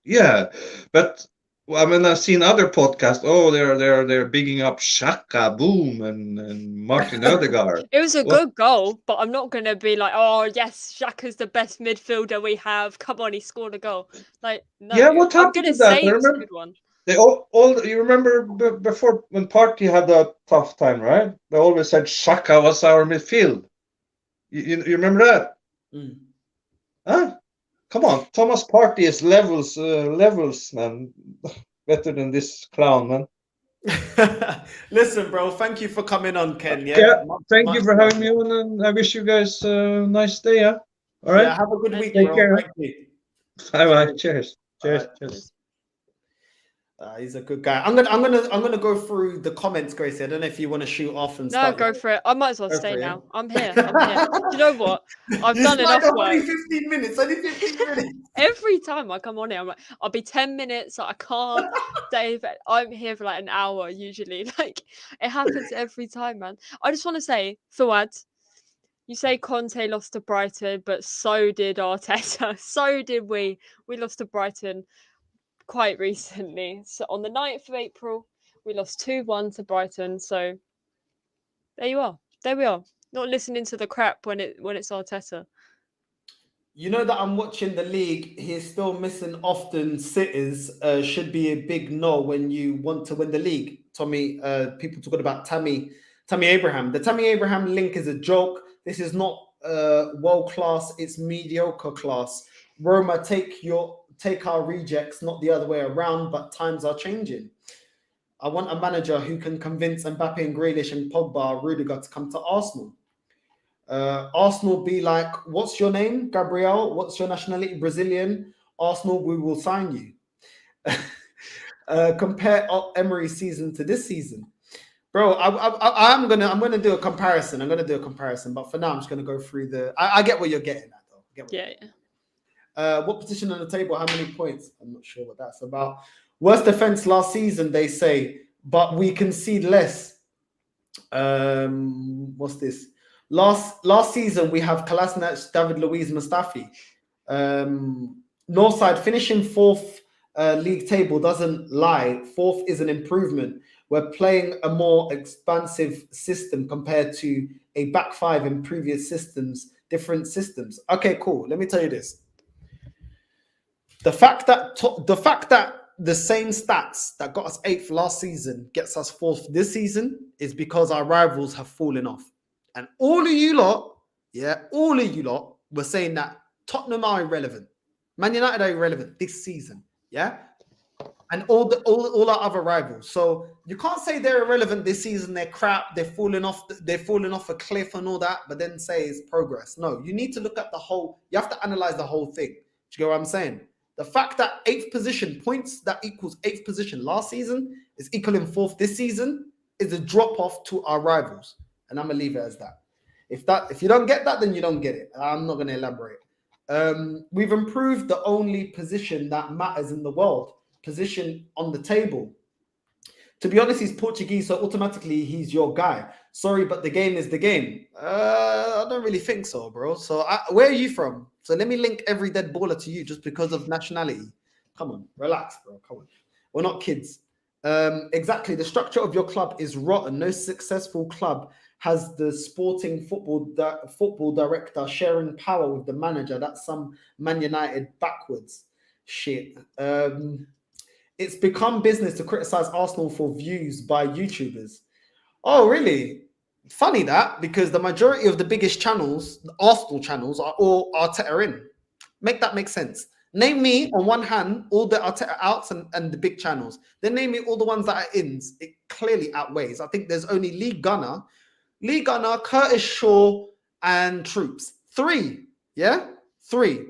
Yeah, but I mean, I've seen other podcasts. Oh, they're bigging up Xhaka, Boom, and Martin Odegaard. It was a What? good goal, but I'm not going to be like, oh, yes, Xhaka's the best midfielder we have. Come on, he scored a goal. Like, no, Yeah, what I'm happened going to to that? say I it was a remember good one. they all you remember before when Party had a tough time, right? They always said Xhaka was our midfield. You remember that? Mm. Huh? Come on, Thomas Party is levels, man. Better than this clown, man. Listen, bro, thank you for coming on, Ken. Yeah, Yeah, thank you for having me on, and I wish you guys a nice day. Yeah. All right. Yeah, have a good week, Take bro. care. Thank you. Bye bye. Cheers. Cheers. Alright. Cheers. He's a good guy. I'm gonna go through the comments, Gracie. I don't know if you want to shoot off and No, start. go for it. I might as well Go stay for it, yeah? now. I'm here. I'm here. Do you know what? I've It's done like enough only work. 15 minutes. Only 15 minutes. Every time I come on here, I'm like, I'll be 10 minutes. Like, I can't, Dave. I'm here for like an hour usually. Like, it happens every time, man. I just want to say, Fawad, you say Conte lost to Brighton, but so did Arteta. So did we. We lost to Brighton quite recently. So on the 9th of April, we lost 2-1 to Brighton. So there you are. There we are. Not listening to the crap when it's Arteta. You know that I'm watching the league. He's still missing often sitters. Should be a big no when you want to win the league. Tommy, people talking about Tammy Abraham. The Tammy Abraham link is a joke. This is not world class. It's mediocre class. Roma, take our rejects, not the other way around. But times are changing. I want a manager who can convince Mbappe and Grealish and Pogba, Rudiger to come to Arsenal. Arsenal be like, what's your name, Gabriel? What's your nationality? Brazilian. Arsenal, we will sign you. Compare Emery's season to this season, bro. I'm gonna do a comparison. But for now, I'm just gonna go through the. I get what you're getting at, though. Yeah. What position on the table? How many points? I'm not sure what that's about. Worst defense last season, they say, but we concede less. What's this? Last season, we have Kolasinac, David Luiz, Mustafi. Northside finishing 4th league table doesn't lie. 4th is an improvement. We're playing a more expansive system compared to a back 5 in previous systems, different systems. Okay, cool. Let me tell you this. The fact that the same stats that got us 8th last season gets us 4th this season is because our rivals have fallen off. And all of you lot were saying that Tottenham are irrelevant. Man United are irrelevant this season, yeah? And all our other rivals. So you can't say they're irrelevant this season, they're crap, they're falling off a cliff and all that, but then say it's progress. No, you need to look at the whole, you have to analyze the whole thing. Do you get what I'm saying? The fact that 8th position points that equals 8th position last season is equaling 4th this season is a drop off to our rivals. And I'm gonna leave it as that. If you don't get that, then you don't get it. I'm not gonna elaborate. We've improved the only position that matters in the world, position on the table. To be honest, he's Portuguese, so automatically he's your guy. Sorry, but the game is the game. I don't really think so, bro. So where are you from? So let me link every dead baller to you just because of nationality. Come on, relax, bro. Come on. We're not kids. Exactly. The structure of your club is rotten. No successful club has the sporting football director sharing power with the manager. That's some Man United backwards shit. It's become business to criticize Arsenal for views by YouTubers. Oh, really? Funny that, because the majority of the biggest channels, the Arsenal channels, are all Arteta in. Make that make sense. Name me on one hand all the Arteta outs and the big channels. Then name me all the ones that are ins. It clearly outweighs. I think there's only Lee Gunner, Curtis Shaw, and Troops. 3. Yeah? 3.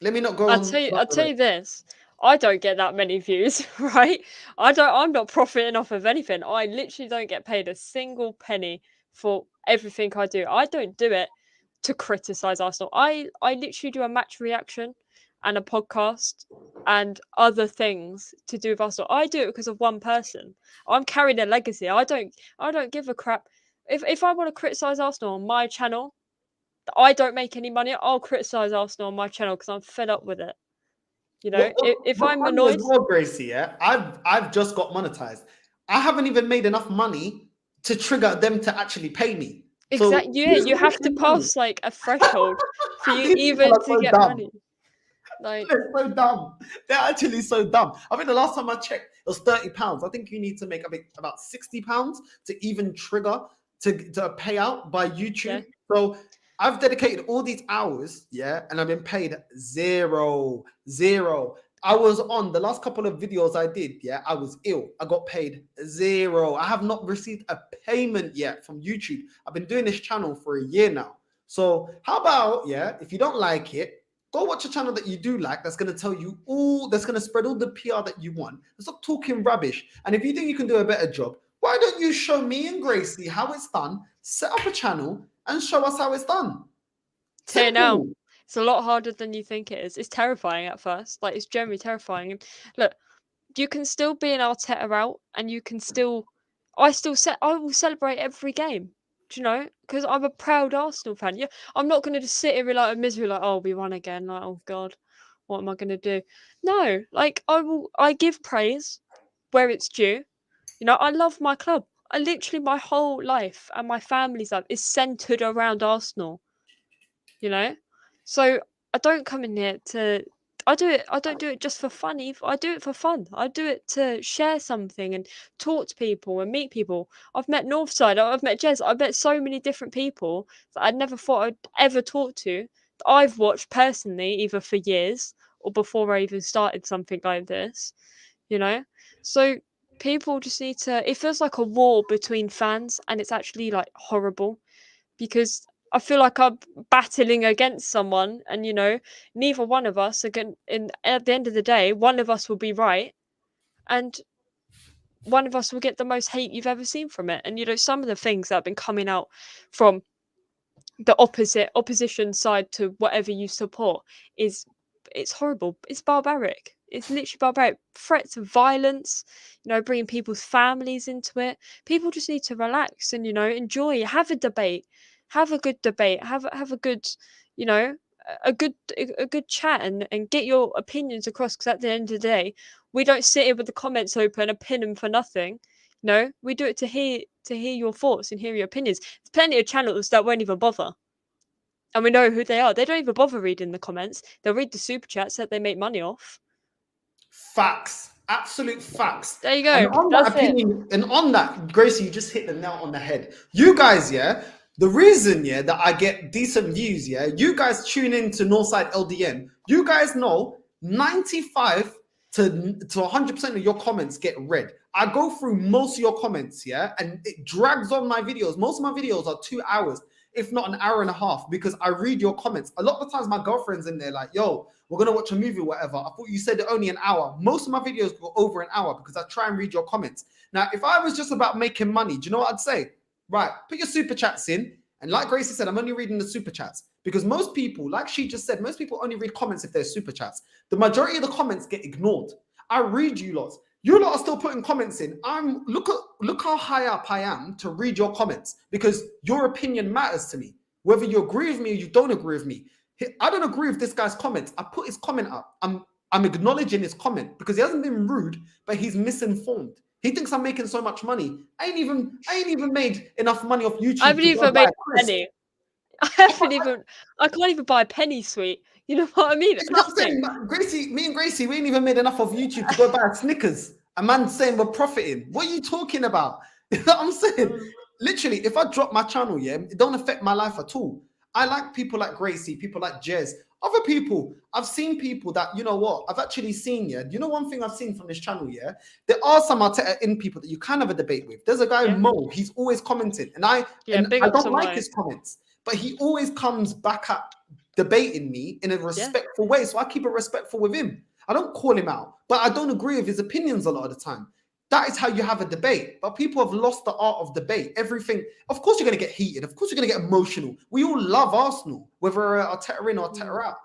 Let me not go I'll on. tell you this. I don't get that many views, right? I'm not profiting off of anything. I literally don't get paid a single penny for everything I do. I don't do it to criticize Arsenal. I literally do a match reaction and a podcast and other things to do with Arsenal. I do it because of one person. I'm carrying a legacy. I don't give a crap. If I want to criticize Arsenal on my channel, I don't make any money. I'll criticize Arsenal on my channel because I'm fed up with it. You know, if I'm annoyed, as well, Gracie, yeah, I've just got monetized. I haven't even made enough money to trigger them to actually pay me. exactly. Yeah, you have to pass like a threshold for you These even people are to so get dumb. money. Like, They're so dumb. They're actually so dumb. I think the last time I checked, it was £30. I think you need to make about £60 to even trigger to a payout by YouTube. Yeah. So I've dedicated all these hours, yeah, and I've been paid zero. I was on the last couple of videos I did, yeah, I was ill. I got paid zero. I have not received a payment yet from YouTube. I've been doing this channel for a year now. So how about, yeah, if you don't like it, go watch a channel that you do like that's going to tell you all, that's going to spread all the PR that you want. Stop talking rubbish. And if you think you can do a better job, why don't you show me and Gracie how it's done, set up a channel and show us how it's done? tell you now, Simple. it's a lot harder than you think it is. It's terrifying at first. Like, it's generally terrifying. And look, you can still be an Arteta out, and you can still, I will celebrate every game. Do you know? Because I'm a proud Arsenal fan. Yeah, I'm not going to just sit here in like a misery, like, oh, we won again. Like, oh God, what am I going to do? No, like I give praise where it's due. You know, I love my club. I literally, my whole life and my family's life is centered around Arsenal. You know, so I don't come in here to. I don't do it just for fun. I do it for fun. I do it to share something and talk to people and meet people. I've met Northside. I've met Jez. I've met so many different people that I never thought I'd ever talk to. That I've watched personally, either for years or before I even started something like this. You know, so people just need to. It feels like a war between fans, and it's actually like horrible because I feel like I'm battling against someone, and you know, neither one of us are going. At the end of the day, one of us will be right, and one of us will get the most hate you've ever seen from it. And you know, some of the things that have been coming out from the opposition side to whatever you support it's horrible. It's barbaric. It's literally barbaric. Threats of violence, you know, bringing people's families into it. People just need to relax and, you know, enjoy. Have a debate. Have a good debate. Have a good, you know, a good chat and get your opinions across. Because at the end of the day, we don't sit here with the comments open and pin them for nothing. No, we do it to hear your thoughts and hear your opinions. There's plenty of channels that won't even bother. And we know who they are. They don't even bother reading the comments. They'll read the super chats that they make money off. Facts. Absolute facts. There you go. And on That's that opinion, and on that, Gracie, you just hit the nail on the head. You guys, yeah, the reason, yeah, that I get decent views, yeah, you guys tune in to Northside LDN. You guys know 95 to 100% of your comments get read. I go through most of your comments, yeah, and it drags on my videos. Most of my videos are 2 hours, if not an hour and a half, because I read your comments. A lot of the times my girlfriend's in there like, yo, we're going to watch a movie or whatever. I thought you said only an hour. Most of my videos go over an hour because I try and read your comments. Now, if I was just about making money, do you know what I'd say? Right, put your super chats in. And like Gracie said, I'm only reading the super chats because most people, like she just said, most people only read comments if they're super chats. The majority of the comments get ignored. I read you lots. You lot are still putting comments in. Look how high up I am to read your comments because your opinion matters to me. Whether you agree with me or you don't agree with me. I don't agree with this guy's comments. I put his comment up. I'm acknowledging his comment because he hasn't been rude, but he's misinformed. He thinks I'm making so much money. I ain't even made enough money off YouTube. I haven't even made a penny. I can't even buy a penny sweet. You know what I mean? You know what I'm saying? Gracie, me and Gracie, we ain't even made enough of YouTube to go buy a Snickers. A man saying we're profiting. What are you talking about? You know what I'm saying? Literally, if I drop my channel, yeah, it don't affect my life at all. I like people like Gracie, people like Jez, other people. I've seen people that, you know what, I've actually seen, yeah. You know one thing I've seen from this channel, yeah? There are some Arteta in people that you can have a debate with. There's a guy, Mo, he's always commenting. And I don't like his comments, but he always comes back debating me in a respectful way. So I keep it respectful with him. I don't call him out, but I don't agree with his opinions a lot of the time. That is how you have a debate. But people have lost the art of debate. Everything, of course, you're going to get heated. Of course, you're going to get emotional. We all love Arsenal, whether Arteta in or Arteta out.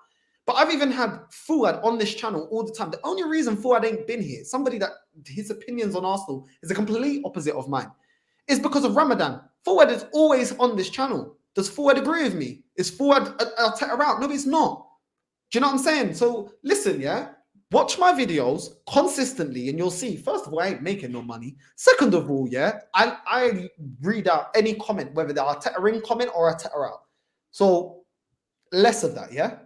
But I've even had Fuad on this channel all the time. The only reason Fuad ain't been here, somebody that his opinions on Arsenal is a complete opposite of mine, is because of Ramadan. Fuad is always on this channel. Does Fuad agree with me? Is Fuad Arteta out? No, he's not. Do you know what I'm saying? So listen, yeah. Watch my videos consistently and you'll see, first of all, I ain't making no money. Second of all, yeah, I read out any comment, whether they're Arteta in comment or Arteta out. So less of that, yeah?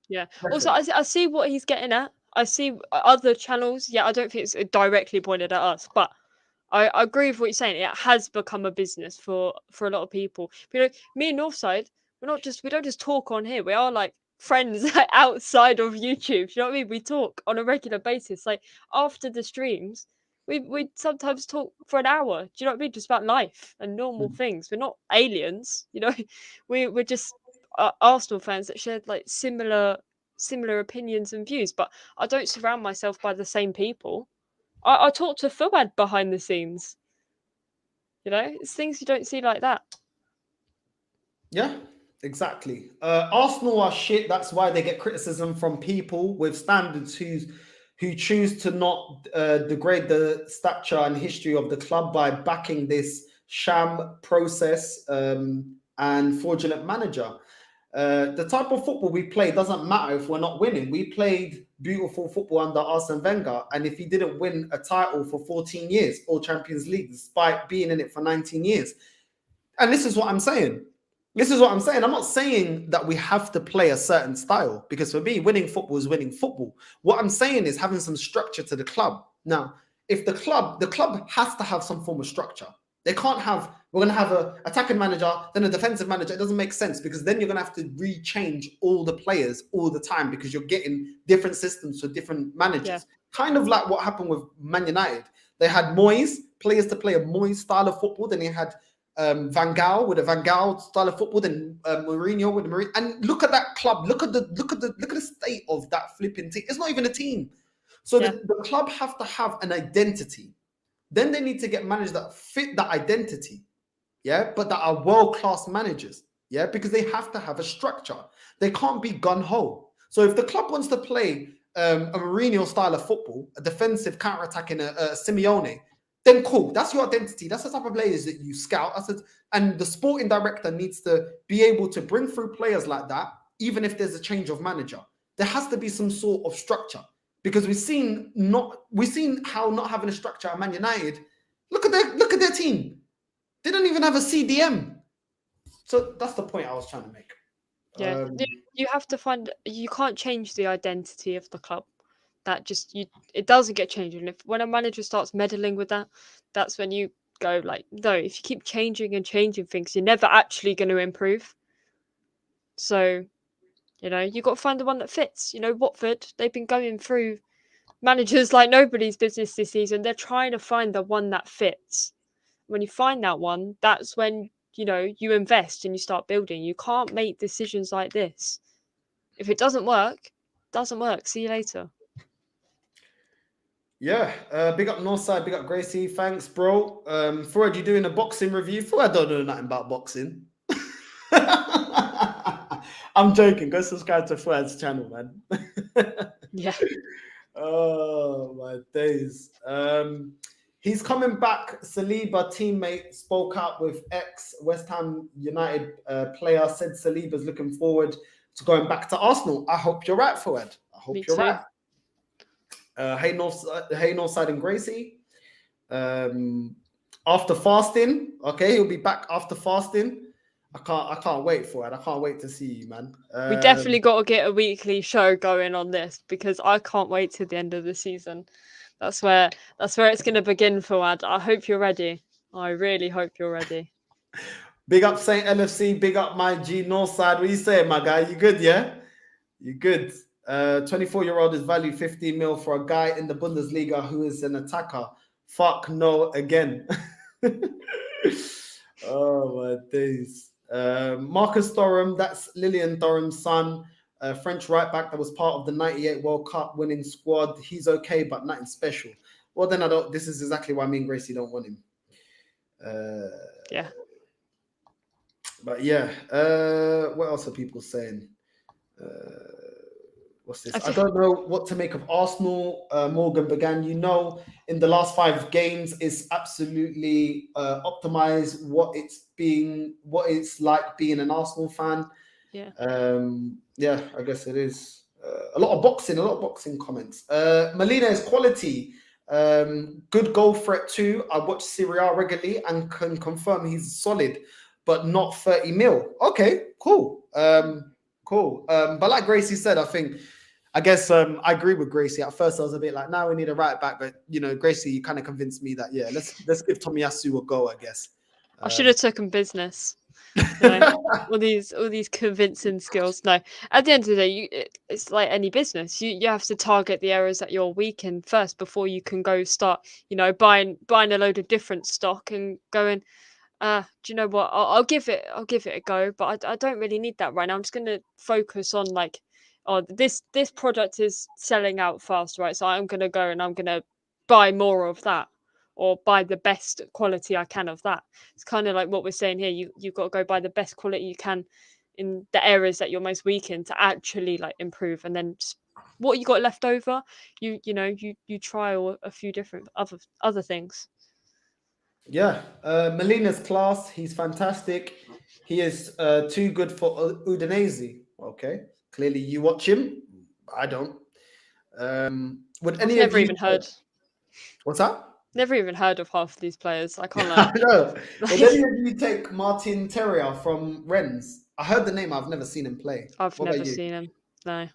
Yeah. Also, I see what he's getting at. I see other channels. Yeah, I don't think it's directly pointed at us, but I agree with what you're saying. It has become a business for a lot of people. But, you know, me and Northside, we don't just talk on here. We are like friends outside of YouTube. Do you know what I mean? We talk on a regular basis. Like after the streams, we sometimes talk for an hour. Do you know what I mean? Just about life and normal things. We're not aliens, you know. We're just Arsenal fans that share like similar opinions and views. But I don't surround myself by the same people. I talk to Fuad behind the scenes. You know, it's things you don't see like that. Yeah, exactly. Arsenal are shit. That's why they get criticism from people with standards who choose to not degrade the stature and history of the club by backing this sham process and fraudulent manager. The type of football we play doesn't matter if we're not winning. We played beautiful football under Arsene Wenger, and if he didn't win a title for 14 years, or Champions League, despite being in it for 19 years. And this is what I'm saying. I'm not saying that we have to play a certain style, because for me, winning football is winning football. What I'm saying is having some structure to the club. Now, if the club has to have some form of structure. They can't have, we're going to have an attacking manager, then a defensive manager. It doesn't make sense, because then you're going to have to rechange all the players all the time, because you're getting different systems for different managers. Yeah. Kind of like what happened with Man United. They had Moyes, players to play a Moyes style of football. Then they had Van Gaal with a Van Gaal style of football. Then Mourinho with Mourinho. And look at that club. Look at the state of that flipping team. It's not even a team. So the club have to have an identity. Then they need to get managers that fit that identity, yeah, but that are world-class managers, yeah, because they have to have a structure. They can't be gun-ho. So if the club wants to play a Mourinho style of football, a defensive counter-attacking a Simeone, then cool. That's your identity. That's the type of players that you scout. And the sporting director needs to be able to bring through players like that, even if there's a change of manager. There has to be some sort of structure. Because we've seen how not having a structure at Man United. Look at their team. They don't even have a CDM. So that's the point I was trying to make. Yeah, you have to find. You can't change the identity of the club. That just it doesn't get changed. And when a manager starts meddling with that, that's when you go like, no. If you keep changing and changing things, you're never actually going to improve. So, you know, you got to find the one that fits. You know, Watford, they've been going through managers like nobody's business this season. They're trying to find the one that fits. When you find that one, that's when, you know, you invest and you start building. You can't make decisions like this. If it doesn't work, it doesn't work. See you later. Yeah, big up Northside, big up Gracie. Thanks, bro. Fuad, you doing a boxing review? Fuad don't know nothing about boxing. I'm joking. Go subscribe to Fuad's channel, man. Yeah. Oh my days. He's coming back. Saliba teammate spoke out with ex-West Ham United player, said Saliba's looking forward to going back to Arsenal. I hope you're right, Fuad. I hope you're right. Hey Northside and Gracie. After fasting, okay, he'll be back after fasting. I can't wait for it. I can't wait to see you, man. We definitely got to get a weekly show going on this, because I can't wait till the end of the season. That's where it's going to begin, Fuad. I hope you're ready. I really hope you're ready. Big up Saint LFC. Big up my G Northside. What you saying, my guy? You good? Yeah, you good. 24-year-old is valued 15 mil for a guy in the Bundesliga who is an attacker. Fuck no again. Oh my days. Marcus Thuram, that's Lillian Thuram's son, French right back that was part of the '98 World Cup winning squad. He's okay, but nothing special. Well, then I don't. This is exactly why me and Gracie don't want him. Yeah. But yeah, what else are people saying? What's this? I don't know what to make of Arsenal. Morgan began, in the last 5 games, it's absolutely optimized what it's like being an Arsenal fan. Yeah. Yeah, I guess it is. A lot of boxing comments. Molina is quality. Good goal threat too. I watch Serie A regularly and can confirm he's solid, but not 30 mil. Okay, cool. Cool. But like Gracie said, I guess I agree with Gracie. At first, I was a bit like, "Now we need a right back," but Gracie, you kind of convinced me that let's give Tomiyasu a go. I guess I should have taken business. All these convincing skills. No, at the end of the day, it's like any business. You have to target the areas that you're weak in first before you can go start, buying a load of different stock and going. Do you know what? I'll give it a go, but I don't really need that right now. I'm just gonna focus on this product is selling out fast, right? So I'm gonna go and I'm gonna buy more of that, or buy the best quality I can of that. It's kind of like what we're saying here. You've got to go buy the best quality you can in the areas that you're most weak in to actually improve, and then just what you got left over, you trial a few different other things. Yeah, Molina's class. He's fantastic. He is too good for Udinese. Okay, clearly you watch him. I don't. Would any I've never of you even heard. What's that? Never even heard of half of these players. I can't lie. I know. Would any of you take Martin Terrier from Rennes? I heard the name. I've never seen him play. I've What never about you? seen him. No.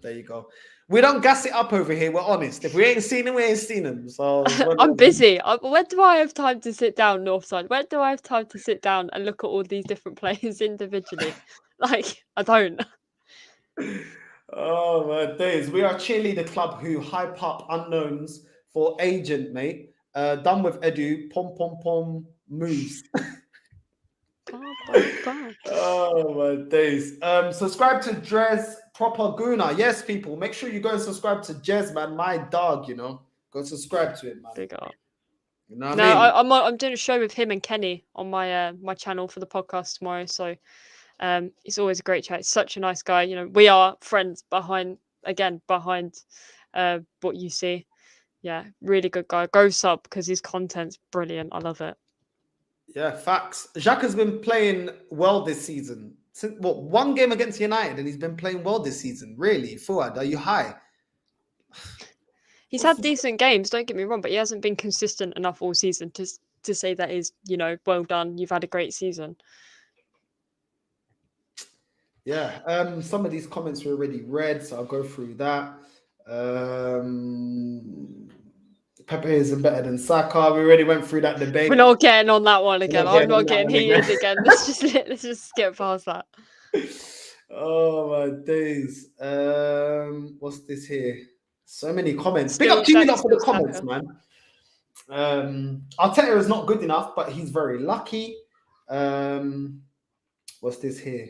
There you go. We don't gas it up over here. We're honest. If we ain't seen him, we ain't seen him. So I'm busy. When do I have time to sit down, Northside? When do I have time to sit down and look at all these different players individually? I don't. Oh my days. We are cheerleader club who hype up unknowns for agent, mate. Done with Edu. Pom pom pom moves. Oh my days. Subscribe to Drez Proper Gooner. Yes, people. Make sure you go and subscribe to Jez, man. My dog, Go subscribe to it, man. Big up. You know what I mean? I'm doing a show with him and Kenny on my my channel for the podcast tomorrow. So it's always a great chat. He's such a nice guy. We are friends behind what you see. Yeah, really good guy. Go sub because his content's brilliant. I love it. Yeah, facts. Jacques has been playing well this season. Since one game against United, and he's been playing well this season. Really, Fuad, are you high? He's had decent games, don't get me wrong, but he hasn't been consistent enough all season to say that is, well done. You've had a great season. Yeah. Some of these comments were already read, so I'll go through that. Pepe isn't better than Saka. We already went through that debate. We're not getting on that one again. I'm not getting heated again. Let's just skip past that. Oh my days. What's this here? So many comments. Big up to you lot for the comments, man. Arteta is not good enough, but he's very lucky. What's this here?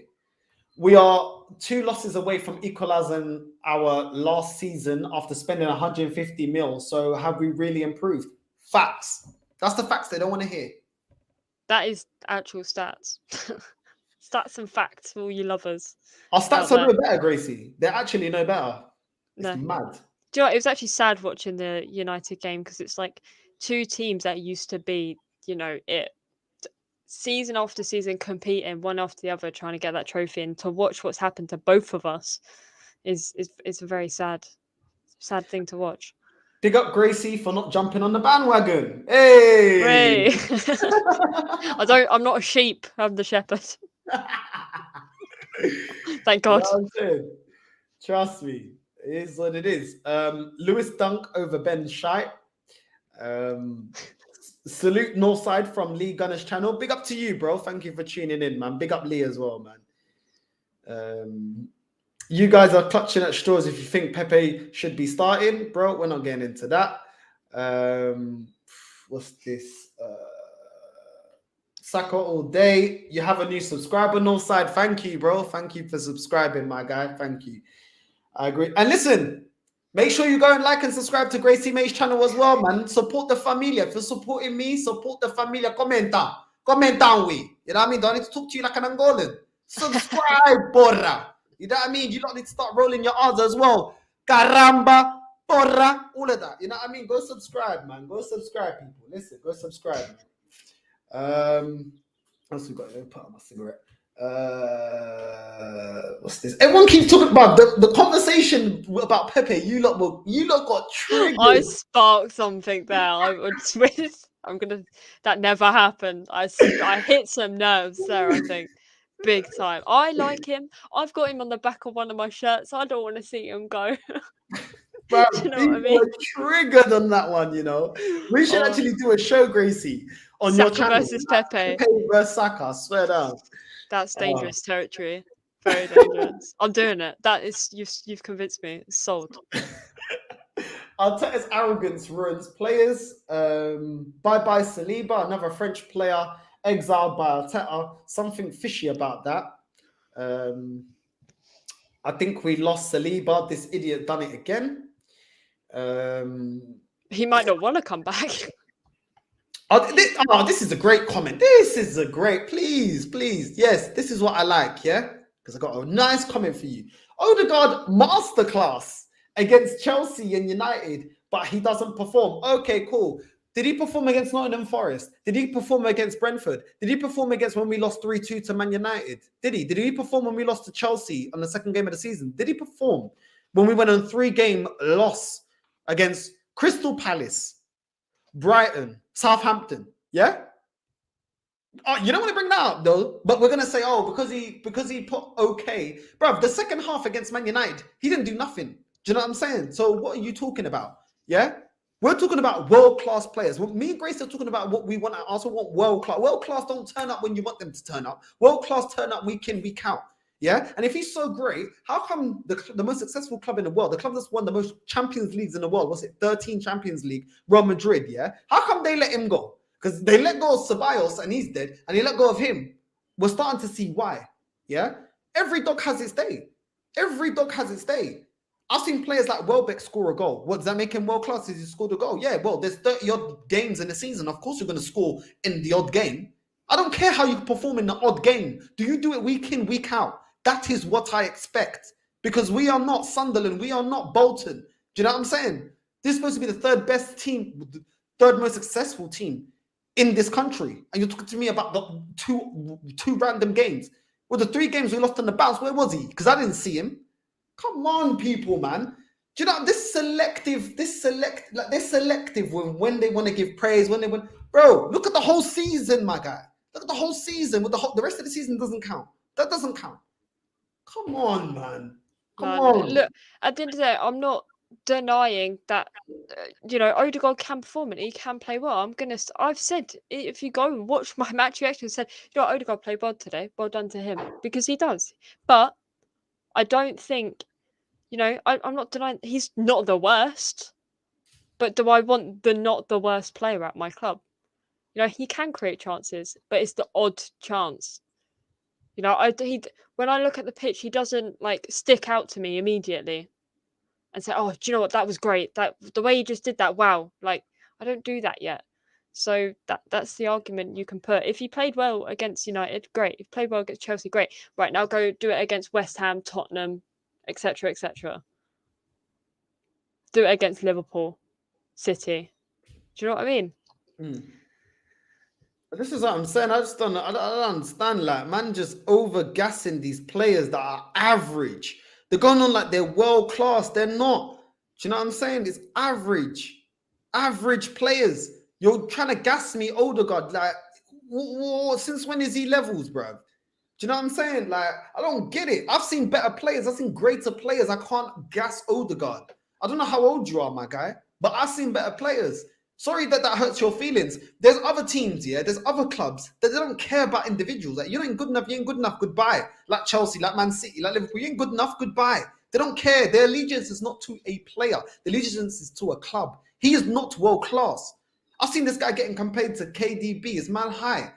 We are 2 losses away from equalizing our last season after spending 150 mil. So have we really improved? Facts. That's the facts they don't want to hear. That is actual stats. Stats and facts for all you lovers. Our stats are no better, Gracie. They're actually no better. It's mad. Do you know what? It was actually sad watching the United game because it's like 2 teams that used to be, it season after season competing one after the other trying to get that trophy, and to watch what's happened to both of us is a very sad thing to watch. Big up Gracie for not jumping on the bandwagon. Hey! I'm not a sheep, I'm the shepherd. Thank God. Trust me, it is what it is. Lewis Dunk over Ben Shite. Salute Northside from Lee Gunner's channel. Big up to you, bro. Thank you for tuning in, man. Big up Lee as well, man. You guys are clutching at straws if you think Pepe should be starting, bro. We're not getting into that. What's this? Saka all day. You have a new subscriber, Northside. Thank you, bro. Thank you for subscribing, my guy. Thank you. I agree. And listen, make sure you go and like and subscribe to Gracie Mae's channel as well, man. Support the familia. If you're supporting me, support the familia. Commenta. Commenta, we. You know what I mean? Don't need to talk to you like an Angolan. Subscribe, porra. You know what I mean? You don't need to start rolling your R's as well. Caramba, porra, all of that. You know what I mean? Go subscribe, man. Go subscribe, people. Listen, go subscribe, man. What else we got? Let me put on my cigarette. What's this? Everyone keeps talking about the conversation about Pepe. You lot got triggered. I sparked something there. I would switch. That never happened. I hit some nerves there, I think. Big time. I like him. I've got him on the back of one of my shirts. I don't want to see him go. Bro, Do you know people what I mean? are triggered on that one, you know. We should actually do a show, Gracie, on your Saka channel. versus Pepe. Pepe versus Saka, I swear down. That's dangerous territory. Very dangerous. I'm doing it. That is, you've convinced me. It's sold. Arteta's arrogance ruins players. Bye-bye Saliba, another French player exiled by Arteta. Something fishy about that. I think we lost Saliba. This idiot done it again. He might not want to come back. This is a great comment. This is a great, please. Yes, this is what I like, yeah? Because I got a nice comment for you. Odegaard masterclass against Chelsea and United, but he doesn't perform. Okay, cool. Did he perform against Nottingham Forest? Did he perform against Brentford? Did he perform against when we lost 3-2 to Man United? Did he? Did he perform when we lost to Chelsea on the second game of the season? Did he perform when we went on a 3-game loss against Crystal Palace, Brighton, Southampton? Yeah? Oh, you don't want to bring that up though, but we're gonna say, oh, because he put okay. Bro, the second half against Man United, he didn't do nothing. Do you know what I'm saying? So what are you talking about? Yeah? We're talking about world-class players. Me and Grace are talking about what we want. I also want world-class. World-class don't turn up when you want them to turn up. World-class turn up week in, week out. Yeah? And if he's so great, how come the most successful club in the world, the club that's won the most Champions Leagues in the world, what's it, 13 Champions League, Real Madrid, yeah? How come they let him go? Because they let go of Ceballos and he's dead, and they let go of him. We're starting to see why. Yeah? Every dog has its day. Every dog has its day. I've seen players like Welbeck score a goal. What does that make him world class? Is he scored a goal? Yeah, well, there's 30 odd games in the season. Of course, you're going to score in the odd game. I don't care how you perform in the odd game. Do you do it week in, week out? That is what I expect. Because we are not Sunderland. We are not Bolton. Do you know what I'm saying? This is supposed to be the third best team, the third most successful team in this country. And you're talking to me about the two random games. Well, the 3 games we lost on the bounce, where was he? Because I didn't see him. Come on, people, man. Do you know they're selective when they want to give praise, when they want. Bro, look at the whole season, my guy. Look at the whole season. The rest of the season doesn't count. That doesn't count. Come on, man. Come on. Look, at the end of the day, I'm not denying that. Odegaard can perform and he can play well. I've said, if you go and watch my match reaction, said, Odegaard played well today. Well done to him, because he does. But I don't think, I'm not denying he's not the worst, but do I want not the worst player at my club? He can create chances, but it's the odd chance. When I look at the pitch, he doesn't stick out to me immediately and say, oh, do you know what? That was great. The way he just did that. Wow. I don't do that yet. So that's the argument you can put. If he played well against United, great. If he played well against Chelsea, great. Right, now go do it against West Ham, Tottenham, etc., etc. Do it against Liverpool, City. Do you know what I mean? This is what I'm saying. I don't understand. Man, just over-gassing these players that are average. They're going on like they're world-class. They're not. Do you know what I'm saying? It's average. Average players. You're trying to gas me, Odegaard. Since when is he levels, bro? Do you know what I'm saying? I don't get it. I've seen better players. I've seen greater players. I can't gas Odegaard. I don't know how old you are, my guy, but I've seen better players. Sorry that hurts your feelings. There's other teams, yeah? There's other clubs that they don't care about individuals. You ain't good enough, you ain't good enough, goodbye. Like Chelsea, like Man City, like Liverpool, you ain't good enough, goodbye. They don't care. Their allegiance is not to a player. Their allegiance is to a club. He is not world class. I've seen this guy getting compared to KDB. It's man high.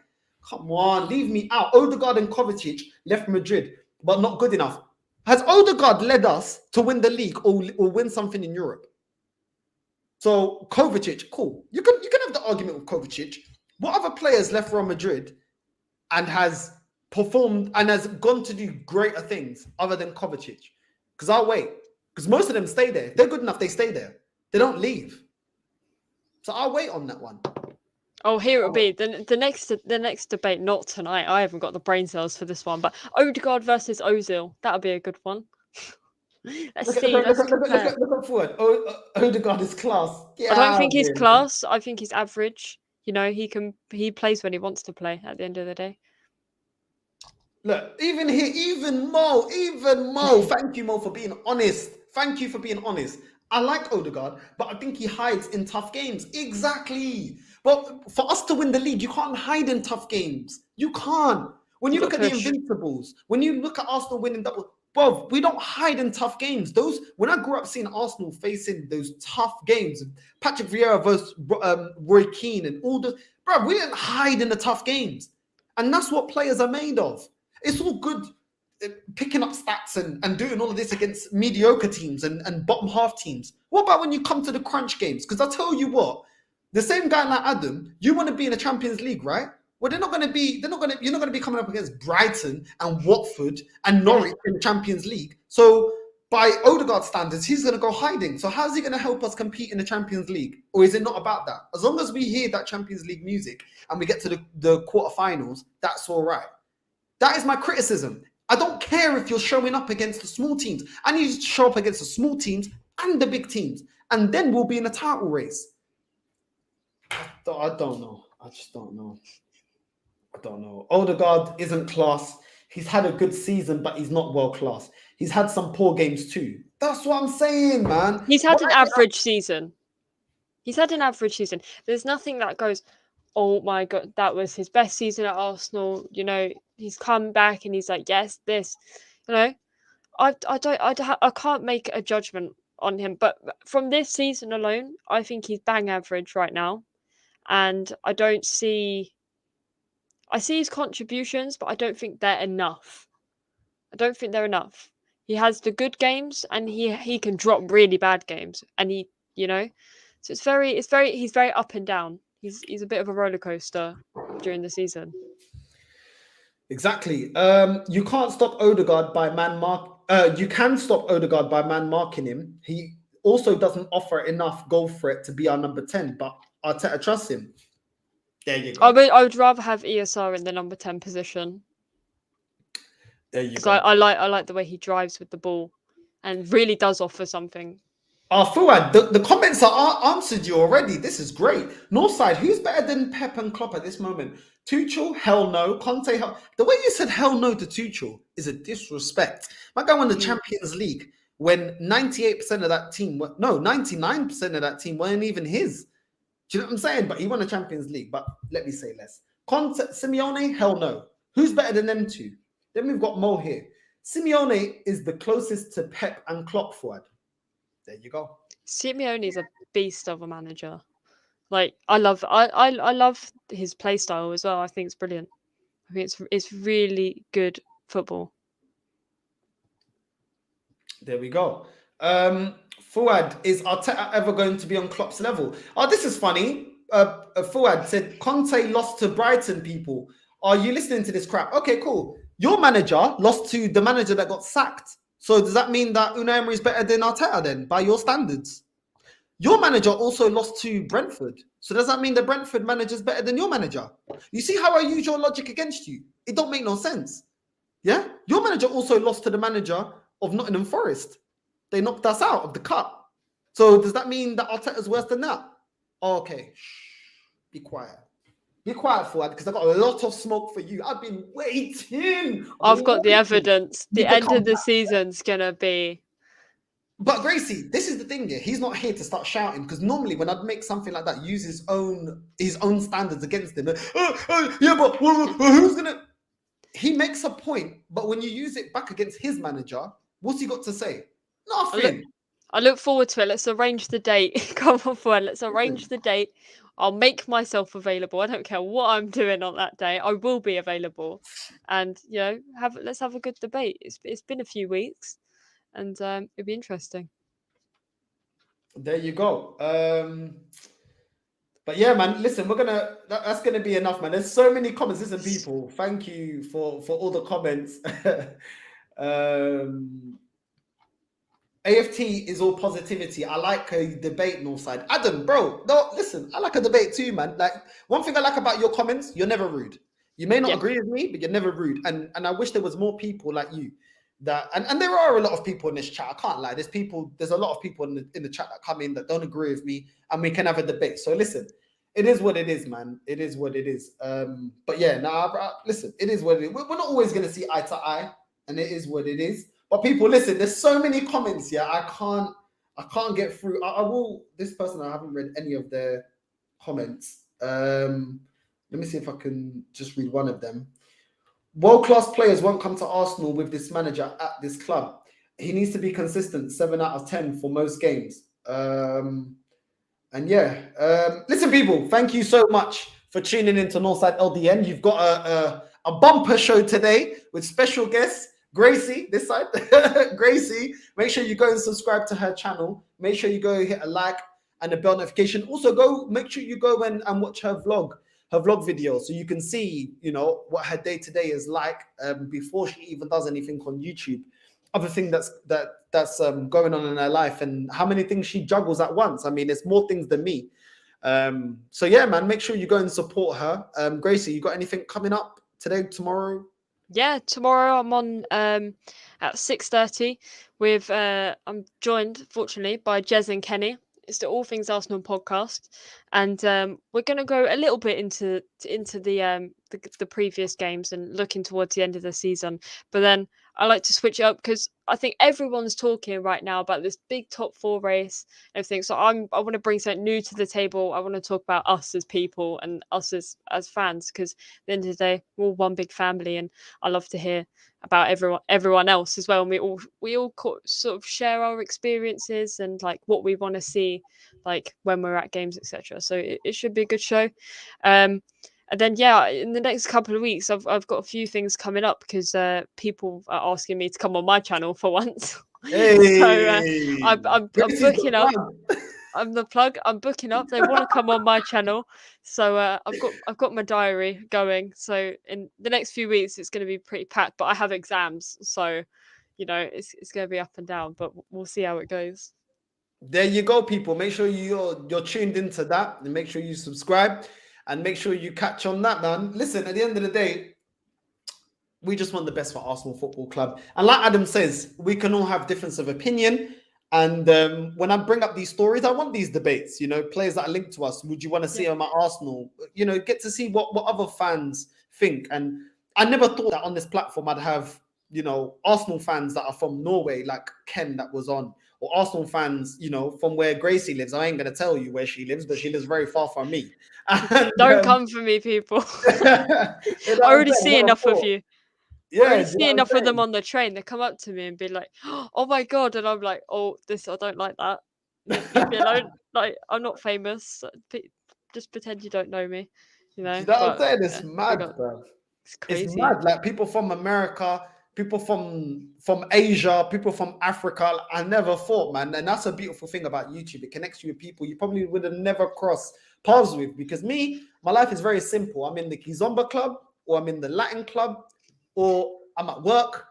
Come on, leave me out. Odegaard and Kovacic left Madrid, but not good enough. Has Odegaard led us to win the league or win something in Europe? So Kovacic, cool. You can have the argument with Kovacic. What other players left Real Madrid and has performed and has gone to do greater things other than Kovacic? Because I'll wait. Because most of them stay there. If they're good enough, they stay there. They don't leave. So I'll wait on that one. Oh, here it'll be the next debate. Not tonight. I haven't got the brain cells for this one. But Odegaard versus Ozil. That'll be a good one. Let's see. Let's compare. Look forward. Odegaard is class. I don't think he's class. I think he's average. You know, he plays when he wants to play. At the end of the day. Look, even here, even Mo. Thank you, Mo, for being honest. Thank you for being honest. I like Odegaard, but I think he hides in tough games. Exactly. But for us to win the league, you can't hide in tough games. You can't. When you look at the Invincibles, when you look at Arsenal winning double, bro, we don't hide in tough games. When I grew up seeing Arsenal facing those tough games, Patrick Vieira versus Roy Keane and all the, bro, we didn't hide in the tough games. And that's what players are made of. It's all good picking up stats and doing all of this against mediocre teams and bottom half teams. What about when you come to the crunch games? Because I'll tell you what, the same guy like Adam, you want to be in the Champions League, right? Well, you're not going to be coming up against Brighton and Watford and Norwich in the Champions League. So by Odegaard standards, he's going to go hiding. So how's he going to help us compete in the Champions League? Or is it not about that? As long as we hear that Champions League music and we get to the quarterfinals, that's all right. That is my criticism. I don't care if you're showing up against the small teams. I need you to show up against the small teams and the big teams. And then we'll be in a title race. I don't know. I just don't know. I don't know. Odegaard isn't class. He's had a good season, but he's not world class. He's had some poor games too. That's what I'm saying, man. He's had an average season. He's had an average season. There's nothing that goes, oh my God, that was his best season at Arsenal. You know, he's come back and he's like, yes, this. You know, I can't make a judgment on him. But from this season alone, I think he's bang average right now. And I see his contributions, but I don't think they're enough. I don't think they're enough. He has the good games and he can drop really bad games. And you know, so he's very up and down. He's a bit of a roller coaster during the season. Exactly. You can't stop Odegaard by man mark. You can stop Odegaard by man marking him. He also doesn't offer enough goal threat to be our number 10, but Arteta trusts him. There you go. I would rather have ESR in the number 10 position. There you go. Because I like the way he drives with the ball and really does offer something. Fuad, the comments are answered you already. This is great. Northside, who's better than Pep and Klopp at this moment? Tuchel? Hell no. Conte? Hell. The way you said hell no to Tuchel is a disrespect. My guy won the Champions League when 98% of that team 99% of that team weren't even his. Do you know what I'm saying? But he won the Champions League. But let me say less. Conte, Simeone? Hell no. Who's better than them two? Then we've got Mo here. Simeone is the closest to Pep and Klopp, Fuad. There you go. Simeone is a beast of a manager. Like I love his play style as well. I think it's brilliant. I think it's really good football. There we go. Fuad, is Arteta ever going to be on Klopp's level? Oh, this is funny. Fuad said Conte lost to Brighton. People, are you listening to this crap? Okay, cool. Your manager lost to the manager that got sacked. So does that mean that Unai Emery is better than Arteta then, by your standards? Your manager also lost to Brentford. So does that mean the Brentford manager is better than your manager? You see how I use your logic against you? It don't make no sense. Yeah? Your manager also lost to the manager of Nottingham Forest. They knocked us out of the cup. So does that mean that Arteta is worse than that? Oh, okay. Be quiet. Be quiet, Fuad, because I've got a lot of smoke for you. I've been waiting. I've got the evidence. The end of the season's going to be... But Gracie, this is the thing here. He's not here to start shouting, because normally when I'd make something like that, use his own standards against him. Yeah, but who's going to... He makes a point, but when you use it back against his manager, what's he got to say? Nothing. I look forward to it. Let's arrange the date. Come on, Fuad. Let's arrange the date I'll make myself available. I don't care what I'm doing on that day. I will be available, and let's have a good debate. It's been a few weeks, and it'll be interesting. There you go. But yeah, man, listen, that's gonna be enough, man. There's so many comments. Listen, people, thank you for all the comments. AFT is all positivity. I like a debate, Northside. Adam, bro, no, listen, I like a debate too, man. Like, one thing I like about your comments, you're never rude. You may not agree with me, but you're never rude. And I wish there was more people like you that, and there are a lot of people in this chat. I can't lie. There's a lot of people in the chat that come in that don't agree with me, and we can have a debate. So listen, it is what it is, man. It is what it is. But yeah, listen, it is what it is. We're not always gonna see eye to eye, and it is what it is. But people, listen, there's so many comments here. I can't get through. I will. This person, I haven't read any of their comments. Let me see if I can just read one of them. World-class players won't come to Arsenal with this manager at this club. He needs to be consistent, 7 out of 10 for most games. And yeah, listen, people, thank you so much for tuning into Northside LDN. You've got a bumper show today with special guests. Gracie, this side. Gracie, make sure you go and subscribe to her channel. Make sure you go hit a like and a bell notification. Also, make sure you go and watch her vlog video, so you can see, what her day-to-day is like before she even does anything on YouTube. Other thing that's going on in her life, and how many things she juggles at once. I mean, it's more things than me. So yeah, man, make sure you go and support her. Gracie, you got anything coming up today, tomorrow? Yeah, tomorrow I'm on at 6:30 with I'm joined, fortunately, by Jez and Kenny. It's the All Things Arsenal podcast, and we're going to go a little bit into the previous games and looking towards the end of the season. But then I like to switch it up because I think everyone's talking right now about this big top 4 race and everything. So I want to bring something new to the table. I want to talk about us as people and us as fans, because at the end of the day, we're all one big family, and I love to hear about everyone else as well. And we all sort of share our experiences and like what we want to see, like when we're at games, etc. So it should be a good show. And then in the next couple of weeks, I've got a few things coming up because people are asking me to come on my channel for once. Hey, so I'm booking up. I'm the plug. I'm booking up. They want to come on my channel, so I've got my diary going. So in the next few weeks, it's going to be pretty packed. But I have exams, so it's going to be up and down. But we'll see how it goes. There you go, people. Make sure you're tuned into that, and make sure you subscribe, and make sure you catch on that, man. Listen, at the end of the day, we just want the best for Arsenal Football Club. And like Adam says, we can all have difference of opinion. And when I bring up these stories, I want these debates, players that are linked to us. Would you want to see them at Arsenal? Get to see what other fans think. And I never thought that on this platform I'd have, Arsenal fans that are from Norway, like Ken that was on, or Arsenal fans, from where Gracie lives. I ain't going to tell you where she lives, but she lives very far from me. And, don't come for me, people. I already see enough of you. Yeah, I already see enough of them on the train. They come up to me and be like, "Oh my god!" And I'm like, "Oh, I don't like that. Leave me alone. Like, I'm not famous. Just pretend you don't know me." You know what I'm saying? It's mad, bro. It's crazy. It's mad. Like, people from America, people from Asia, people from Africa. I never thought, man, and that's a beautiful thing about YouTube. It connects you with people you probably would have never crossed paths with. Because my life is very simple. I'm in the Kizomba club, or I'm in the Latin club, or I'm at work,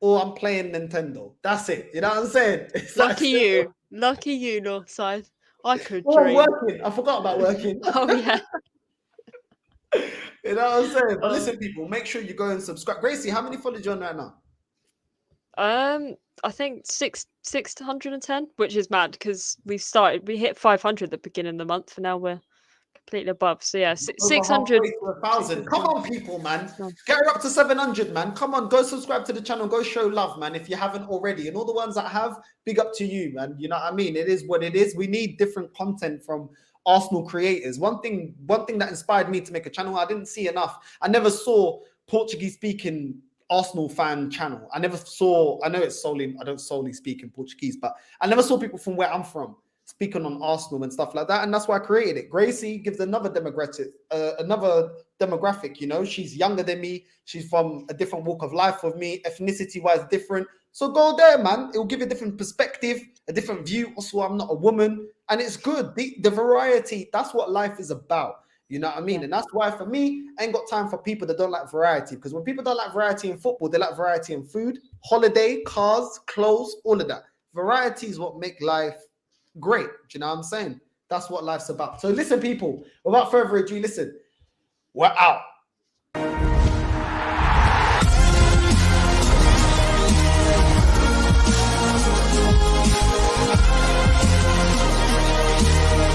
or I'm playing Nintendo. That's it. You know what I'm saying? It's lucky you, Northside. I could dream. Working. I forgot about working. Oh yeah. You know what I'm saying? But listen, people, make sure you go and subscribe. Gracie, how many followers you on right now? I think 610, which is mad because we hit 500 at the beginning of the month, and now we're completely above. So yeah, 600 to 1,000. Come on, people, man. Get her up to 700, man. Come on, go subscribe to the channel. Go show love, man, if you haven't already. And all the ones that have, big up to you, man. You know what I mean? It is what it is. We need different content from Arsenal creators. One thing that inspired me to make a channel, I didn't see enough. I never saw Portuguese-speaking Arsenal fan channel. I don't solely speak in Portuguese, but I never saw people from where I'm from. speaking on Arsenal and stuff like that, and that's why I created it. Gracie gives another demographic, you know. She's younger than me, she's from a different walk of life with me, ethnicity wise different, so go there, man. It will give you a different perspective, a different view. Also, I'm not a woman, and it's good. The variety, that's what life is about. You know what I mean? Yeah. And that's why, for me, I ain't got time for people that don't like variety. Because when people don't like variety in football, they like variety in food, holiday, cars, clothes, all of that. Variety is what make life great. Do you know what I'm saying? That's what life's about. So listen, people, without further ado, listen, we're out.